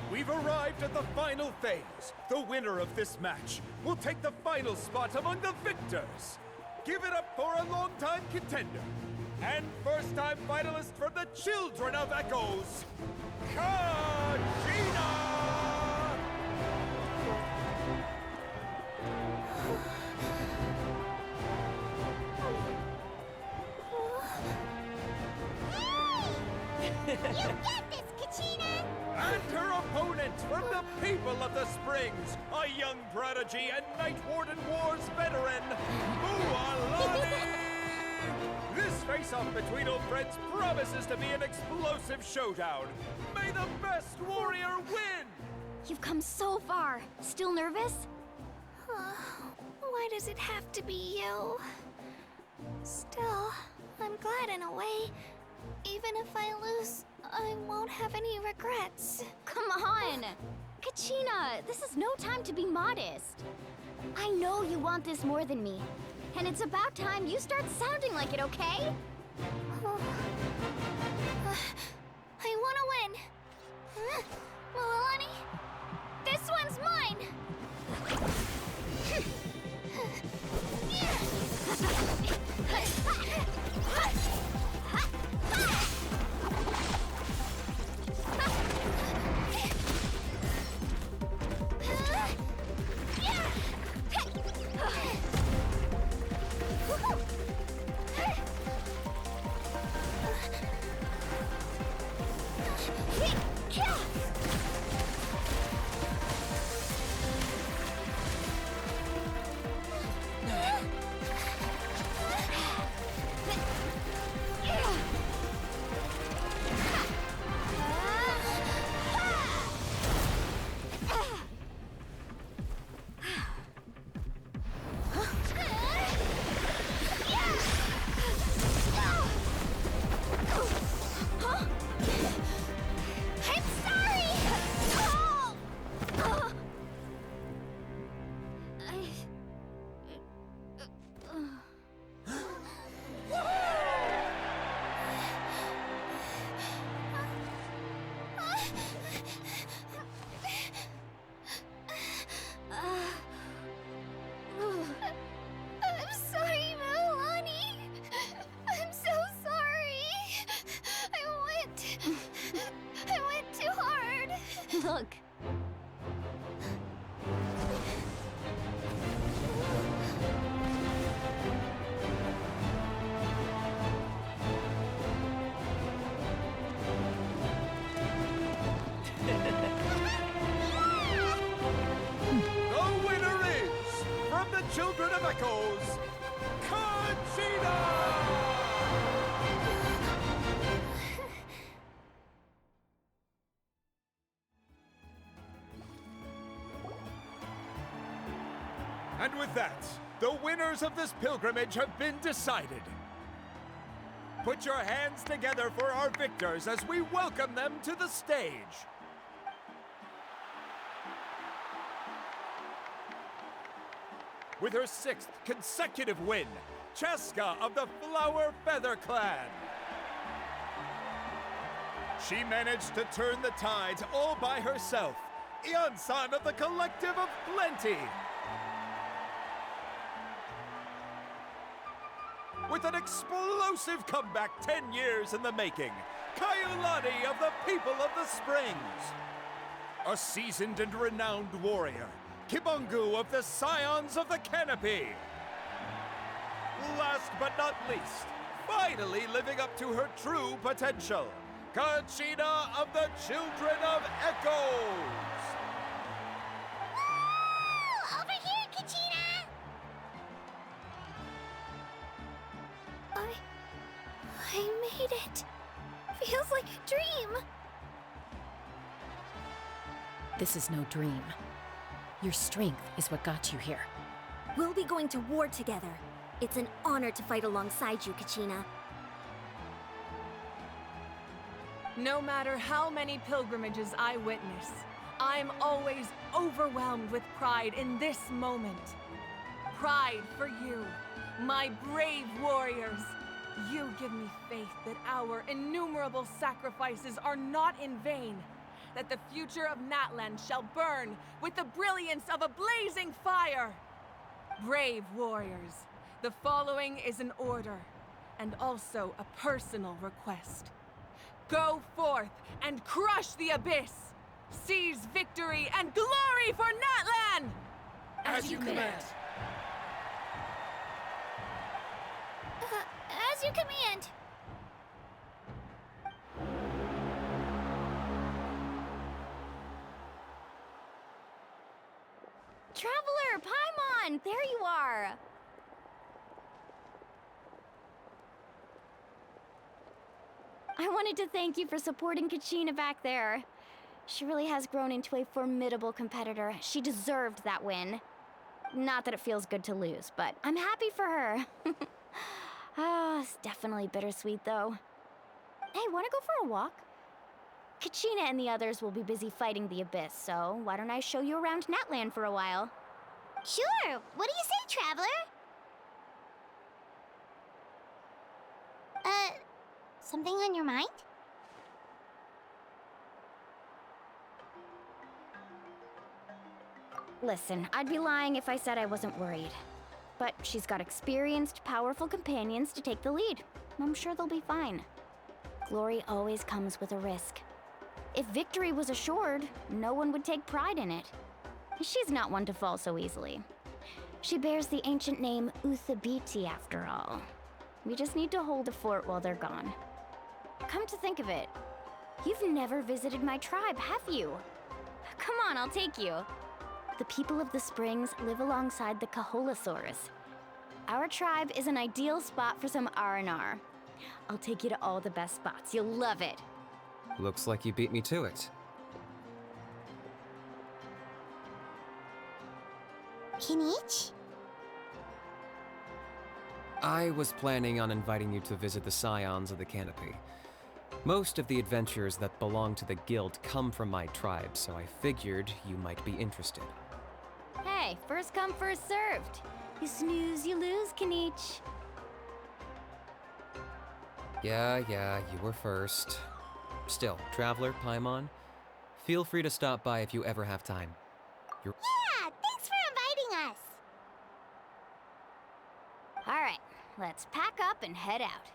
Speaker 6: We've arrived at the final phase. The winner of this match will take the final spot among the victors. Give it up for a longtime contender and first-time finalist for the Children of Echoes, Kachina!
Speaker 2: You got this, Kachina!
Speaker 6: And her opponent from the people of the Springs, a young prodigy and Night Warden Wars veteran, Mualani! This face-off between old friends promises to be an explosive showdown. May the best warrior win!
Speaker 15: You've come so far. Still nervous?
Speaker 3: Why does it have to be you? Still, I'm glad in a way. Even if I lose, I won't have any regrets.
Speaker 15: Come on! Kachina, this is no time to be modest. I know you want this more than me. And it's about time you start sounding like it, okay?
Speaker 3: I wanna win. Mualani, this one's mine!
Speaker 15: Look.
Speaker 6: The winner is, from the Children of Echoes, Kachina! And with that, the winners of this pilgrimage have been decided. Put your hands together for our victors as we welcome them to the stage. With her 6th consecutive win, Cheska of the Flower Feather Clan. She managed to turn the tides all by herself. Ian-san of the Collective of Plenty. With an explosive comeback 10 years in the making, Kaiulani of the People of the Springs. A seasoned and renowned warrior, Kibungu of the Scions of the Canopy. Last but not least, finally living up to her true potential, Kachina of the Children of Echoes.
Speaker 2: Woo! Over here, Kachina!
Speaker 3: I made it. Feels like a dream.
Speaker 12: This is no dream. Your strength is what got you here.
Speaker 13: We'll be going to war together. It's an honor to fight alongside you, Kachina.
Speaker 17: No matter how many pilgrimages I witness, I'm always overwhelmed with pride in this moment. Pride for you, my brave warriors. You give me faith that our innumerable sacrifices are not in vain, that the future of Natlan shall burn with the brilliance of a blazing fire. Brave warriors, the following is an order, and also a personal request. Go forth and crush the abyss! Seize victory and glory for Natlan!
Speaker 3: As you command. As you command.
Speaker 15: Traveler, Paimon, there you are. I wanted to thank you for supporting Kachina back there. She really has grown into a formidable competitor. She deserved that win. Not that it feels good to lose, but I'm happy for her. Ah, it's definitely bittersweet, though. Hey, wanna go for a walk? Kachina and the others will be busy fighting the Abyss, so why don't I show you around Natland for a while?
Speaker 2: Sure. What do you say, Traveler? Something on your mind?
Speaker 15: Listen, I'd be lying if I said I wasn't worried. But she's got experienced, powerful companions to take the lead. I'm sure they'll be fine. Glory always comes with a risk. If victory was assured, no one would take pride in it. She's not one to fall so easily. She bears the ancient name Uthabiti after all. We just need to hold the fort while they're gone. Come to think of it, you've never visited my tribe, have you? Come on, I'll take you. The people of the Springs live alongside the Kaholasaurus. Our tribe is an ideal spot for some R&R. I'll take you to all the best spots. You'll love it.
Speaker 7: Looks like you beat me to it.
Speaker 2: Kinich?
Speaker 7: I was planning on inviting you to visit the Scions of the Canopy. Most of the adventures that belong to the guild come from my tribe, so I figured you might be interested.
Speaker 15: Hey, first come, first served. You snooze, you lose, Kinich.
Speaker 7: Yeah, you were first. Still, Traveler, Paimon, feel free to stop by if you ever have time.
Speaker 2: Yeah, thanks for inviting us.
Speaker 15: All right, let's pack up and head out.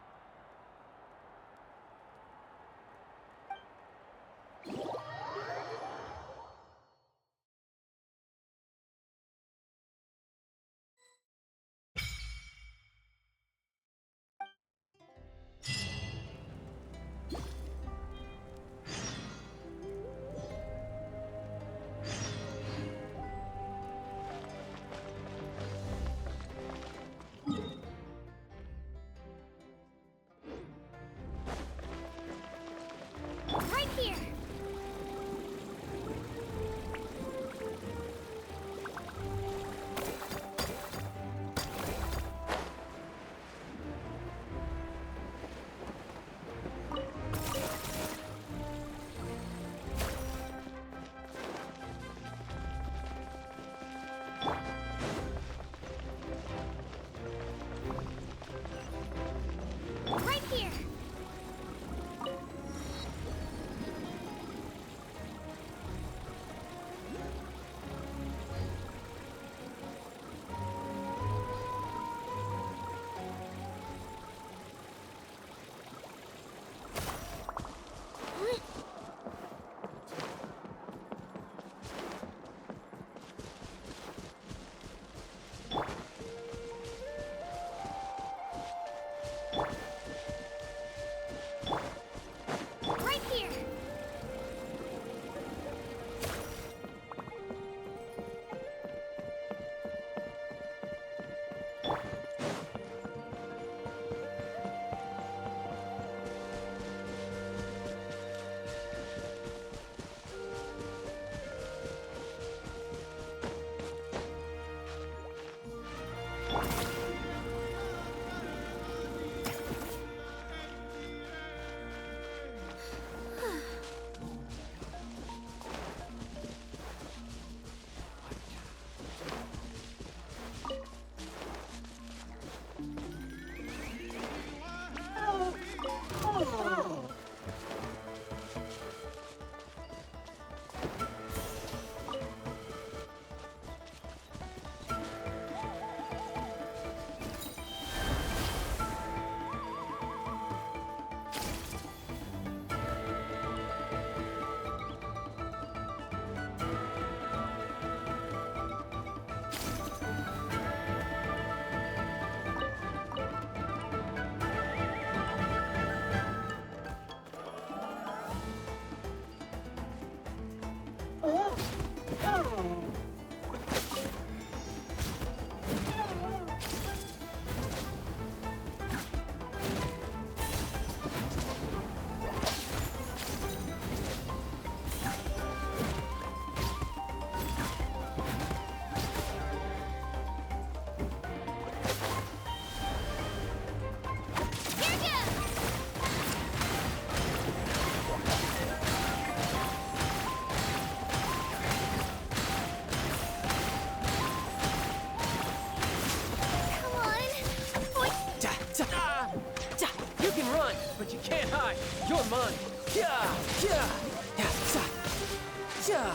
Speaker 21: You can't hide. You're mine. Yeah, yeah, yeah, yeah.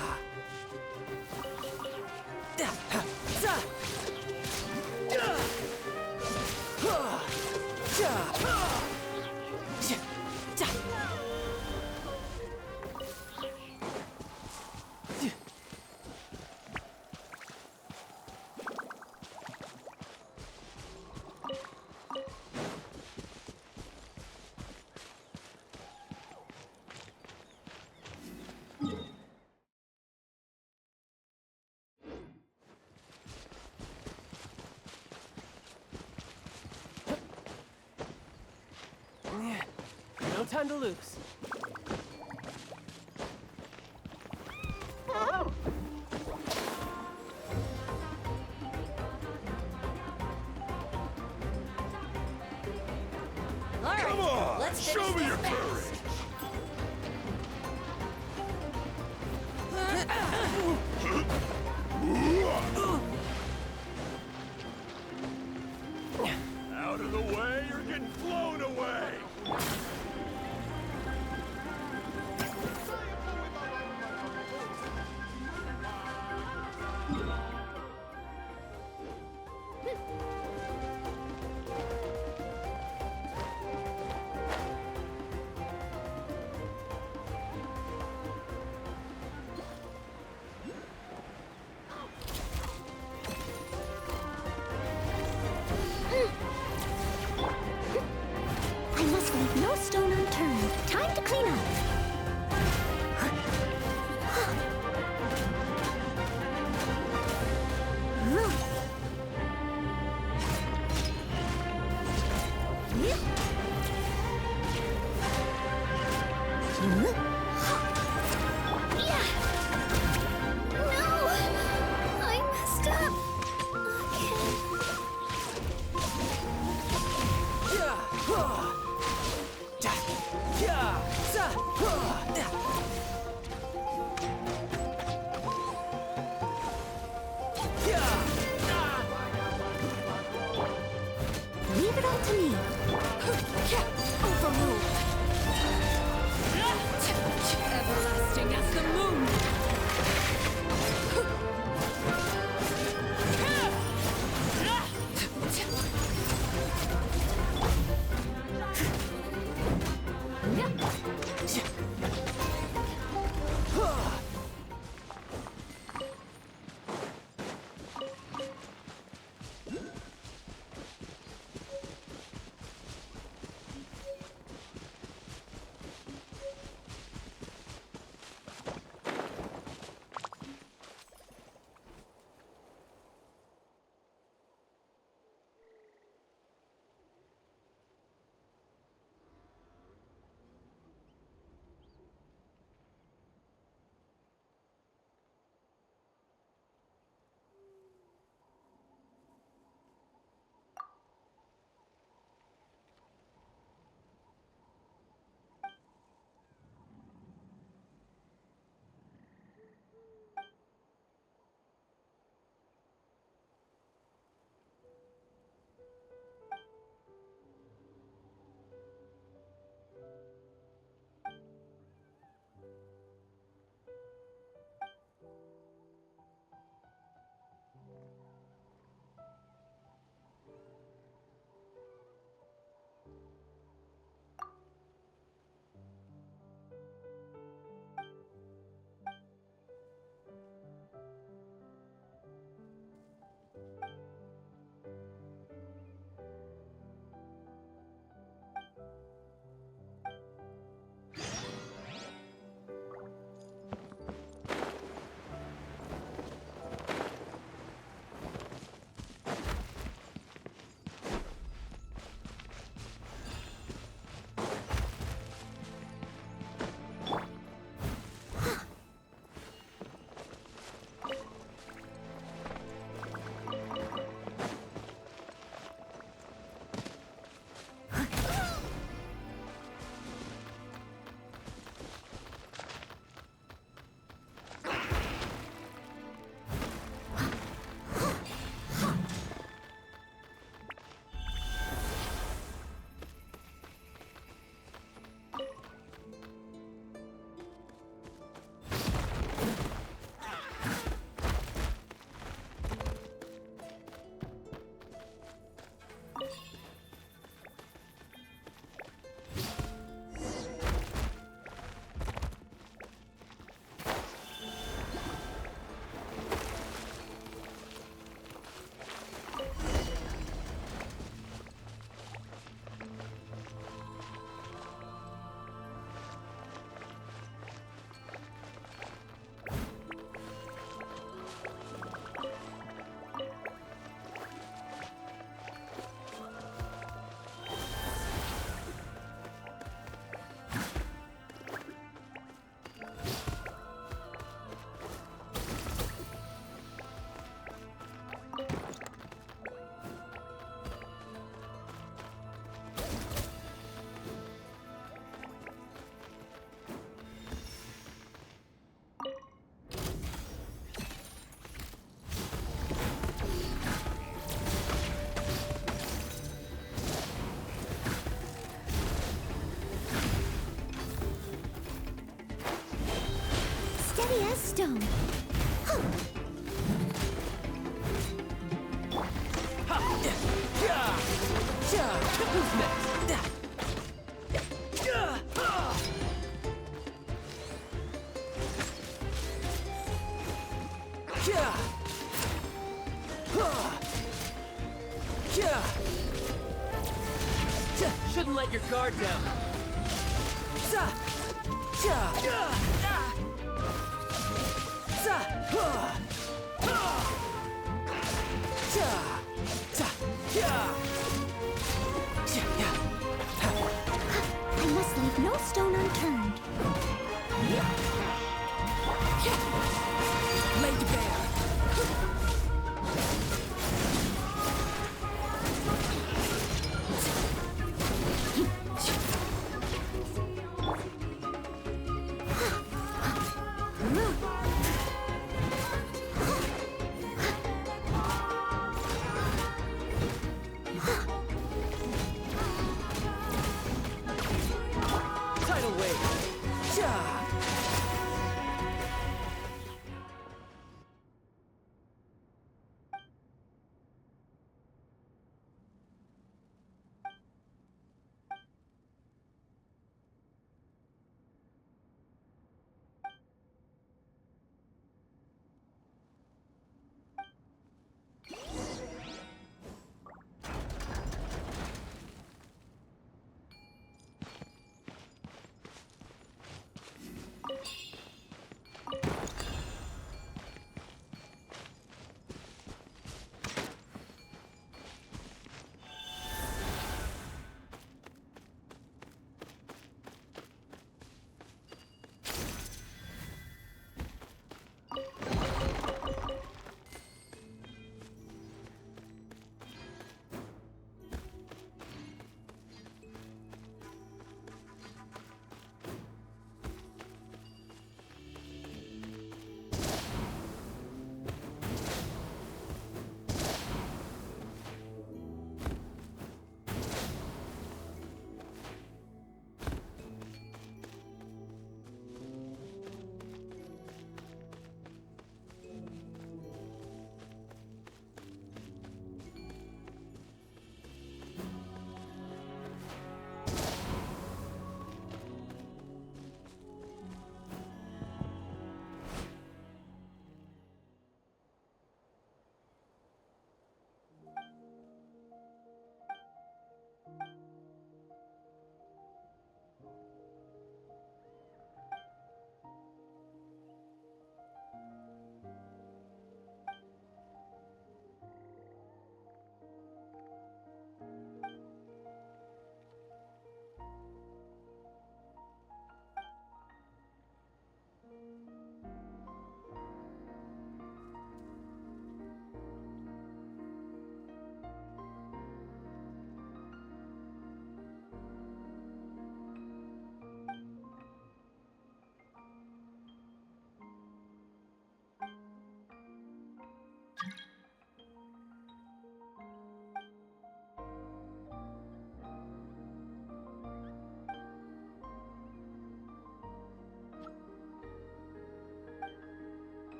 Speaker 1: No time to lose.
Speaker 8: Come on, let's show me your courage. Out of the way, you're getting blown away.
Speaker 2: I must leave no stone unturned. Time to clean up.
Speaker 3: I messed up.
Speaker 2: Leave it all to me.
Speaker 3: Overruled. Everlasting as the moon.
Speaker 2: Stone.
Speaker 1: Who's next? Shouldn't let your guard down.
Speaker 2: I must leave no stone unturned.
Speaker 1: Laid bare.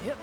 Speaker 21: Yep.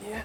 Speaker 21: Yeah.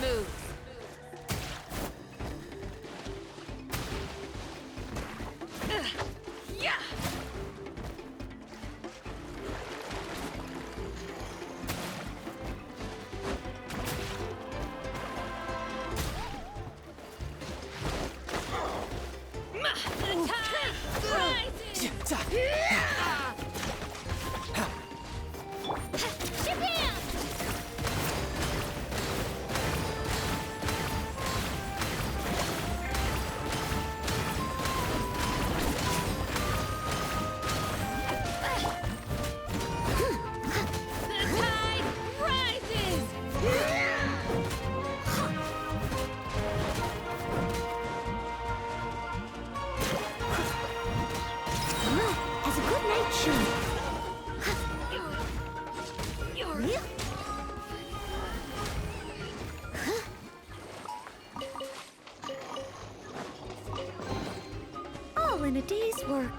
Speaker 5: Move. Yeah. The tide rises. Shabam!
Speaker 13: All in a day's work.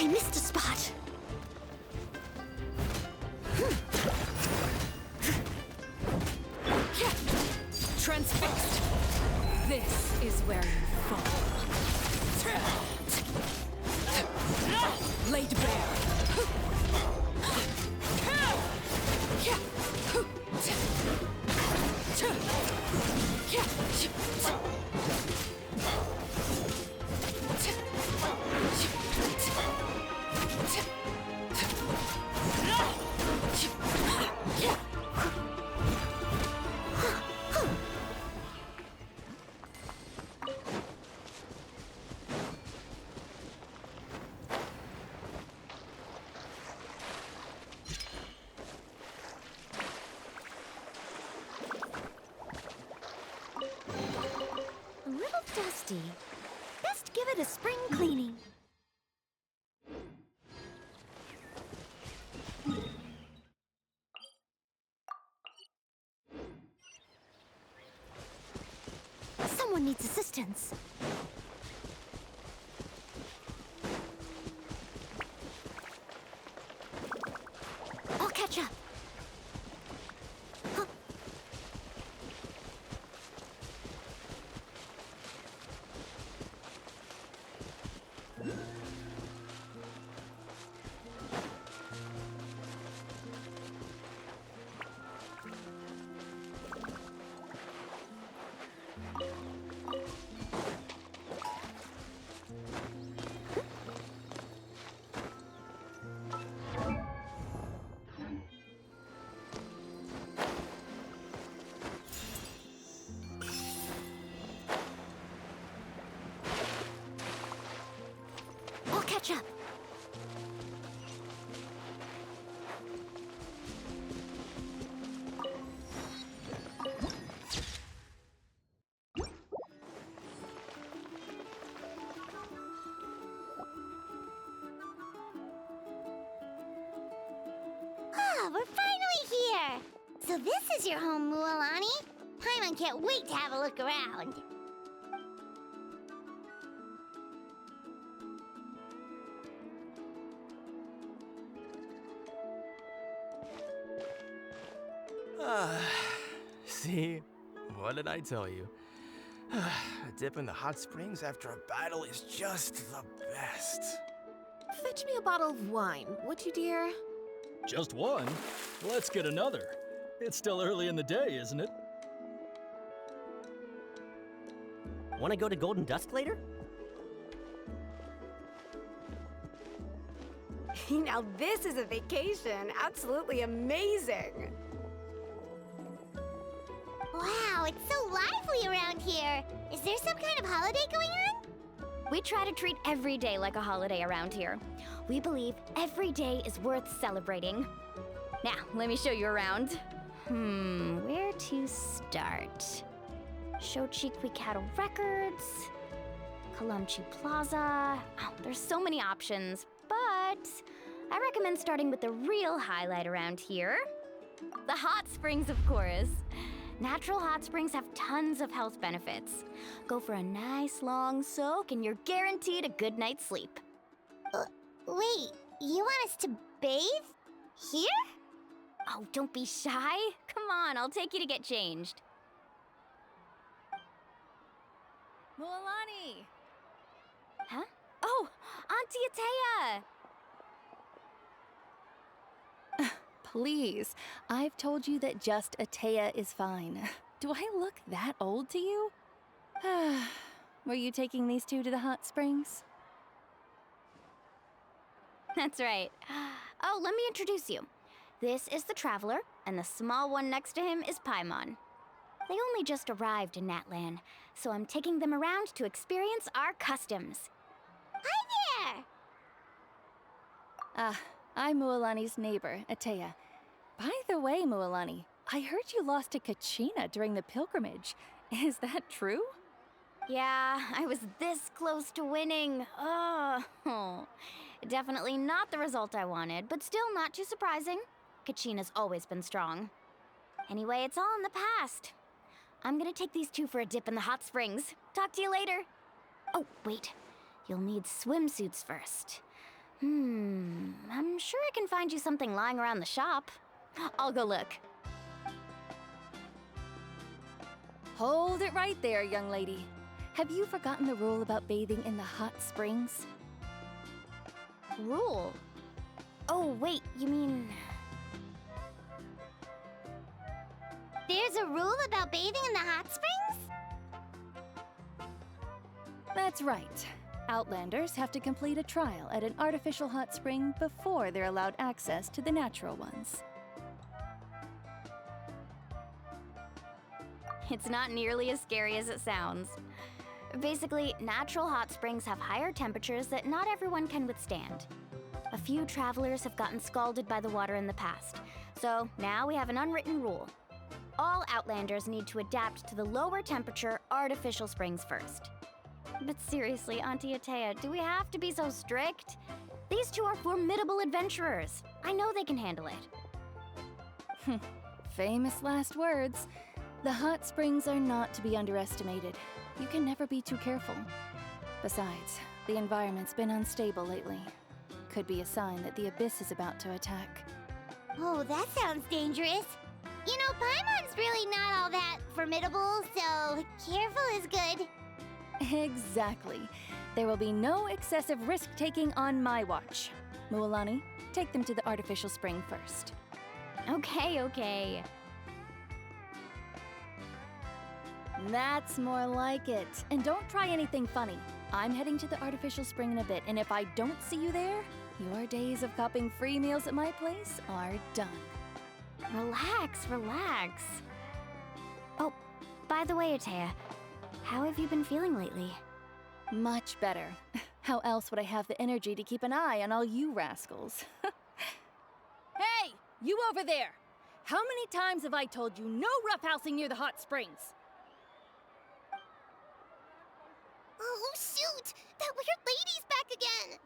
Speaker 13: missed a spot.
Speaker 5: Transfixed. This is where you fall. Laid bare.
Speaker 13: A little dusty. Best give it a spring cleaning. Someone needs assistance. I'll catch up. Huh. I'll catch up.
Speaker 2: Ah, we're finally here! So this is your home, Mualani? Paimon can't wait to have a look around.
Speaker 14: See? What did I tell you? A dip in the hot springs after a battle is just the best.
Speaker 9: Fetch me a bottle of wine, would you, dear?
Speaker 21: Just one? Let's get another. It's still early in the day, isn't it?
Speaker 11: Want to go to Golden Dusk later?
Speaker 18: Now this is a vacation. Absolutely amazing.
Speaker 2: Wow, it's so lively around here. Is there some kind of holiday going on?
Speaker 15: We try to treat every day like a holiday around here. We believe every day is worth celebrating. Now, let me show you around. Where to start? Shochikwikado Records, Kalumchi Plaza. Oh, there's so many options, but I recommend starting with the real highlight around here. The hot springs, of course. Natural hot springs have tons of health benefits. Go for a nice long soak and you're guaranteed a good night's sleep.
Speaker 2: Wait, you want us to bathe? Here?
Speaker 15: Oh, don't be shy. Come on, I'll take you to get changed.
Speaker 12: Mualani!
Speaker 15: Huh? Oh, Auntie Atea!
Speaker 12: Please, I've told you that just Atea is fine. Do I look that old to you? Were you taking these two to the hot springs?
Speaker 15: That's right. Oh, let me introduce you. This is the Traveler, and the small one next to him is Paimon. They only just arrived in Natlan, so I'm taking them around to experience our customs.
Speaker 2: Hi there!
Speaker 12: I'm Mualani's neighbor, Atea. By the way, Mualani, I heard you lost to Kachina during the pilgrimage. Is that true?
Speaker 15: Yeah, I was this close to winning. Oh, definitely not the result I wanted, but still not too surprising. Kachina's always been strong. Anyway, it's all in the past. I'm gonna take these two for a dip in the hot springs. Talk to you later. Oh, wait. You'll need swimsuits first. I'm sure I can find you something lying around the shop. I'll go look.
Speaker 12: Hold it right there, young lady. Have you forgotten the rule about bathing in the hot springs?
Speaker 15: Rule? Oh, wait, you mean... There's a rule about bathing in the hot springs?
Speaker 12: That's right. Outlanders have to complete a trial at an artificial hot spring before they're allowed access to the natural ones.
Speaker 15: It's not nearly as scary as it sounds. Basically, natural hot springs have higher temperatures that not everyone can withstand. A few travelers have gotten scalded by the water in the past, so now we have an unwritten rule. All Outlanders need to adapt to the lower temperature artificial springs first. But seriously, Auntie Atea, do we have to be so strict? These two are formidable adventurers. I know they can handle it.
Speaker 12: Famous last words. The hot springs are not to be underestimated. You can never be too careful. Besides, the environment's been unstable lately. Could be a sign that the abyss is about to attack.
Speaker 2: Oh, that sounds dangerous. You know, Paimon's really not all that formidable, so careful is good.
Speaker 12: Exactly. There will be no excessive risk-taking on my watch. Mualani, take them to the artificial spring first.
Speaker 15: Okay.
Speaker 12: That's more like it. And don't try anything funny. I'm heading to the artificial spring in a bit, and if I don't see you there, your days of copping free meals at my place are done.
Speaker 15: Relax. Oh, by the way, Atea, how have you been feeling lately?
Speaker 12: Much better. How else would I have the energy to keep an eye on all you rascals? Hey, you over there! How many times have I told you no roughhousing near the hot springs?
Speaker 2: Oh, shoot! That weird lady's back again!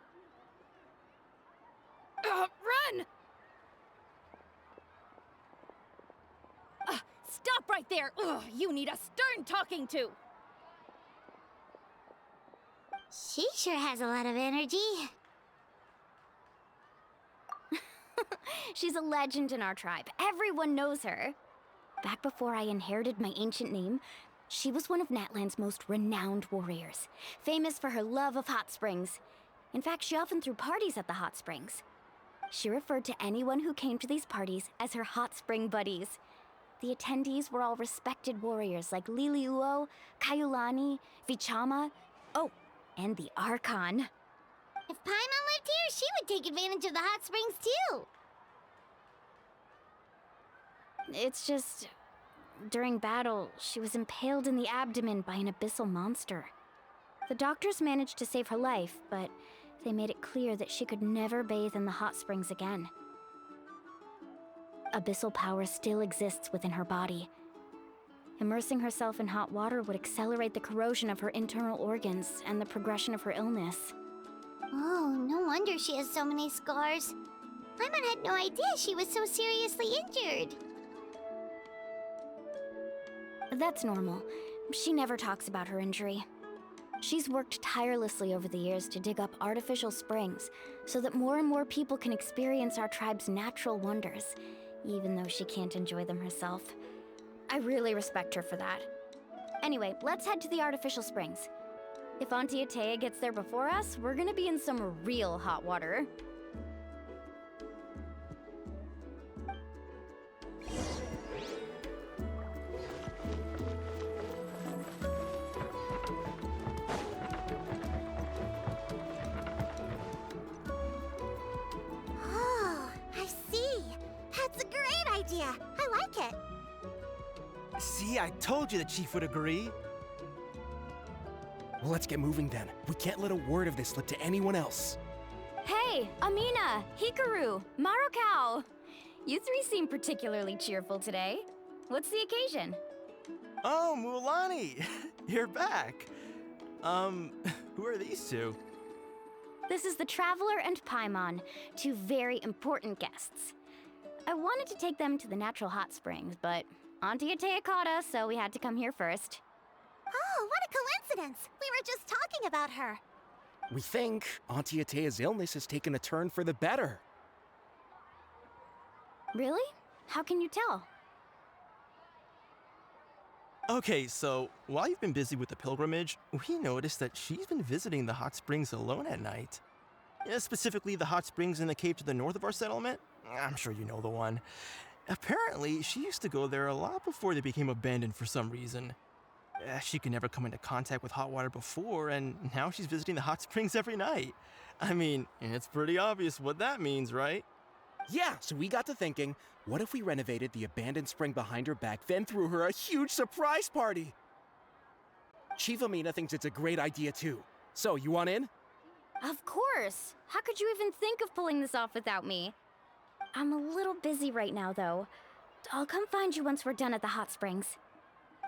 Speaker 12: Run! Stop right there! Ugh, you need a stern talking to!
Speaker 2: She sure has a lot of energy.
Speaker 15: She's a legend in our tribe. Everyone knows her. Back before I inherited my ancient name, she was one of Natlan's most renowned warriors, famous for her love of hot springs. In fact, she often threw parties at the hot springs. She referred to anyone who came to these parties as her hot spring buddies. The attendees were all respected warriors like Liliuo, Kaiulani, Vichama, oh, and the Archon.
Speaker 2: If Paimon lived here, she would take advantage of the hot springs too.
Speaker 15: It's just... during battle, she was impaled in the abdomen by an abyssal monster. The doctors managed to save her life, but they made it clear that she could never bathe in the hot springs again. Abyssal power still exists within her body. Immersing herself in hot water would accelerate the corrosion of her internal organs and the progression of her illness.
Speaker 2: Oh, no wonder she has so many scars. Paimon had no idea she was so seriously injured.
Speaker 15: That's normal. She never talks about her injury. She's worked tirelessly over the years to dig up artificial springs so that more and more people can experience our tribe's natural wonders, even though she can't enjoy them herself. I really respect her for that. Anyway, let's head to the artificial springs. If Auntie Atea gets there before us, we're gonna be in some real hot water.
Speaker 2: Oh, I see. That's a great idea. I like it.
Speaker 14: See, I told you the chief would agree. Well, let's get moving then. We can't let a word of this slip to anyone else.
Speaker 15: Hey, Amina, Hikaru, Marukao! You three seem particularly cheerful today. What's the occasion?
Speaker 14: Oh, Mualani! You're back. Who are these two?
Speaker 15: This is the Traveler and Paimon, two very important guests. I wanted to take them to the natural hot springs, but Auntie Atea caught us, so we had to come here first.
Speaker 2: Oh, what a coincidence! We were just talking about her.
Speaker 20: We think Auntie Atea's illness has taken a turn for the better.
Speaker 15: Really? How can you tell?
Speaker 14: Okay, so while you've been busy with the pilgrimage, we noticed that she's been visiting the hot springs alone at night. Yeah, specifically the hot springs in the cave to the north of our settlement. I'm sure you know the one. Apparently, she used to go there a lot before they became abandoned for some reason. She could never come into contact with hot water before, and now she's visiting the hot springs every night. I mean, it's pretty obvious what that means, right?
Speaker 20: Yeah, so we got to thinking, what if we renovated the abandoned spring behind her back, then threw her a huge surprise party? Chief Amina thinks it's a great idea too. So, you want in?
Speaker 15: Of course! How could you even think of pulling this off without me? I'm a little busy right now, though. I'll come find you once we're done at the hot springs.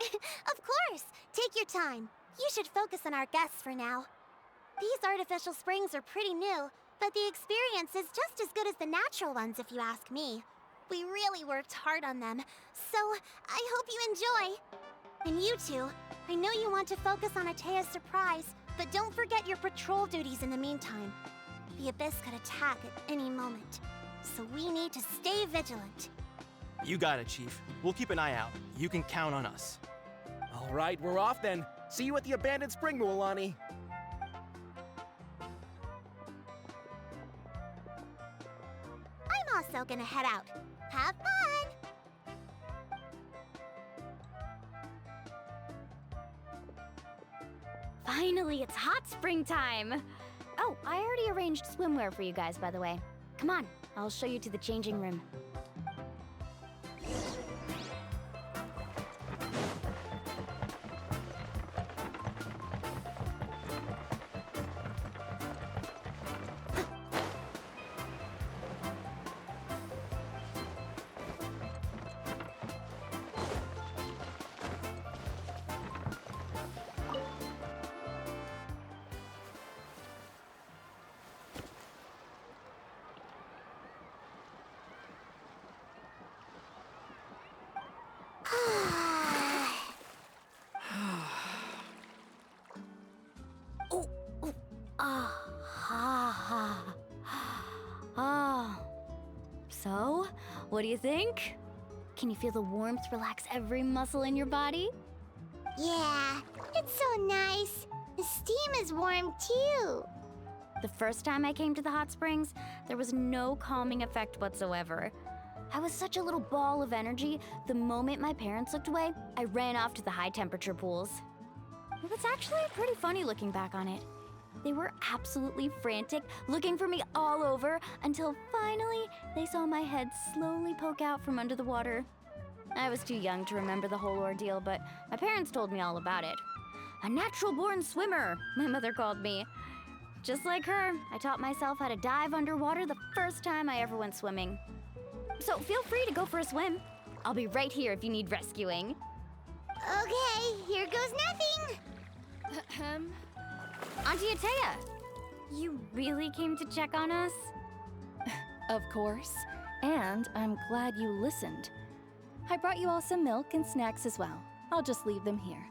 Speaker 2: Of course! Take your time. You should focus on our guests for now. These artificial springs are pretty new, but the experience is just as good as the natural ones if you ask me. We really worked hard on them, so I hope you enjoy. And you two, I know you want to focus on Atea's surprise, but don't forget your patrol duties in the meantime. The Abyss could attack at any moment, so we need to stay vigilant.
Speaker 14: You got it, Chief. We'll keep an eye out. You can count on us.
Speaker 20: All right, we're off then. See you at the abandoned spring, Mualani.
Speaker 2: I'm also gonna head out. Have fun!
Speaker 15: Finally, it's hot spring time! Oh, I already arranged swimwear for you guys, by the way. Come on, I'll show you to the changing room. So, what do you think? Can you feel the warmth relax every muscle in your body?
Speaker 2: Yeah, it's so nice. The steam is warm too.
Speaker 15: The first time I came to the hot springs, there was no calming effect whatsoever. I was such a little ball of energy, the moment my parents looked away, I ran off to the high temperature pools. It was actually pretty funny looking back on it. They were absolutely frantic, looking for me all over, until finally they saw my head slowly poke out from under the water. I was too young to remember the whole ordeal, but my parents told me all about it. A natural-born swimmer, my mother called me. Just like her, I taught myself how to dive underwater the first time I ever went swimming. So feel free to go for a swim. I'll be right here if you need rescuing.
Speaker 2: Okay, here goes nothing.
Speaker 15: Auntie Atea, you really came to check on us?
Speaker 12: Of course. And I'm glad you listened. I brought you all some milk and snacks as well. I'll just leave them here.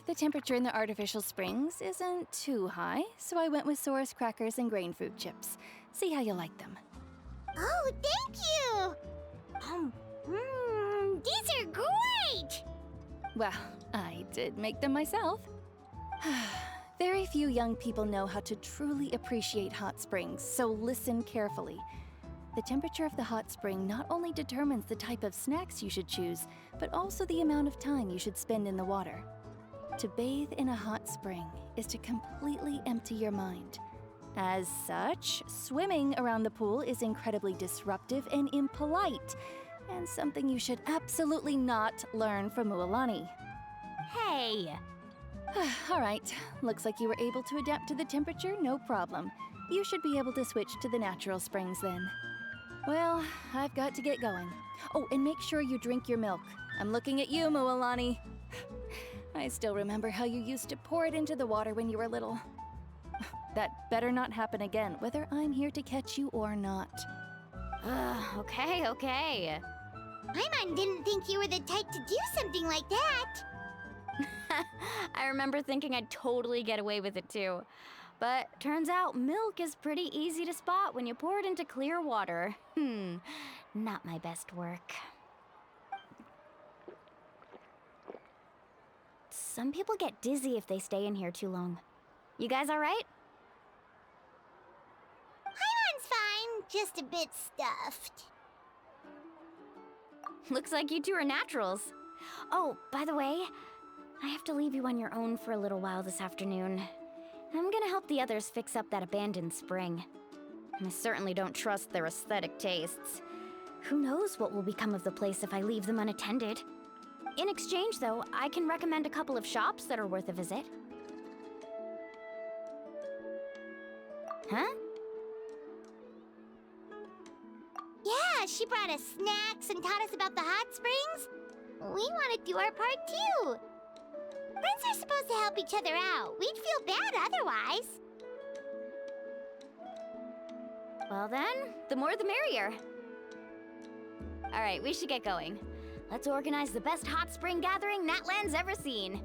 Speaker 12: The temperature in the artificial springs isn't too high, so I went with Saurus crackers and grain fruit chips. See how you like them.
Speaker 2: Oh, thank you! These are great!
Speaker 12: Well, I did make them myself. Very few young people know how to truly appreciate hot springs, so listen carefully. The temperature of the hot spring not only determines the type of snacks you should choose, but also the amount of time you should spend in the water. To bathe in a hot spring is to completely empty your mind. As such, swimming around the pool is incredibly disruptive and impolite, and something you should absolutely not learn from Mualani.
Speaker 15: Hey!
Speaker 12: All right, looks like you were able to adapt to the temperature, no problem. You should be able to switch to the natural springs then. Well, I've got to get going. Oh, and make sure you drink your milk. I'm looking at you, Mualani. I still remember how you used to pour it into the water when you were little. That better not happen again, whether I'm here to catch you or not.
Speaker 15: Okay.
Speaker 2: Paimon didn't think you were the type to do something like that.
Speaker 15: I remember thinking I'd totally get away with it too. But turns out milk is pretty easy to spot when you pour it into clear water. Not my best work. Some people get dizzy if they stay in here too long. You guys all right?
Speaker 2: Paimon's fine, just a bit stuffed.
Speaker 15: Looks like you two are naturals. Oh, by the way, I have to leave you on your own for a little while this afternoon. I'm gonna help the others fix up that abandoned spring. I certainly don't trust their aesthetic tastes. Who knows what will become of the place if I leave them unattended? In exchange, though, I can recommend a couple of shops that are worth a visit. Huh?
Speaker 2: Yeah, she brought us snacks and taught us about the hot springs. We want to do our part too. Friends are supposed to help each other out. We'd feel bad otherwise.
Speaker 15: Well then, the more the merrier. All right, we should get going. Let's organize the best hot spring gathering Natland's ever seen.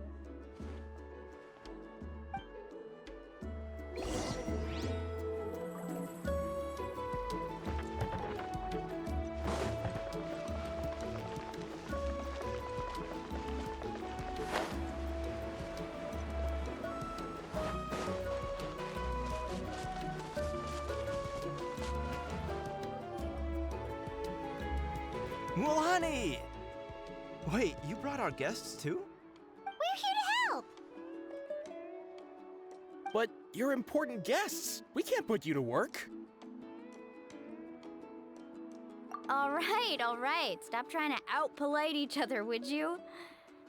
Speaker 14: Well, honey! Wait, you brought our guests too?
Speaker 2: We're here to help.
Speaker 20: But you're important guests. We can't put you to work.
Speaker 15: All right. Stop trying to out-polite each other, would you?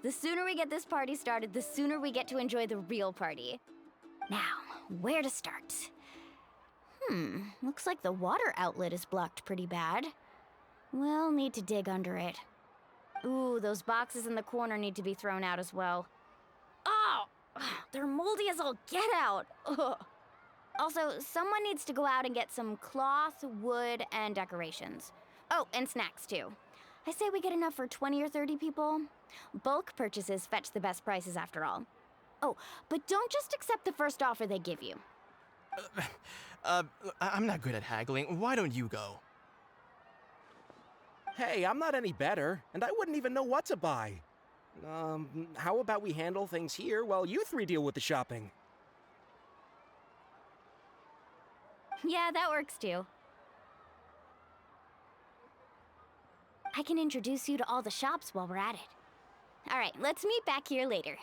Speaker 15: The sooner we get this party started, the sooner we get to enjoy the real party. Now, where to start? Looks like the water outlet is blocked pretty bad. We'll need to dig under it. Ooh, those boxes in the corner need to be thrown out as well. Oh! They're moldy as all get out! Ugh. Also, someone needs to go out and get some cloth, wood, and decorations. Oh, and snacks too. I say we get enough for 20 or 30 people. Bulk purchases fetch the best prices after all. Oh, but don't just accept the first offer they give you.
Speaker 14: I'm not good at haggling. Why don't you go?
Speaker 20: Hey, I'm not any better, and I wouldn't even know what to buy. How about we handle things here while you three deal with the shopping?
Speaker 15: Yeah, that works too. I can introduce you to all the shops while we're at it. All right, let's meet back here later.